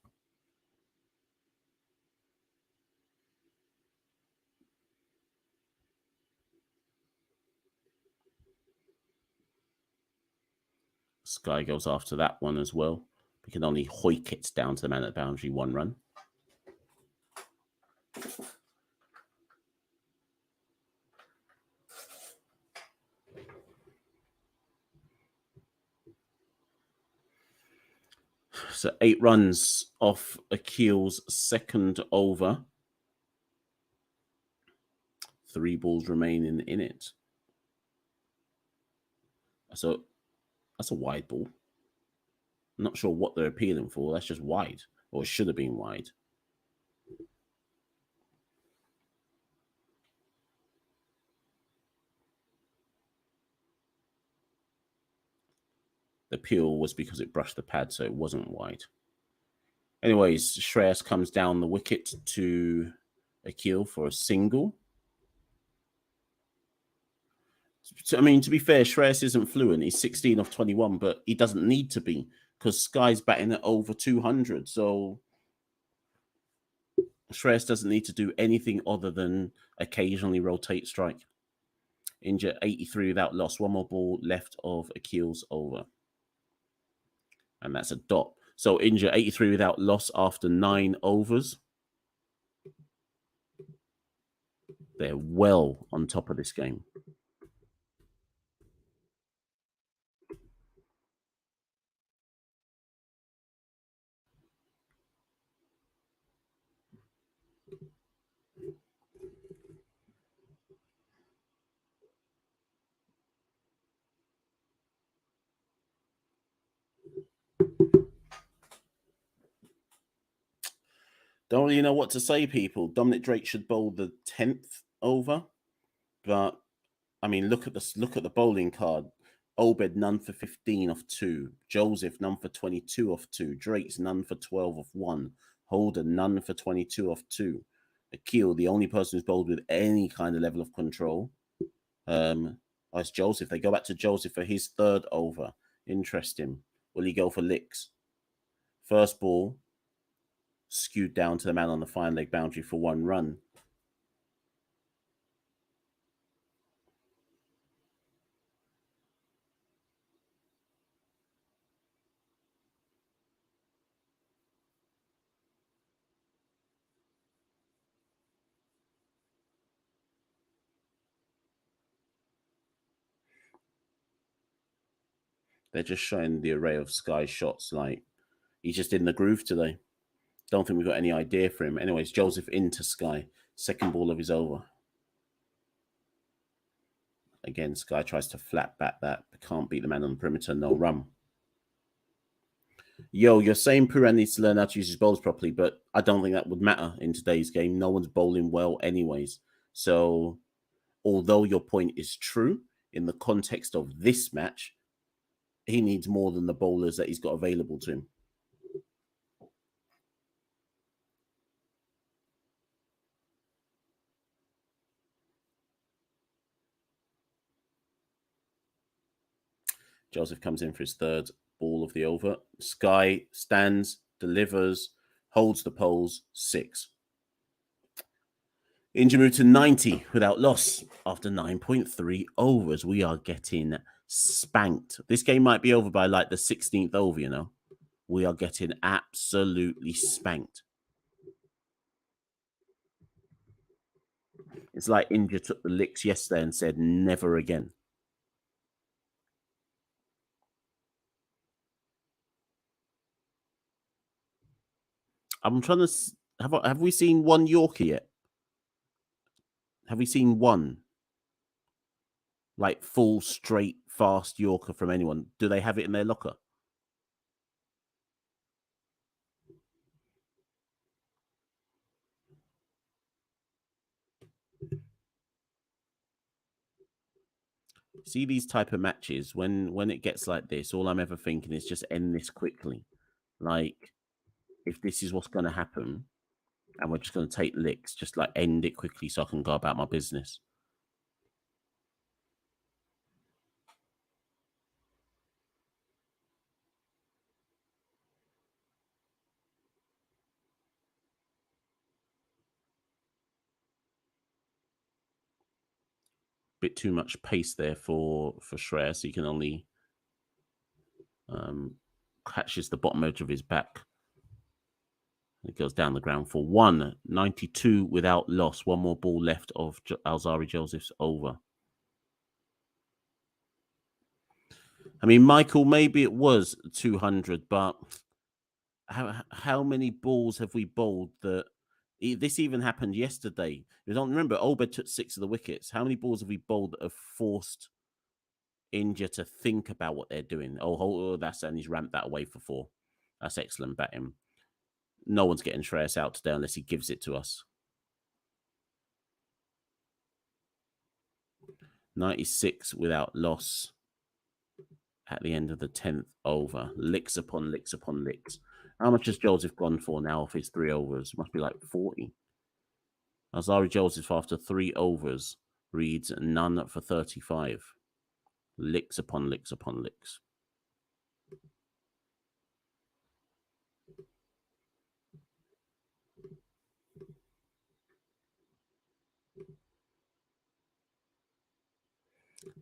Sky goes after that one as well. We can only hoik it down to the man at the boundary, 1 run. So 8 runs off Akeel's second over. 3 balls remaining in it. So that's a wide ball. I'm not sure what they're appealing for. That's just wide, or it should have been wide. The appeal was because it brushed the pad, so it wasn't wide. Anyways, Shreyas comes down the wicket to Akeel for a single. I mean, to be fair, Shreyas isn't fluent. He's 16 off 21, but he doesn't need to be because Sky's batting at over 200. So Shreyas doesn't need to do anything other than occasionally rotate strike. India 83 without loss. 1 more ball left of Akeel's over. And that's a dot. So India 83 without loss after 9 overs. They're well on top of this game. Don't really know what to say, people. Dominic Drake should bowl the 10th over, but I mean, look at the bowling card. Obed none for 15 off 2. Joseph none for 22 off 2. Drake's none for 12 off 1. Holder none for 22 off 2. Akeel, the only person who's bowled with any kind of level of control. It's Joseph. They go back to Joseph for his 3rd over. Interesting. Will he go for licks? First ball skewed down to the man on the fine leg boundary for 1 run. They're just showing the array of Sky shots. Like, he's just in the groove today. Don't think we've got any idea for him. Anyways, Joseph into Sky. Second ball of his over. Again, Sky tries to flat back that. Can't beat the man on the perimeter. No run. Yo, you're saying Puran needs to learn how to use his bowls properly, but I don't think that would matter in today's game. No one's bowling well anyways. So, although your point is true, in the context of this match, he needs more than the bowlers that he's got available to him. Joseph comes in for his third ball of the over. Sky stands, delivers, holds the poles, 6. India moved to 90 without loss after 9.3 overs. We are getting spanked. This game might be over by like the 16th over, you know. We are getting absolutely spanked. It's like India took the licks yesterday and said, never again. I'm trying to... Have we seen one Yorker yet? Have we seen one? Like full, straight, fast Yorker from anyone? Do they have it in their locker? See these type of matches, when it gets like this, all I'm ever thinking is just end this quickly. Like, if this is what's going to happen and we're just going to take licks, just like end it quickly so I can go about my business. Bit too much pace there for Shreya, so you can only catches the bottom edge of his back. It goes down the ground for 192 without loss. One more ball left of Alzari Joseph's over. I mean, Michael, maybe it was 200, but how many balls have we bowled that... This even happened yesterday. You don't remember, Obed took 6 of the wickets. How many balls have we bowled that have forced India to think about what they're doing? Oh, that's... and he's ramped that away for 4. That's excellent batting. No one's getting Shreyas out today unless he gives it to us. 96 without loss at the end of the 10th over. Licks upon licks upon licks. How much has Joseph gone for now off his 3 overs? Must be like 40. Alzari Joseph, after 3 overs, reads none for 35. Licks upon licks upon licks.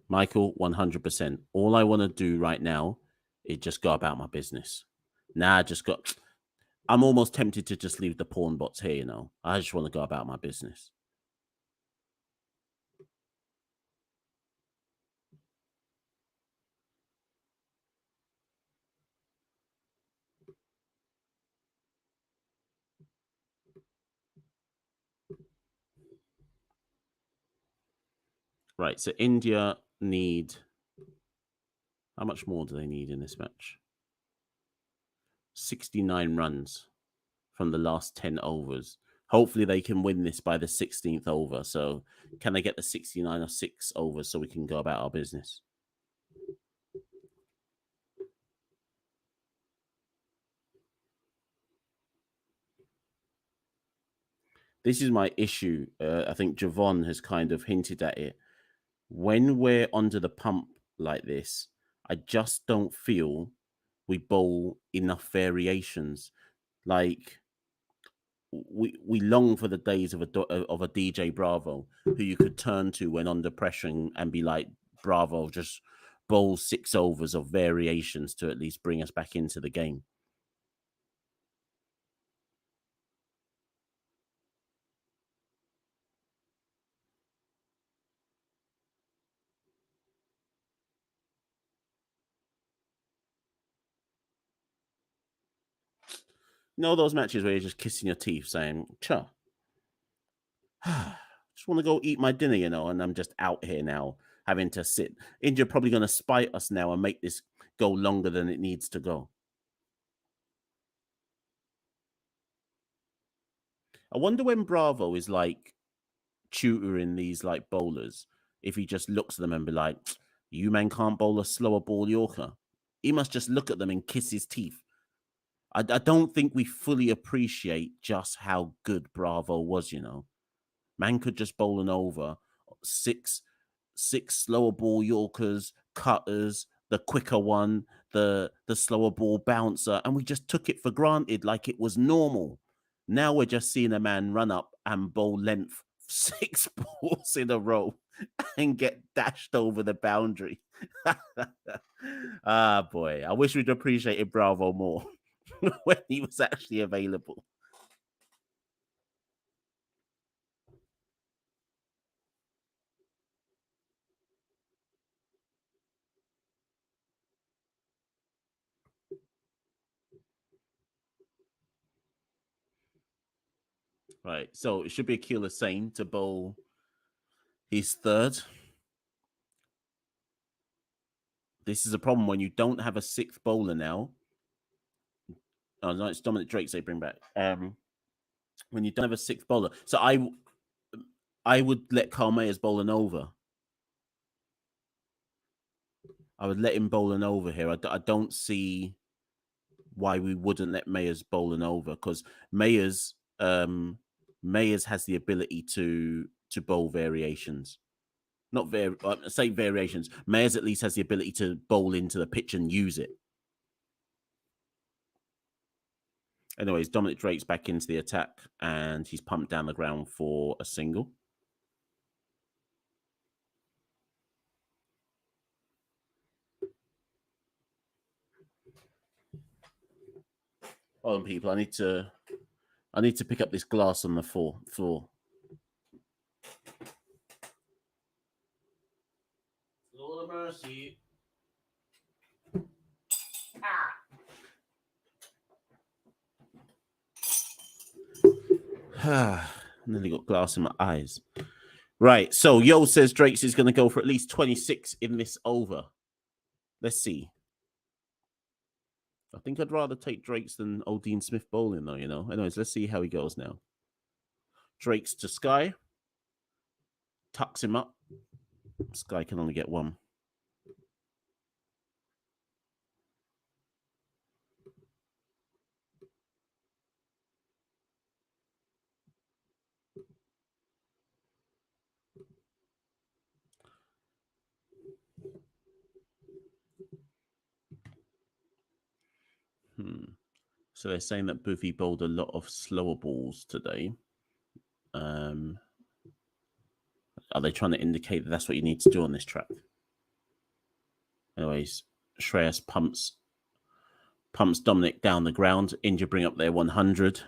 Michael, 100%. All I want to do right now is just go about my business. I'm almost tempted to just leave the pawn bots here, you know. I just want to go about my business. Right, so India need... How much more do they need in this match? 69 runs from the last 10 overs. Hopefully they can win this by the 16th over. So can they get the 69 or 6 overs so we can go about our business? This is my issue. I think Javon has kind of hinted at it. When we're under the pump like this, I just don't feel we bowl enough variations. Like, we long for the days of a DJ Bravo who you could turn to when under pressure and be like, Bravo, just bowl 6 overs of variations to at least bring us back into the game. You know those matches where you're just kissing your teeth, saying, "Cha, just want to go eat my dinner," and I'm just out here now having to sit. India probably going to spite us now and make this go longer than it needs to go. I wonder when Bravo is like tutoring these like bowlers, if he just looks at them and be like, "You man can't bowl a slower ball Yorker." He must just look at them and kiss his teeth. I don't think we fully appreciate just how good Bravo was. Man could just bowl an over, six slower ball Yorkers, cutters, the quicker one, the slower ball bouncer, and we just took it for granted like it was normal. Now we're just seeing a man run up and bowl length 6 balls in a row and get dashed over the boundary. Ah, boy. I wish we'd appreciated Bravo more when he was actually available. Right. So it should be Akil Hussain to bowl his third. This is a problem when you don't have a sixth bowler now. Oh, no, it's Dominic Drake they bring back. When you don't have a sixth bowler. So I would let Carl Mayers bowl an over. I would let him bowl an over here. I don't see why we wouldn't let Mayers bowl an over, because Mayers has the ability to bowl variations. Not say variations. Mayers at least has the ability to bowl into the pitch and use it. Anyways, Dominic Drake's back into the attack and he's pumped down the ground for a single. Hold on, people. I need to pick up this glass on the floor. Lord of mercy. Nearly got glass in my eyes. Right. So Yo says Drake's is going to go for at least 26 in this over. Let's see. I think I'd rather take Drake's than old Dean Smith bowling, though. Anyways, let's see how he goes now. Drake's to Sky. Tucks him up. Sky can only get one. So they're saying that Buffy bowled a lot of slower balls today. Are they trying to indicate that that's what you need to do on this track? Anyways, Shreyas pumps Dominic down the ground. India bring up their 100.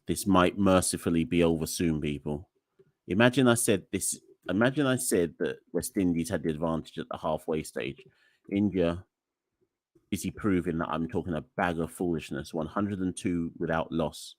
This might mercifully be over soon, people. Imagine I said that West Indies had the advantage at the halfway stage. India is he proving that I'm talking a bag of foolishness. 102 without loss.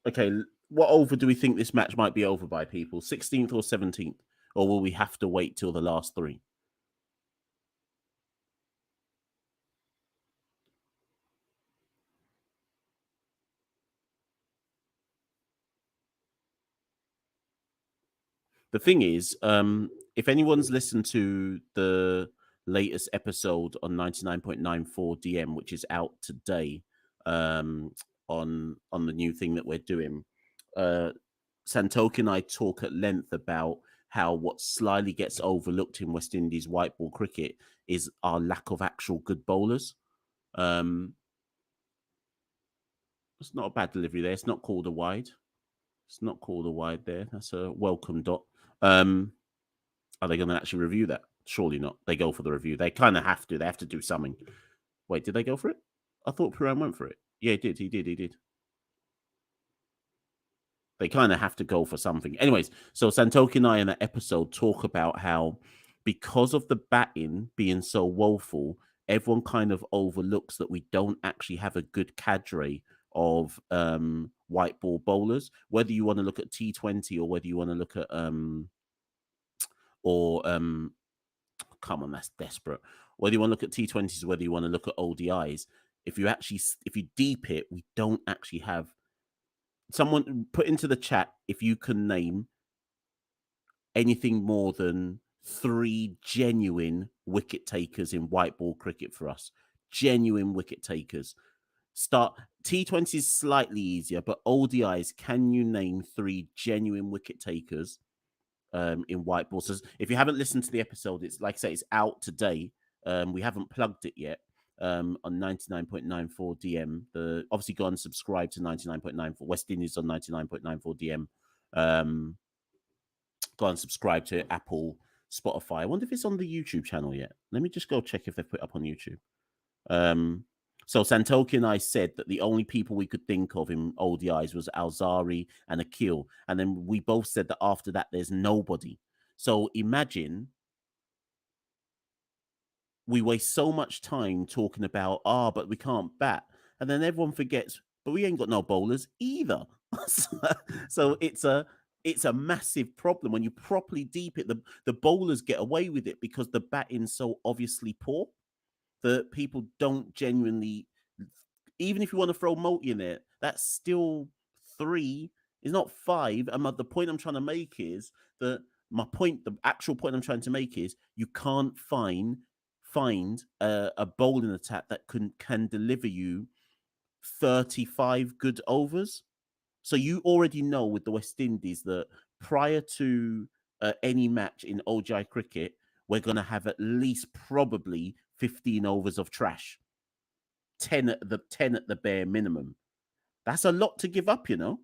Okay, what over do we think this match might be over by, people? 16th or 17th? Or will we have to wait till the last three? The thing is, if anyone's listened to the latest episode on 99.94 DM, which is out today, on the new thing that we're doing, Santoki and I talk at length about how what slyly gets overlooked in West Indies white ball cricket is our lack of actual good bowlers. It's not a bad delivery there. It's not called a wide. It's not called a wide there. That's a welcome dot. Are they going to actually review that? Surely not. They go for the review. They kind of have to. They have to do something. Wait, did they go for it? I thought Puran went for it. Yeah, he did. He did. They kind of have to go for something. Anyways, so Santoki and I in that episode talk about how because of the batting being so woeful, everyone kind of overlooks that we don't actually have a good cadre of white ball bowlers. Whether you want to look at T20 or whether you want to look at or come on, that's desperate. Whether you want to look at T20s or whether you want to look at ODIs, if you deep it, we don't actually have. Someone put into the chat if you can name anything more than 3 genuine wicket takers in white ball cricket for us. Genuine wicket takers. Start T20 is slightly easier, but ODIs, can you name 3 genuine wicket takers in white ball? So if you haven't listened to the episode, it's like I say, it's out today. We haven't plugged it yet. On 99.94 DM. Obviously go and subscribe to 99.94 West Indies on 99.94 DM. Go and subscribe to Apple, Spotify. I wonder if it's on the YouTube channel yet. Let me just go check if they've put it up on YouTube. So Santoki and I said that the only people we could think of in ODIs was Alzari and Akil. And then we both said that after that, there's nobody. So imagine we waste so much time talking about, but we can't bat. And then everyone forgets, but we ain't got no bowlers either. So it's a massive problem. When you properly deep it, the bowlers get away with it because the batting's so obviously poor that people don't genuinely, even if you want to throw multi in there, that's still 3, it's not 5. And the point I'm trying to make is that the actual point I'm trying to make is you can't find a bowling attack that can deliver you 35 good overs. So you already know with the West Indies that prior to any match in ODI cricket, we're going to have at least probably 15 overs of trash. 10 at the bare minimum. That's a lot to give up, you know.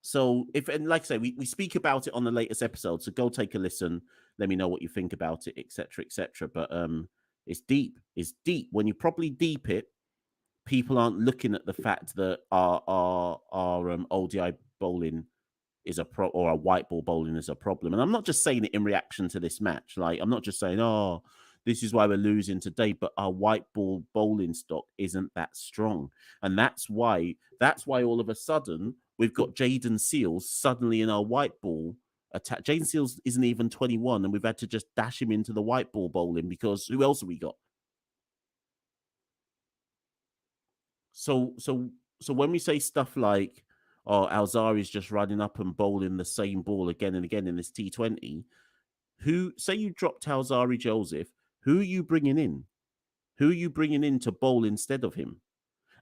So and like I say, we speak about it on the latest episode. So go take a listen. Let me know what you think about it, etc., etc. But it's deep. It's deep. When you properly deep it, people aren't looking at the fact that our ODI bowling is or our white ball bowling is a problem. And I'm not just saying it in reaction to this match. Like, I'm not just saying, this is why we're losing today, but our white ball bowling stock isn't that strong. And that's why all of a sudden we've got Jaden Seals suddenly in our white ball attack. Jaden Seals isn't even 21, and we've had to just dash him into the white ball bowling because who else have we got? So when we say stuff like, Alzari's just running up and bowling the same ball again and again in this T20, say you dropped Alzari Joseph, who are you bringing in? Who are you bringing in to bowl instead of him?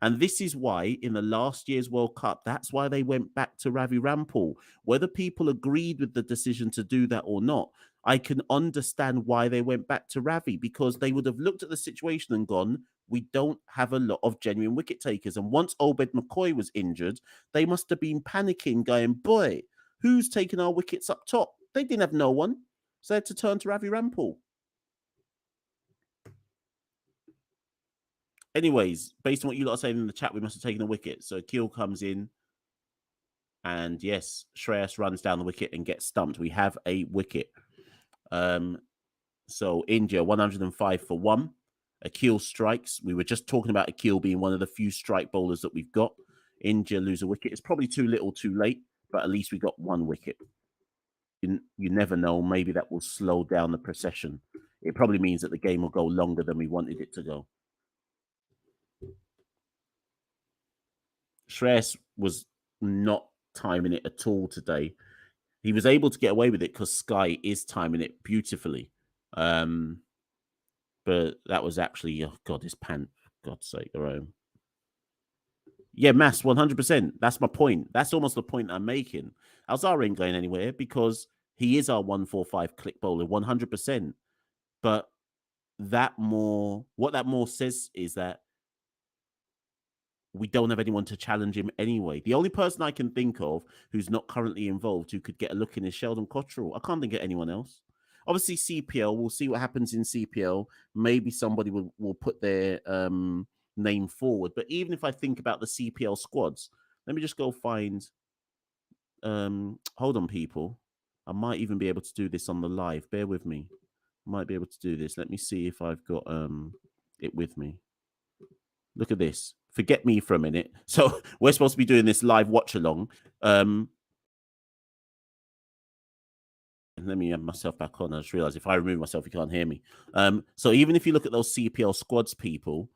And this is why in the last year's World Cup, that's why they went back to Ravi Rampal. Whether people agreed with the decision to do that or not, I can understand why they went back to Ravi, because they would have looked at the situation and gone, we don't have a lot of genuine wicket takers. And once Obed McCoy was injured, they must have been panicking, going, boy, who's taking our wickets up top? They didn't have no one. So they had to turn to Ravi Rampal. Anyways, based on what you lot are saying in the chat, we must have taken a wicket. So Keel comes in. And yes, Shreyas runs down the wicket and gets stumped. We have a wicket. So India, 105 for 1. Akil strikes. We were just talking about Akil being one of the few strike bowlers that we've got. India lose a wicket. It's probably too little, too late, but at least we got 1 wicket. You never know. Maybe that will slow down the procession. It probably means that the game will go longer than we wanted it to go. Shreyas was not timing it at all today. He was able to get away with it because Sky is timing it beautifully. But that was actually, oh God, his pant, for God's sake, Yeah, Mass, 100%. That's my point. That's almost the point I'm making. Alzar ain't going anywhere because he is our 145 click bowler, 100%. But what that more says is that we don't have anyone to challenge him anyway. The only person I can think of who's not currently involved who could get a look in is Sheldon Cottrell. I can't think of anyone else. Obviously, CPL, we'll see what happens in CPL. Maybe somebody will put their name forward. But even if I think about the CPL squads, let me just go find Hold on, people. I might even be able to do this on the live. Bear with me. Might be able to do this. Let me see if I've got it with me. Look at this. Forget me for a minute. So we're supposed to be doing this live watch along. Let me have myself back on. I just realized if I remove myself, you can't hear me. So even if you look at those CPL squads, people,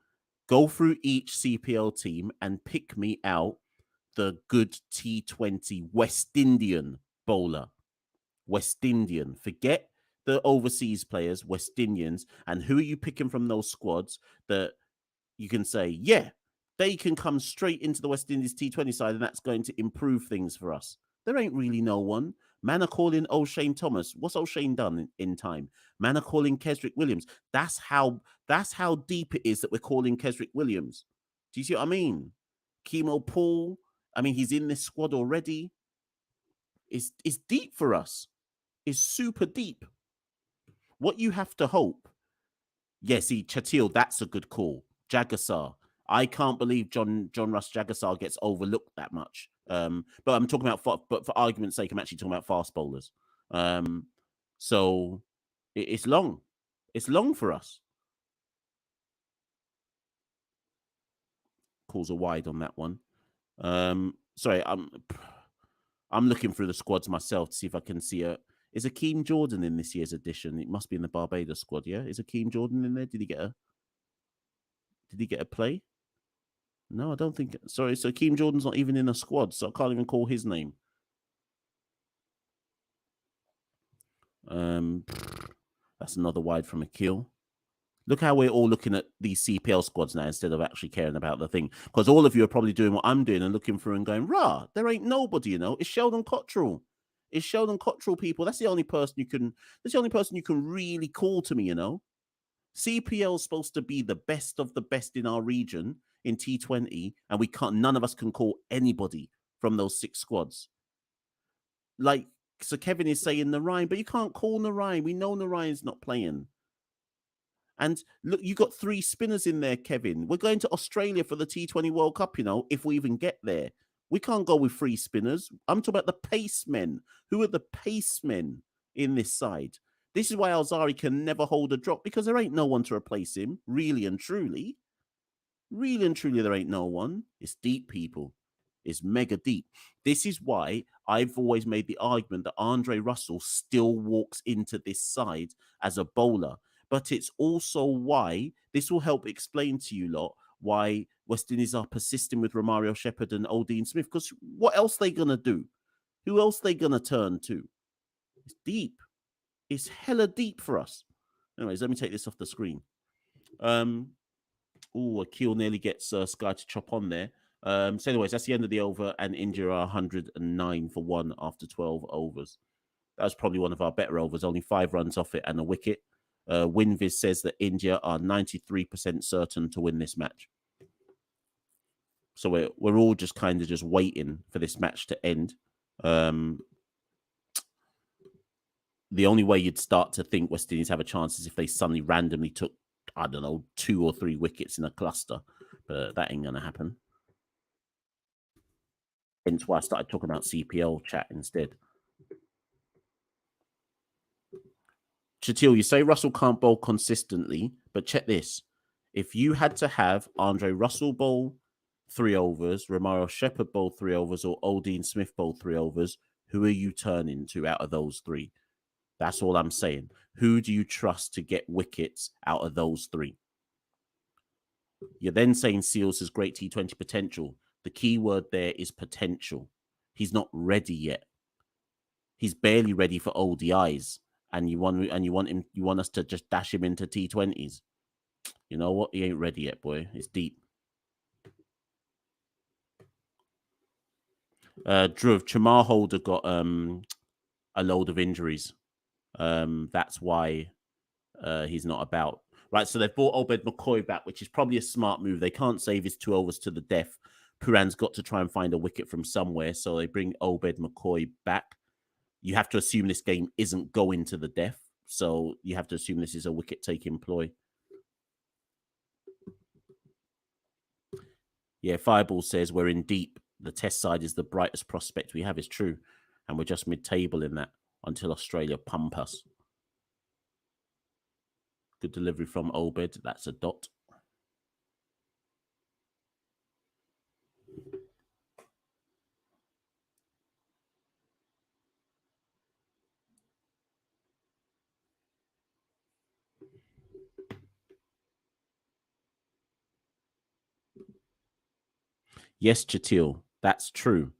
go through each CPL team and pick me out the good T20 West Indian bowler. West Indian. Forget the overseas players, West Indians. And who are you picking from those squads that you can say, yeah, they can come straight into the West Indies T20 side and that's going to improve things for us? There ain't really no one. Man are calling O'Shane Thomas. What's O'Shane done in time? Man are calling Kesrick Williams. That's how deep it is that we're calling Kesrick Williams. Do you see what I mean? Chemo Paul. I mean, he's in this squad already. It's deep for us. It's super deep. What you have to hope. Yeah, see, Chatil, that's a good call. Jagasar. I can't believe John Russ Jagasar gets overlooked that much. But I'm talking about, but for argument's sake, I'm actually talking about fast bowlers. So it's long. It's long for us. Calls are wide on that one. Sorry, I'm looking through the squads myself to see if I can see a. Is Akeem Jordan in this year's edition? It must be in the Barbados squad, yeah? Is Akeem Jordan in there? Did he get a play? No, I don't think. Sorry, so Akeem Jordan's not even in a squad, so I can't even call his name. That's another wide from Akil. Look how we're all looking at these CPL squads now instead of actually caring about the thing. Because all of you are probably doing what I'm doing and looking through and going, rah, there ain't nobody, you know. It's Sheldon Cottrell. It's Sheldon Cottrell, people. That's the only person you can really call to me, you know. CPL is supposed to be the best of the best in our region in T20, and none of us can call anybody from those 6 squads. Like, so Kevin is saying Narayan, but you can't call Narayan. We know Narayan's not playing. And look, you got 3 spinners in there, Kevin. We're going to Australia for the T20 World Cup, you know, if we even get there. We can't go with 3 spinners. I'm talking about the pace men. Who are the pace men in this side? This is why Alzari can never hold a drop, because there ain't no one to replace him, really and truly. Really and truly, there ain't no one. It's deep, people. It's mega deep. This is why I've always made the argument that Andre Russell still walks into this side as a bowler. But it's also why this will help explain to you lot why West Indies are persisting with Romario Shepherd and Odean Smith. Because what else are they going to do? Who else are they going to turn to? It's deep. It's hella deep for us. Anyways, let me take this off the screen. Akil nearly gets Sky to chop on there. So anyways, that's the end of the over, and India are 109 for 1 after 12 overs. That was probably one of our better overs, only 5 runs off it and a wicket. Winviz says that India are 93% certain to win this match. So we're all just kind of just waiting for this match to end. The only way you'd start to think West Indies have a chance is if they suddenly randomly took, I don't know, 2 or 3 wickets in a cluster. But that ain't going to happen. Hence why I started talking about CPL chat instead. Chatil, you say Russell can't bowl consistently, but check this. If you had to have Andre Russell bowl 3 overs, Romario Shepherd bowl 3 overs, or Odean Smith bowl 3 overs, who are you turning to out of those 3? That's all I'm saying. Who do you trust to get wickets out of those 3? You're then saying Seals has great T20 potential. The key word there is potential. He's not ready yet. He's barely ready for ODIs, and you want us to just dash him into T20s. You know what? He ain't ready yet, boy. It's deep. Dhruv, Chamar Holder got a load of injuries. That's why he's not about. Right, so they've brought Obed McCoy back, which is probably a smart move. They can't save his 2 overs to the death. Puran's got to try and find a wicket from somewhere, so they bring Obed McCoy back. You have to assume this game isn't going to the death, so you have to assume this is a wicket-taking ploy. Yeah, Fireball says we're in deep. the Test side is the brightest prospect we have is true, and we're just mid-table in that until Australia pump us. Good delivery from Obed. That's a dot. Yes, Chatil, that's true.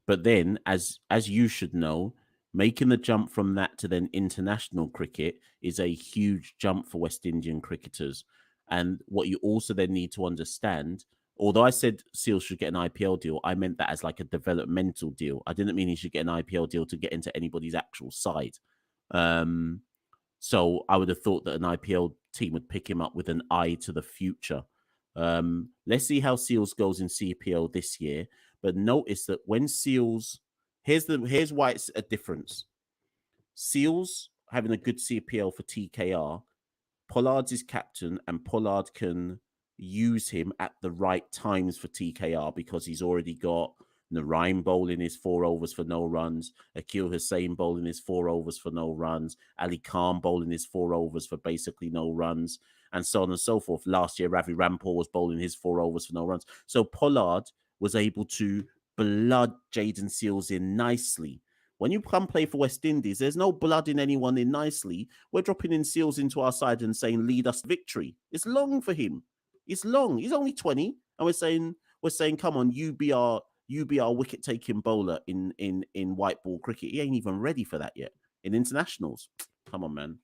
But then, as you should know, making the jump from that to then international cricket is a huge jump for West Indian cricketers. And what you also then need to understand, although I said Seals should get an IPL deal, I meant that as like a developmental deal. I didn't mean he should get an IPL deal to get into anybody's actual side. So I would have thought that an IPL team would pick him up with an eye to the future. Let's see how Seals goes in CPL this year. But notice that when Seals, here's why it's a difference. Seals having a good CPL for TKR, Pollard's his captain, and Pollard can use him at the right times for TKR because he's already got Narain bowling his 4 overs for no runs, Akil Hussain bowling his 4 overs for no runs, Ali Khan bowling his 4 overs for basically no runs, and so on and so forth. Last year, Ravi Rampur was bowling his 4 overs for no runs. So Pollard was able to blood Jaden Seals in nicely. When you come play for West Indies, there's no blooding anyone in nicely. We're dropping in Seals into our side and saying, lead us to victory. It's long for him. It's long. He's only 20. And we're saying, come on, you be our wicket-taking bowler in white ball cricket. He ain't even ready for that yet. In internationals. Come on, man.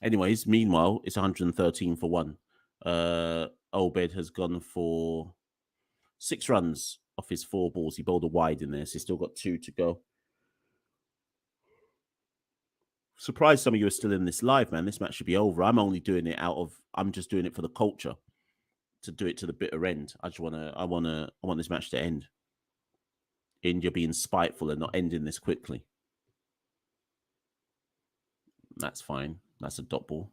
Anyways, meanwhile, it's 113 for 1. Obed has gone for 6 runs off his 4 balls. He bowled a wide in there, so he's still got 2 to go. Surprised some of you are still in this live, man. This match should be over. I'm just doing it for the culture, to do it to the bitter end. I want this match to end. India being spiteful and not ending this quickly. That's fine. That's a dot ball.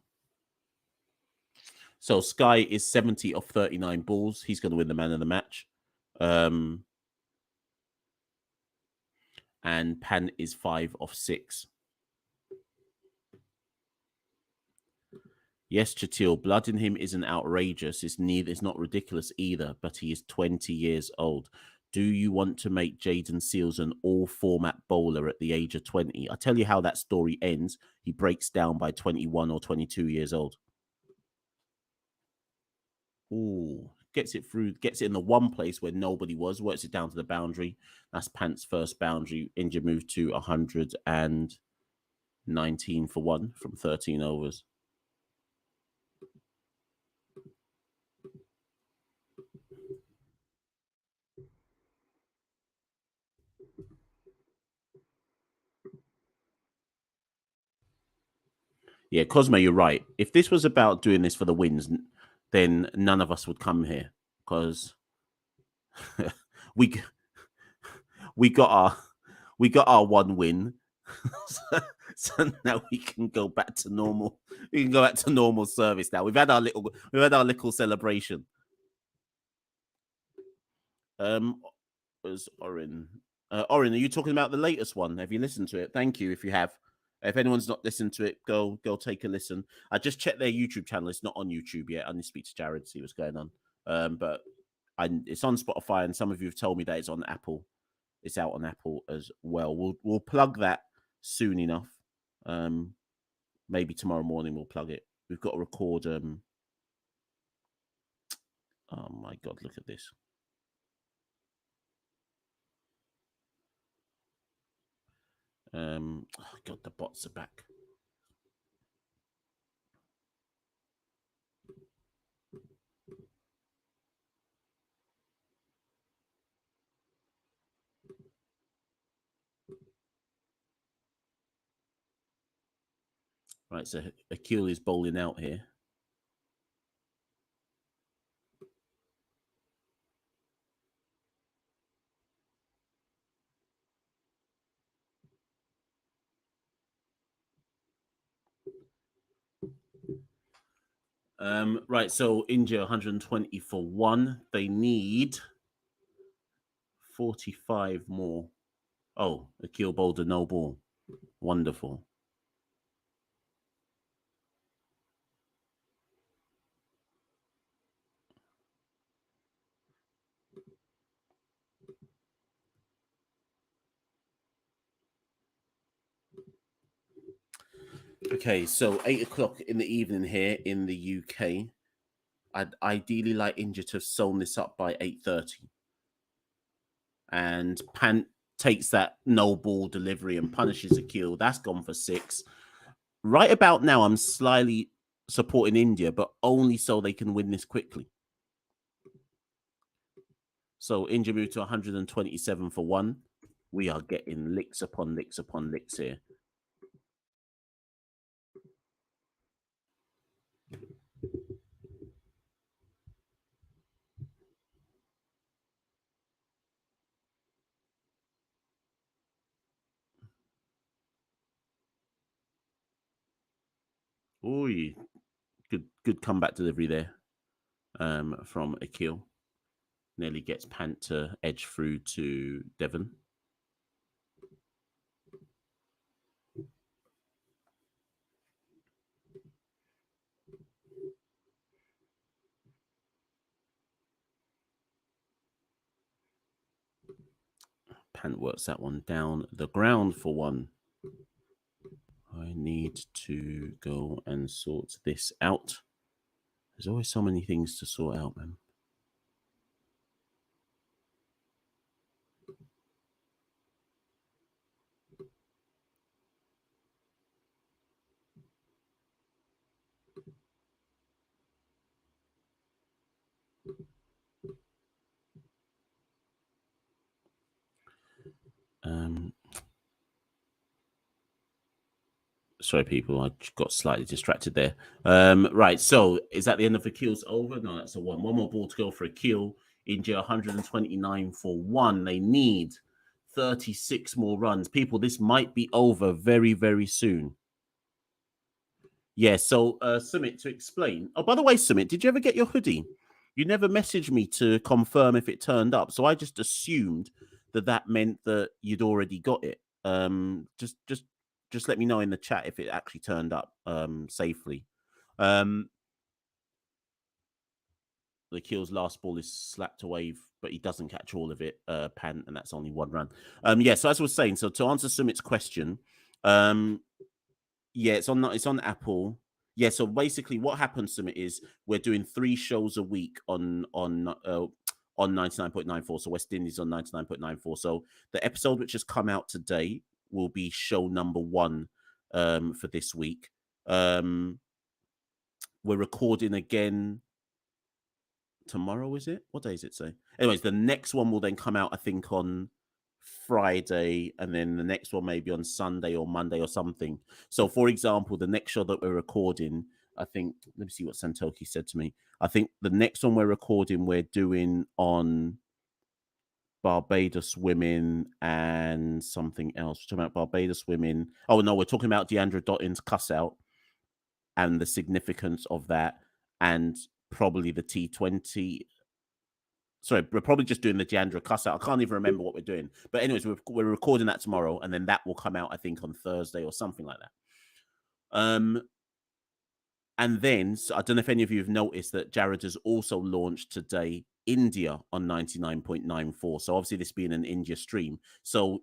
So Sky is 70 off 39 balls. He's going to win the man of the match. And Pan is 5 off 6. Yes, Chatil, blood in him isn't outrageous. It's not ridiculous either, but he is 20 years old. Do you want to make Jaden Seals an all-format bowler at the age of 20? I'll tell you how that story ends. He breaks down by 21 or 22 years old. Ooh, gets it in the one place where nobody was, works it down to the boundary. That's Pant's first boundary. India moved to 119 for 1 from 13 overs. Yeah, Cosmo, you're right. If this was about doing this for the wins, then none of us would come here because we got our one win. So now we can go back to normal. We can go back to normal service now. We've had our little celebration. Was Orin? Orin, are you talking about the latest one? Have you listened to it? Thank you. If you have, if anyone's not listened to it, go take a listen. I just checked their YouTube channel. It's not on YouTube yet. I need to speak to Jared to see what's going on. But it's on Spotify, and some of you have told me that it's on Apple. It's out on Apple as well. We'll plug that soon enough. Maybe tomorrow morning we'll plug it. We've got to record. Oh my God! Look at this. Oh God, the bots are back. Right, so Akil is bowling out here. Right, so India 120 for 1. They need 45 more. Oh, Akil bowled a no ball. Wonderful. Okay, so 8 o'clock in the evening here in the UK. I'd ideally like India to have sewn this up by 8:30. And Pant takes that no ball delivery and punishes Akil. That's gone for 6. Right about now, I'm slightly supporting India, but only so they can win this quickly. So India moved to 127 for 1. We are getting licks upon licks upon licks here. Ooh, good comeback delivery there from Akil. Nearly gets Pant to edge through to Devon. Pant works that one down the ground for 1. I need to go and sort this out. There's always so many things to sort out, man. Sorry, people, I got slightly distracted there. Right, so is that the end of Akil's over? No, that's a 1. One more ball to go for Akil. India 129 for 1. They need 36 more runs. People, this might be over very, very soon. Yeah, so Sumit, to explain. Oh, by the way, Sumit, did you ever get your hoodie? You never messaged me to confirm if it turned up, so I just assumed that meant that you'd already got it. Just let me know in the chat if it actually turned up safely. The Kill's last ball is slapped away, but he doesn't catch all of it, Pant, and that's only 1 run. Yeah, so as I was saying, so to answer Sumit's question, yeah, it's on Apple. Yeah, so basically what happens to me is we're doing 3 shows a week on 99.94. So West Indies on 99.94. So the episode which has come out today will be show number 1 for this week. We're recording again tomorrow, is it? What day is it say? Anyways, the next one will then come out, I think, on Friday, and then the next one maybe on Sunday or Monday or something. So, for example, the next show that we're recording, I think, let me see what Santoki said to me. I think the next one we're recording, we're doing on Barbados women and something else. We're talking about Barbados women. Oh, no, we're talking about Deandra Dottin's cuss out and the significance of that, and probably the T20. Sorry, we're probably just doing the Deandra cuss out. I can't even remember what we're doing. But anyways, we're recording that tomorrow, and then that will come out, I think, on Thursday or something like that. And then, so I don't know if any of you have noticed that Jared has also launched today India on 99.94. So obviously this being an India stream. So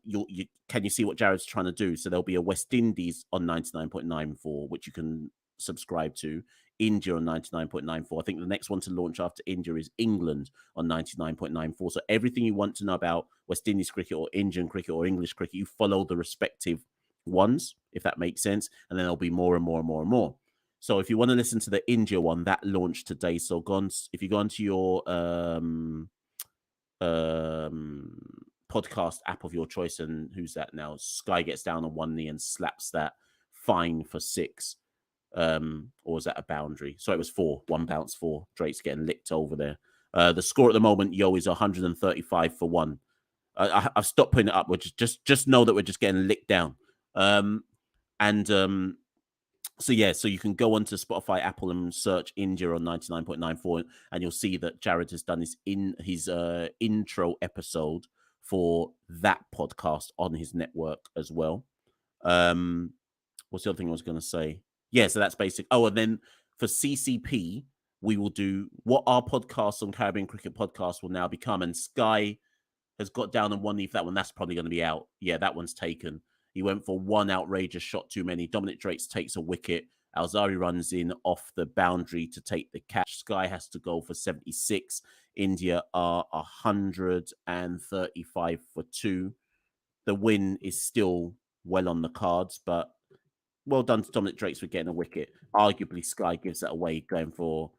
can you see what Jared's trying to do? So there'll be a West Indies on 99.94, which you can subscribe to. India on 99.94. I think the next one to launch after India is England on 99.94. So everything you want to know about West Indies cricket or Indian cricket or English cricket, you follow the respective ones, if that makes sense. And then there'll be more and more and more and more. So if you want to listen to the India one, that launched today. So if you go onto your podcast app of your choice, and who's that now? Sky gets down on one knee and slaps that fine for 6. Or is that a boundary? So it was 4, 1 bounce 4. Drake's getting licked over there. The score at the moment, is 135 for 1. I've stopped putting it up. Which just know that we're just getting licked down. So yeah, so you can go onto Spotify, Apple, and search India on 99.94, and you'll see that Jared has done his intro episode for that podcast on his network as well. What's the other thing I was going to say? Yeah, so that's basic. Oh, and then for CCP, we will do what our podcast on Caribbean Cricket Podcast will now become. And Sky has got down on one knee for that one. That's probably going to be out. Yeah, that one's taken. He went for one outrageous shot too many. Dominic Drakes takes a wicket. Alzari runs in off the boundary to take the catch. Sky has to go for 76. India are 135 for 2. The win is still well on the cards, but well done to Dominic Drakes for getting a wicket. Arguably, Sky gives that away, going for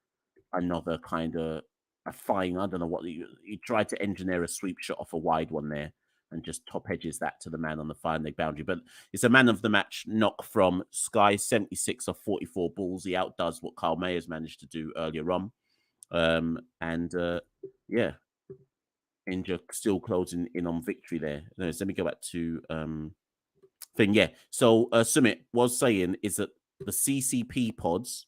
another kind of a fine. I don't know what he tried to engineer a sweep shot off a wide one there and just top edges that to the man on the fine leg boundary. But it's a man of the match knock from Sky, 76 of 44 balls. He outdoes what Kyle Mayer's managed to do earlier on. Yeah, India still closing in on victory there. Let me go back to thing. Yeah. So Sumit was saying is that the CCP pods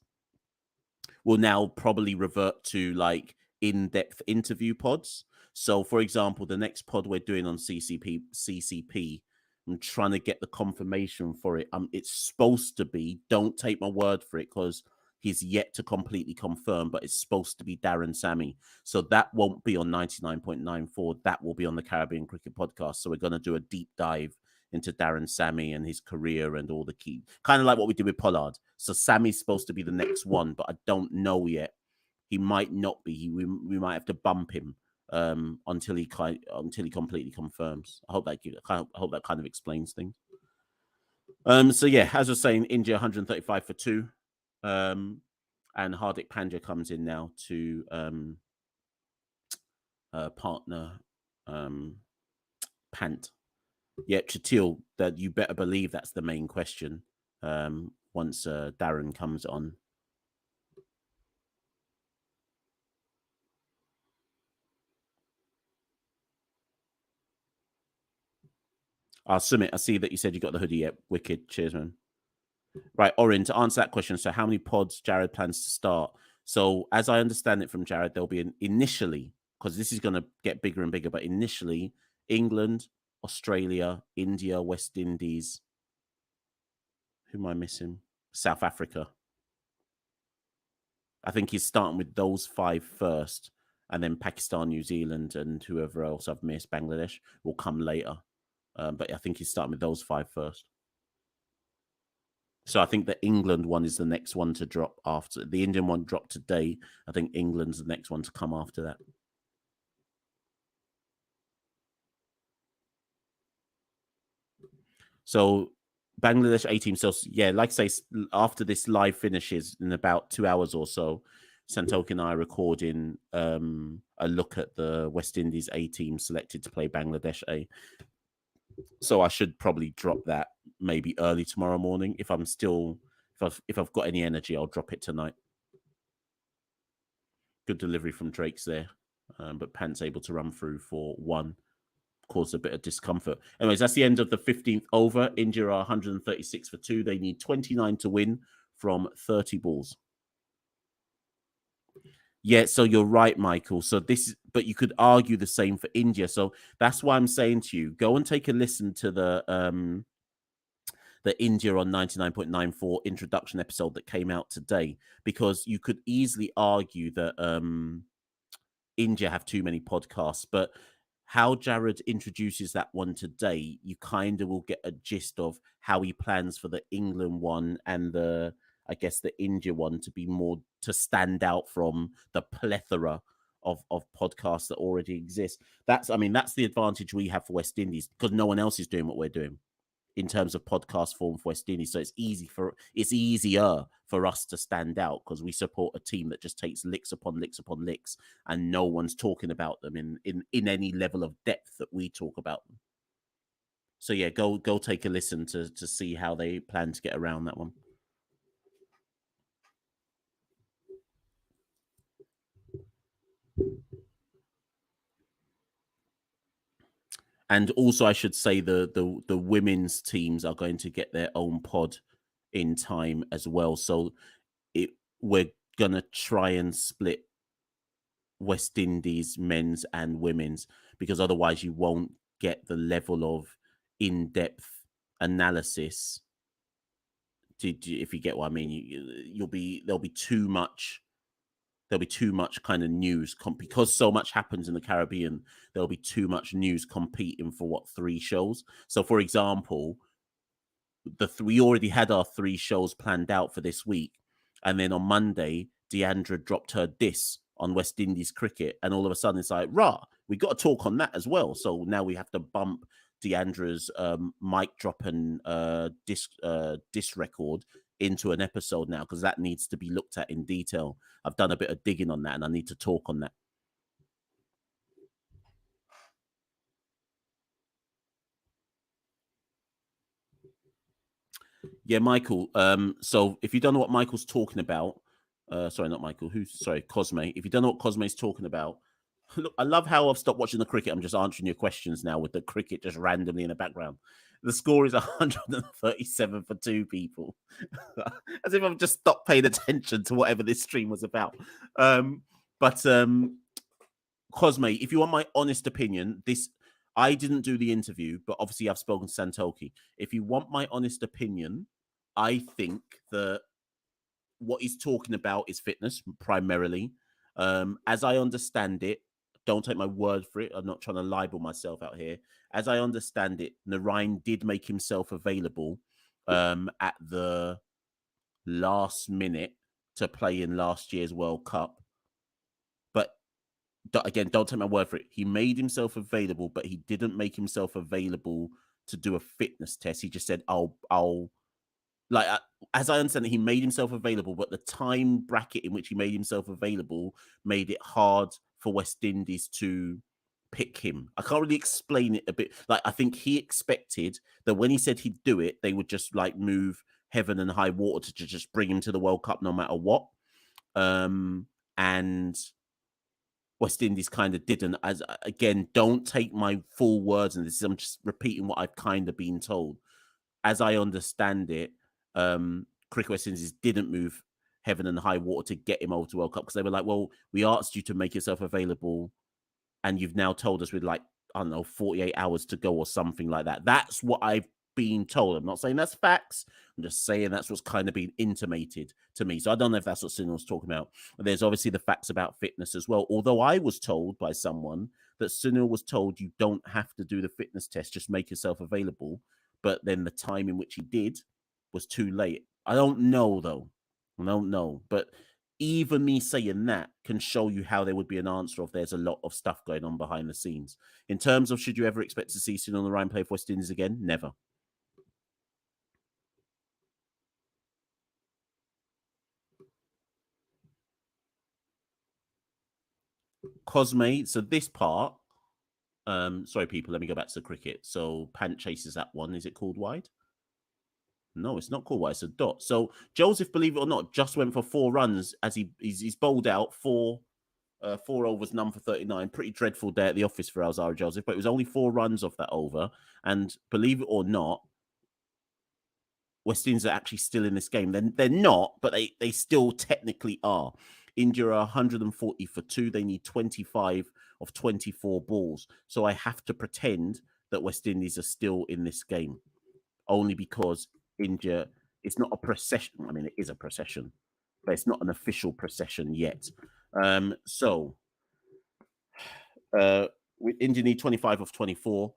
will now probably revert to like in-depth interview pods. So, for example, the next pod we're doing on CCP, I'm trying to get the confirmation for it. It's supposed to be. Don't take my word for it because he's yet to completely confirm, but it's supposed to be Darren Sammy. So that won't be on 99.94. That will be on the Caribbean Cricket Podcast. So we're going to do a deep dive into Darren Sammy and his career and all the key, kind of like what we did with Pollard. So Sammy's supposed to be the next one, but I don't know yet. He might not be. We might have to bump him until he completely confirms. I hope that kind of explains things. So yeah, as I was saying, India 135 for 2, and Hardik Pandya comes in now to partner Pant. Yeah, Chatil, that you better believe that's the main question. Once Darren comes on. Sumit, I see that you said you got the hoodie yet. Wicked. Cheers, man. Right, Orin, to answer that question, so how many pods Jared plans to start? So, as I understand it from Jared, there'll be initially, because this is going to get bigger and bigger, but initially, England, Australia, India, West Indies. Who am I missing? South Africa. I think he's starting with those 5 first, and then Pakistan, New Zealand, and whoever else I've missed, Bangladesh, will come later. But I think he's starting with those 5 first. So I think the England one is the next one to drop after. The Indian one dropped today. I think England's the next one to come after that. So Bangladesh A team. So yeah, like I say, after this live finishes in about 2 hours or so, Santoki and I are recording a look at the West Indies A team selected to play Bangladesh A. So I should probably drop that maybe early tomorrow morning. If I've got any energy, I'll drop it tonight. Good delivery from Drake's there, but Pant's able to run through for 1. Caused a bit of discomfort. Anyways, that's the end of the 15th over. India are 136 for 2. They need 29 to win from 30 balls. Yeah, so you're right, Michael. So but you could argue the same for India. So that's why I'm saying to you, go and take a listen to the India on 99.94 introduction episode that came out today, because you could easily argue that India have too many podcasts, but how Jared introduces that one today, you kind of will get a gist of how he plans for the England one and I guess the India one to be more to stand out from the plethora of podcasts that already exist. That's the advantage we have for West Indies, because no one else is doing what we're doing in terms of podcast form for West Indies. So it's easier for us to stand out because we support a team that just takes licks upon licks upon licks, and no one's talking about them in any level of depth that we talk about them. So yeah, go take a listen to see how they plan to get around that one. And also, I should say the women's teams are going to get their own pod in time as well. So we're going to try and split West Indies men's and women's, because otherwise you won't get the level of in-depth analysis. If you get what I mean, there'll be too much kind of news because so much happens in the Caribbean. There'll be too much news competing for 3 shows. So, for example, we already had our 3 shows planned out for this week, and then on Monday, Deandra dropped her diss on West Indies cricket, and all of a sudden it's like, rah, we got to talk on that as well. So now we have to bump Deandra's mic drop and diss record into an episode now, because that needs to be looked at in detail. I've done a bit of digging on that, and I need to talk on that. Yeah, Michael. So if you don't know what Michael's talking about, sorry, not Michael. Cosme. If you don't know what Cosme's talking about, look, I love how I've stopped watching the cricket. I'm just answering your questions now with the cricket just randomly in the background. The score is 137 for 2 people. As if I've just stopped paying attention to whatever this stream was about. But Cosme, if you want my honest opinion, I didn't do the interview, but obviously I've spoken to Santoki. If you want my honest opinion, I think that what he's talking about is fitness primarily. As I understand it, don't take my word for it. I'm not trying to libel myself out here. As I understand it, Narain did make himself available at the last minute to play in last year's World Cup. But again, don't take my word for it. He made himself available, but he didn't make himself available to do a fitness test. He just said, I'll like, as I understand it, he made himself available, but the time bracket in which he made himself available made it hard for West Indies to pick him. I can't really explain it a bit. Like, I think he expected that when he said he'd do it, they would just like move heaven and high water to just bring him to the World Cup no matter what. And West Indies kind of didn't. As again, don't take my full words in this. I'm just repeating what I've kind of been told. As I understand it, Cricket West Indies didn't move heaven and high water to get him over to World Cup, because they were like, well, we asked you to make yourself available, and you've now told us with like, I don't know, 48 hours to go or something like that. That's what I've been told. I'm not saying that's facts. I'm just saying that's what's kind of been intimated to me. So I don't know if that's what Sunil was talking about. There's obviously the facts about fitness as well. Although I was told by someone that Sunil was told you don't have to do the fitness test, just make yourself available. But then the time in which he did was too late. I don't know, though. I don't know. But even me saying that can show you how there would be an answer of there's a lot of stuff going on behind the scenes. In terms of should you ever expect to see Sunil Narain play for West Indies again? Never. Cosme, so this part, sorry, people, let me go back to the cricket. So Pant chases that one. Is it called wide? No, it's not called wide. It's a dot. So Joseph, believe it or not, just went for 4 runs as he's bowled out 4 overs, none for 39. Pretty dreadful day at the office for Alzara Joseph, but it was only 4 runs off that over. And believe it or not, West Indies are actually still in this game. They're not, but they still technically are. India are 140 for 2. They need 25 of 24 balls. So I have to pretend that West Indies are still in this game, only because India, it's not a procession. I mean, it is a procession, but it's not an official procession yet. So India need 25 of 24.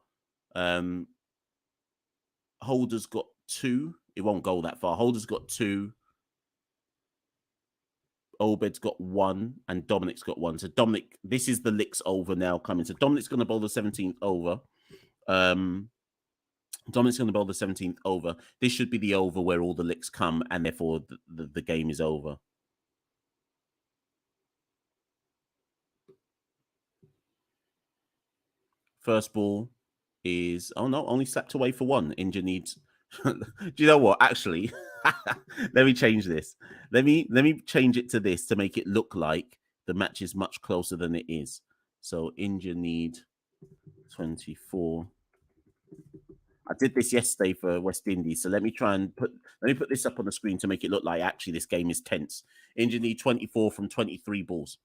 Holder's got 2. It won't go that far. Holder's got 2. Obed's got 1, and Dominic's got 1. So Dominic, this is the licks over now coming. So Dominic's going to bowl the 17th over. Dominic's going to bowl the 17th over. This should be the over where all the licks come, and therefore the game is over. First ball is, oh no, only slapped away for 1. India needs. Do you know what? Actually, let me change this. Let me change it to this to make it look like the match is much closer than it is. So India need 24. I did this yesterday for West Indies, so let me put this up on the screen to make it look like actually this game is tense. India need 24 from 23 balls.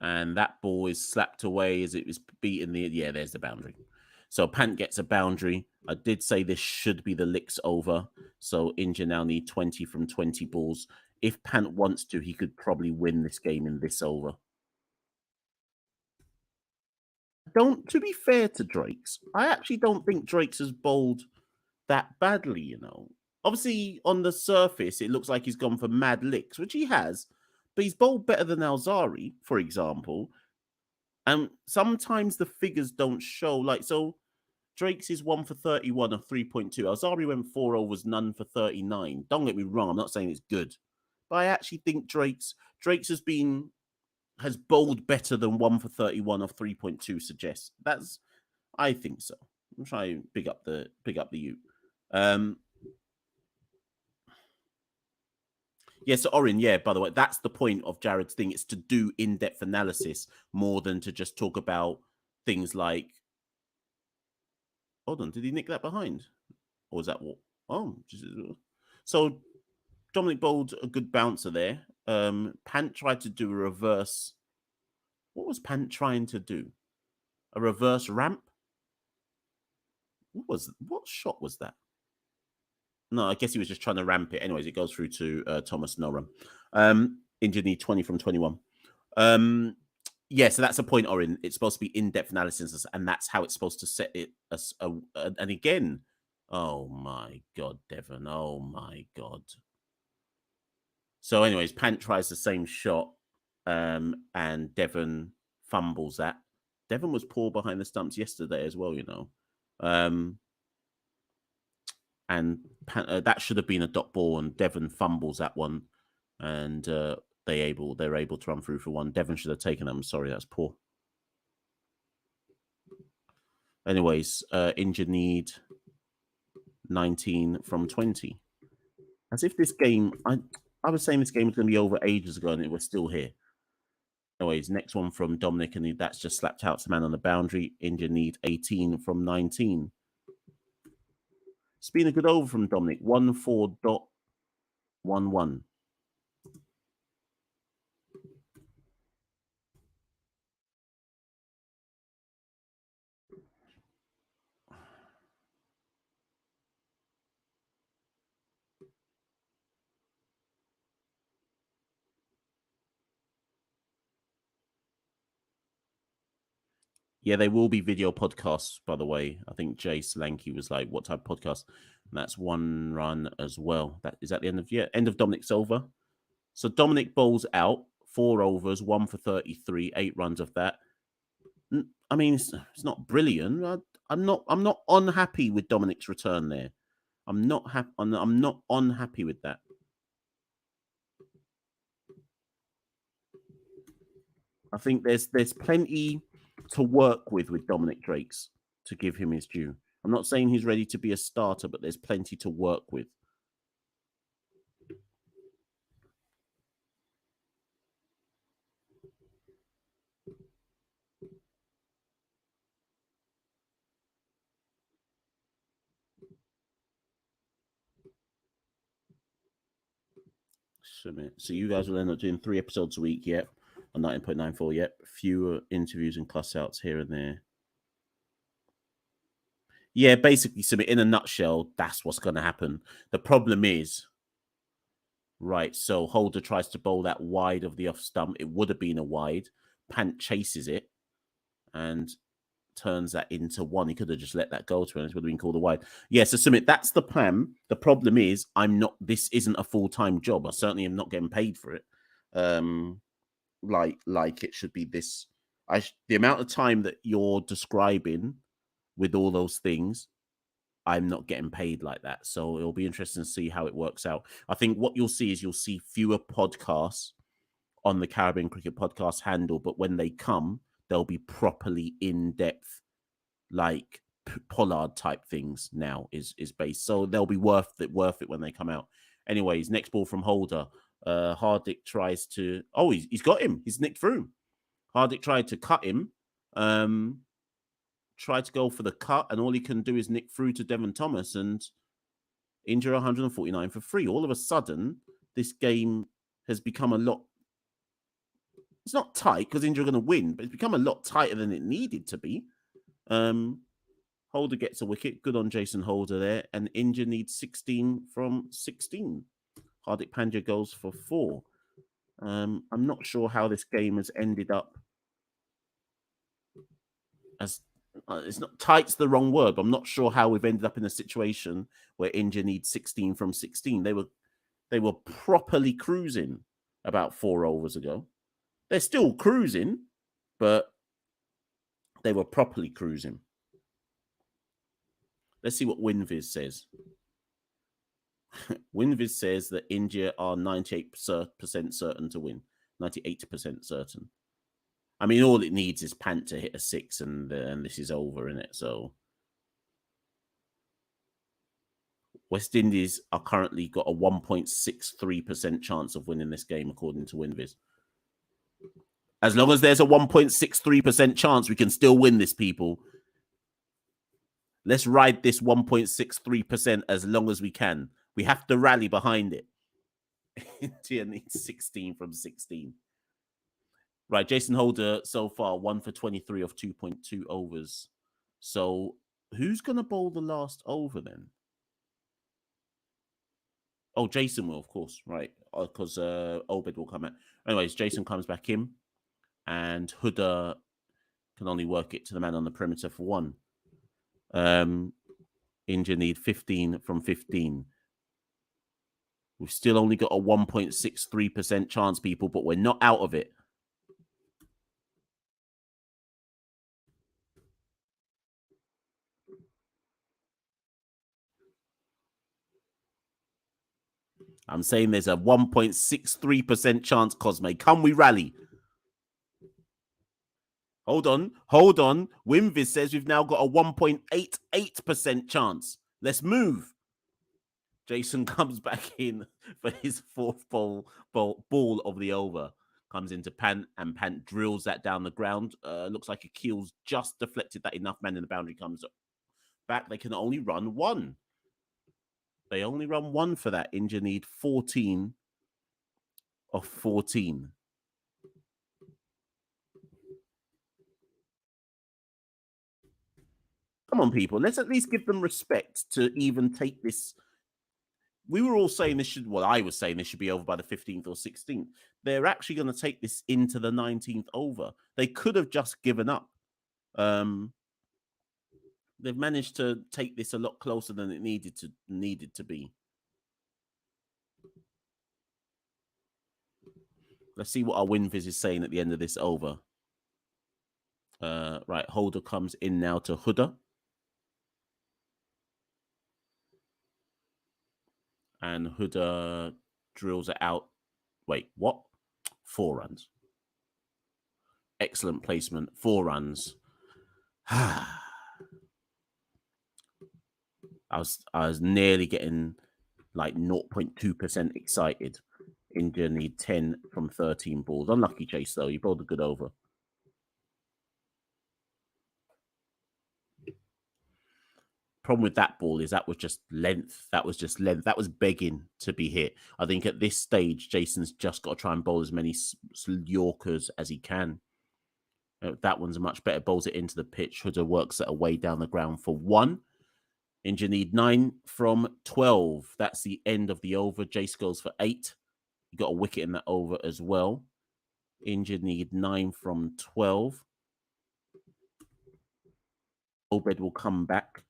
And that ball is slapped away as it was beaten. There's the boundary. So Pant gets a boundary. I did say this should be the licks over. So India now need 20 from 20 balls. If Pant wants to, he could probably win this game in this over. To be fair to Drake's, I actually don't think Drake's has bowled that badly, you know. Obviously, on the surface, it looks like he's gone for mad licks, which he has, but he's bowled better than Alzari, for example. And sometimes the figures don't show. Like, so Drake's is 1 for 31 of 3.2. Alzari went 4 overs, none for 39. Don't get me wrong, I'm not saying it's good. But I actually think Drake's has bowled better than 1 for 31 of 3.2 suggests. I think so. I'm trying to pick up the Ute. So Orin, by the way, that's the point of Jared's thing. It's to do in-depth analysis more than to just talk about things like, hold on, did he nick that behind? Or was that what? Oh, so Dominic bowled a good bouncer there. Pant tried to do a reverse. What was Pant trying to do? A reverse ramp? What shot was that? No, I guess he was just trying to ramp it. Anyways, it goes through to Thomas no run. India need 20 from 21. So that's a point, Orin. It's supposed to be in-depth analysis, and that's how it's supposed to set it. And again, oh my God, Devon. Oh my God. So anyways, Pant tries the same shot, and Devon fumbles that. Devon was poor behind the stumps yesterday as well, you know. And that should have been a dot ball, and Devon fumbles that one, and they're able to run through for one. Devon should have taken them. Sorry, that's poor. Anyways, India need 19 from 20. As if this game, I was saying this game was going to be over ages ago, and it was still here. Anyways, next one from Dominic, and that's just slapped out to man on the boundary. India need 18 from 19. It's been a good over from Dominic. 14.11. Yeah, they will be video podcasts, by the way. I think Jay Slanky was like, what type of podcast? And that's one run as well. Is that the end of Dominic's over. So Dominic bowls out, 4 overs, 1 for 33, 8 runs of that. I mean, it's not brilliant. I'm not unhappy with Dominic's return there. I'm not unhappy with that. I think there's plenty to work with Dominic Drake's, to give him his due. I'm not saying he's ready to be a starter, but there's plenty to work with. So you guys will end up doing 3 episodes a week, yep. On 19.94, yep. Fewer interviews and cussouts here and there. Yeah, basically, Sumit, in a nutshell, that's what's going to happen. The problem is, right, so Holder tries to bowl that wide of the off stump. It would have been a wide. Pant chases it and turns that into one. He could have just let that go, to it would have been called a wide. Yeah, so Sumit, that's the plan. The problem is, this isn't a full-time job. I certainly am not getting paid for it. Like it should be this. The amount of time that you're describing with all those things, I'm not getting paid like that. So it'll be interesting to see how it works out. I think what you'll see fewer podcasts on the Caribbean Cricket Podcast handle, but when they come, they'll be properly in depth, like Pollard type things now is based. So they'll be worth it when they come out. Anyways, next ball from Holder. Hardick tries to. Oh, he's got him. He's nicked through him. Hardick tried to cut him. Tried to go for the cut, and all he can do is nick through to Devon Thomas and injure 149 for free. All of a sudden, this game has become a lot. It's not tight because India are going to win, but it's become a lot tighter than it needed to be. Holder gets a wicket. Good on Jason Holder there. And India needs 16 from 16. Hardik Pandya goes for 4. I'm not sure how this game has ended up as... it's not tight's the wrong word, but I'm not sure how we've ended up in a situation where India needs 16 from 16. They were properly cruising about 4 overs ago. They're still cruising, but they were properly cruising. Let's see what WinViz says. WinViz says that India are 98% certain to win. 98% certain. I mean, all it needs is Pant to hit a 6 and this is over, isn't it? So West Indies are currently got a 1.63% chance of winning this game, according to WinViz. As long as there's a 1.63% chance, we can still win this, people. Let's ride this 1.63% as long as we can. We have to rally behind it. India needs 16 from 16. Right, Jason Holder so far 1 for 23 off 2.2 overs. So who's going to bowl the last over then? Oh, Jason will, of course, right? Because Obed will come out. Anyways, Jason comes back in, and Huda can only work it to the man on the perimeter for 1. India need 15 from 15. We've still only got a 1.63% chance, people, but we're not out of it. I'm saying there's a 1.63% chance, Cosme. Can we rally? Hold on. WinViz says we've now got a 1.88% chance. Let's move. Jason comes back in for his 4th ball of the over. Comes into Pant, and Pant drills that down the ground. Looks like Akil's just deflected that enough. Man in the boundary comes back. They can only run 1. They only run 1 for that. India need 14 of 14. Come on, people. Let's at least give them respect to even take this. We were all saying this should... Well, I was saying this should be over by the 15th or 16th. They're actually going to take this into the 19th over. They could have just given up. They've managed to take this a lot closer than it needed to be. Let's see what our WinViz is saying at the end of this over. Right, Holder comes in now to Huda. And Huda drills it out. Wait, what? 4 runs. Excellent placement. 4 runs. I was nearly getting like 0.2% excited. India need 10 from 13 balls. Unlucky, Chase, though. You bowled a good over. Problem with that ball is that was just length. That was begging to be hit. I think at this stage, Jason's just got to try and bowl as many Yorkers as he can. That one's a much better. Bowls it into the pitch. Huda works it away down the ground for 1. India need 9 from 12. That's the end of the over. Jace goes for 8. You got a wicket in that over as well. India need 9 from 12. Obed will come back.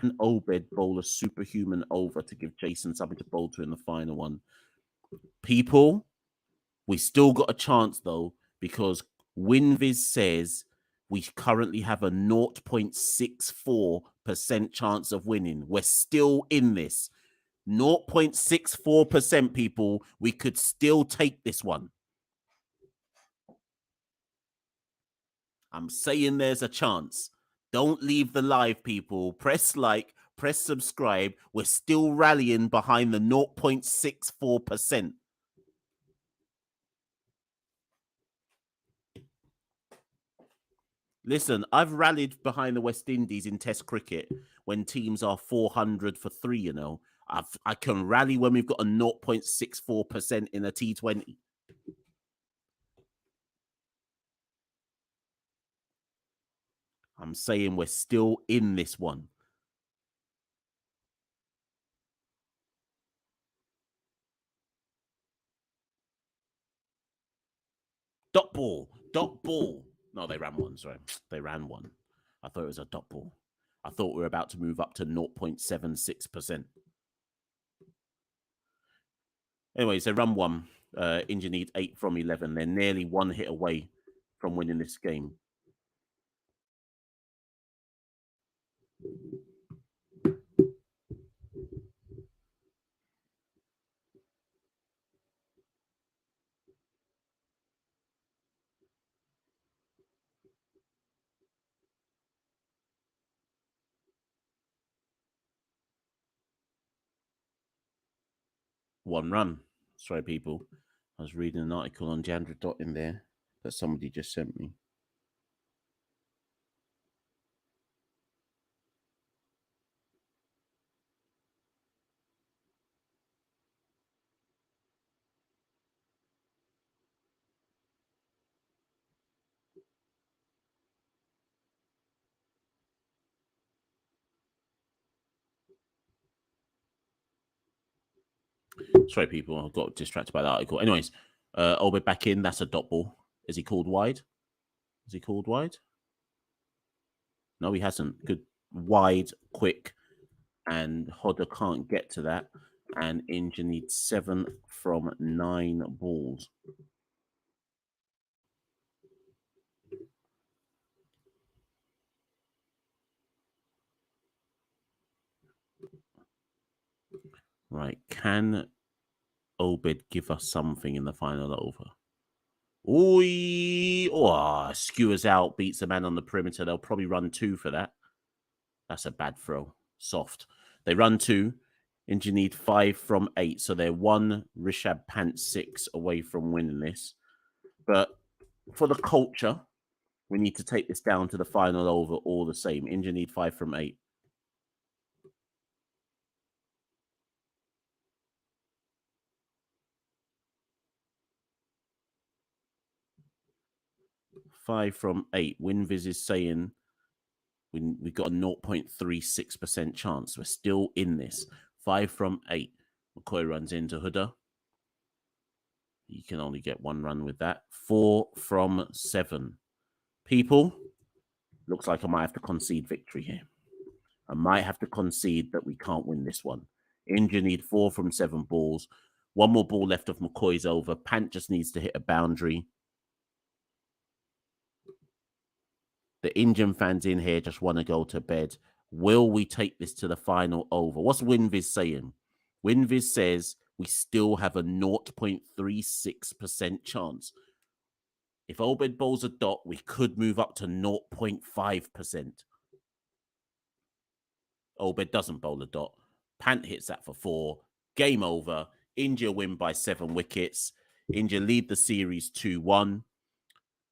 And Obed bowl a superhuman over to give Jason something to bowl to in the final one. People, we still got a chance though, because WinViz says we currently have a 0.64% chance of winning. We're still in this. 0.64%, people. We could still take this one. I'm saying there's a chance. Don't leave the live, people. Press like, press subscribe. We're still rallying behind the 0.64%. Listen, I've rallied behind the West Indies in Test cricket when teams are 400 for 3, you know. I can rally when we've got a 0.64% in a T20. I'm saying we're still in this one. Dot ball. Dot ball. No, they ran one, sorry. They ran one. I thought it was a dot ball. I thought we were about to move up to 0.76%. Anyways, they run one. India need 8 from 11. They're nearly 1 hit away from winning this game. One run. Sorry, people. I was reading an article on Jandra Dot in there that somebody just sent me. Sorry, people. I got distracted by the article. Anyways, Obed back in. That's a dot ball. Is he called wide? Is he called wide? No, he hasn't. Good. Wide, quick. And Hodder can't get to that. And India needs 7 from 9 balls. Right. Can Obed give us something in the final over? Oi! Oh, skewers out, beats the man on the perimeter. They'll probably run 2 for that. That's a bad throw. Soft. They run 2. India need 5 from 8. So they're 1 Rishabh Pant 6 away from winning this. But for the culture, we need to take this down to the final over all the same. India need 5 from 8. Five from 8. Winviz is saying we got a 0.36% chance. We're still in this. 5 from 8. McCoy runs into Huda. You can only get 1 run with that. 4 from 7. People, looks like I might have to concede victory here. I might have to concede that we can't win this one. India need 4 from 7 balls. 1 more ball left of McCoy's over. Pant just needs to hit a boundary. The Indian fans in here just want to go to bed. Will we take this to the final over? What's Winviz saying? Winviz says we still have a 0.36% chance. If Obed bowls a dot, we could move up to 0.5%. Obed doesn't bowl a dot. Pant hits that for 4. Game over. India win by 7 wickets. India lead the series 2-1.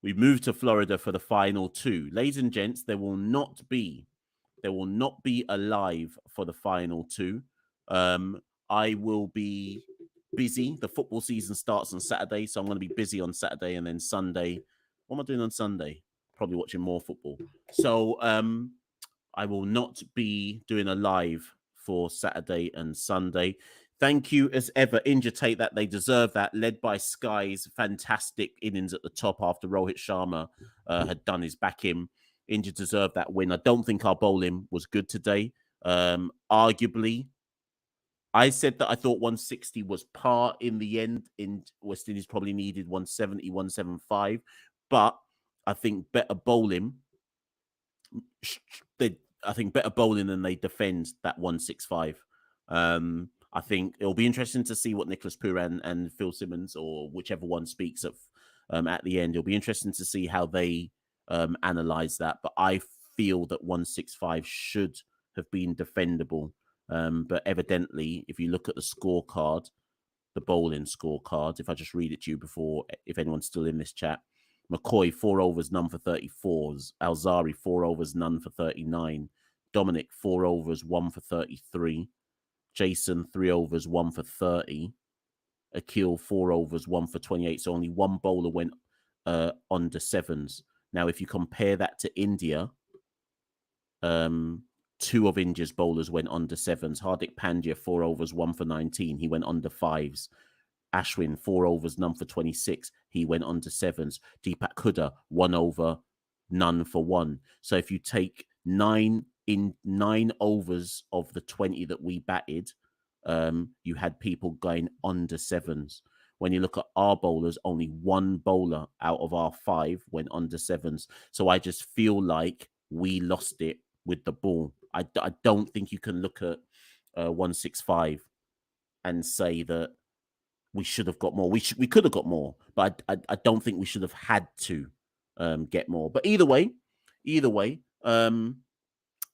We move to Florida for the final 2. Ladies and gents, there will not be a live for the final 2. I will be busy. The football season starts on Saturday, so I'm going to be busy on Saturday, and then Sunday. What am I doing on Sunday? Probably watching more football. So I will not be doing a live for Saturday and Sunday. Thank you as ever. India take that. They deserve that. Led by Sky's fantastic innings at the top after Rohit Sharma had done his back in. India deserved that win. I don't think our bowling was good today. Arguably, I said that I thought 160 was par in the end. In West Indies probably needed 170, 175. But I think better bowling. I think better bowling than they defend that 165. I think it'll be interesting to see what Nicholas Pooran and Phil Simmons, or whichever one speaks of at the end. It'll be interesting to see how they analyze that. But I feel that 165 should have been defendable. But evidently, if you look at the scorecard, the bowling scorecard, if I just read it to you before, if anyone's still in this chat, McCoy, 4 overs, none for 34s. Alzari, 4 overs, none for 39. Dominic, 4 overs, 1 for 33. Jason, 3 overs, 1 for 30. Akil, 4 overs, 1 for 28. So only one bowler went under sevens. Now, if you compare that to India, 2 of India's bowlers went under sevens. Hardik Pandya, 4 overs, 1 for 19. He went under fives. Ashwin, 4 overs, none for 26. He went under sevens. Deepak Hooda, 1 over, none for 1. So if you take 9 overs of the 20 that we batted, you had people going under sevens. When you look at our bowlers, only 1 bowler out of our 5 went under sevens. So I just feel like we lost it with the ball. I don't think you can look at 165 and say that we should have got more. We could have got more, but I don't think we should have had to get more. But either way,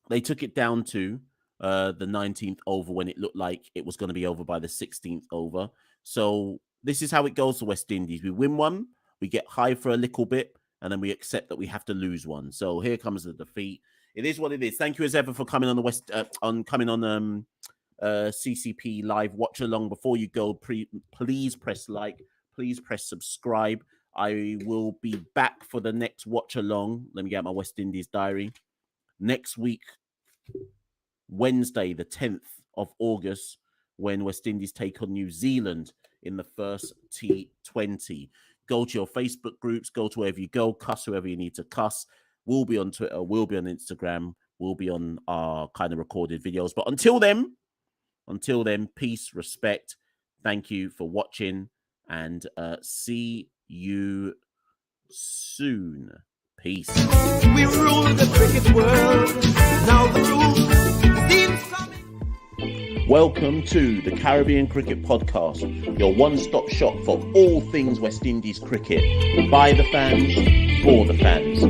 they took it down to the 19th over when it looked like it was going to be over by the 16th over. So this is how it goes to West Indies. We win one, we get high for a little bit, and then we accept that we have to lose one. So here comes the defeat. It is what it is. Thank you as ever for coming on the CCP live watch along. Before you go, please press like, please press subscribe. I will be back for the next watch along. Let me get my West Indies diary. Next week, Wednesday, the 10th of August, when West Indies take on New Zealand in the first T20. Go to your Facebook groups, go to wherever you go, cuss whoever you need to cuss. We'll be on Twitter, we'll be on Instagram, we'll be on our kind of recorded videos. But until then, peace, respect. Thank you for watching, and see you soon. Peace.
We rule the cricket world. Now the rules seem coming.
Welcome to the Caribbean Cricket Podcast, your one-stop shop for all things West Indies cricket. By the fans, for the fans.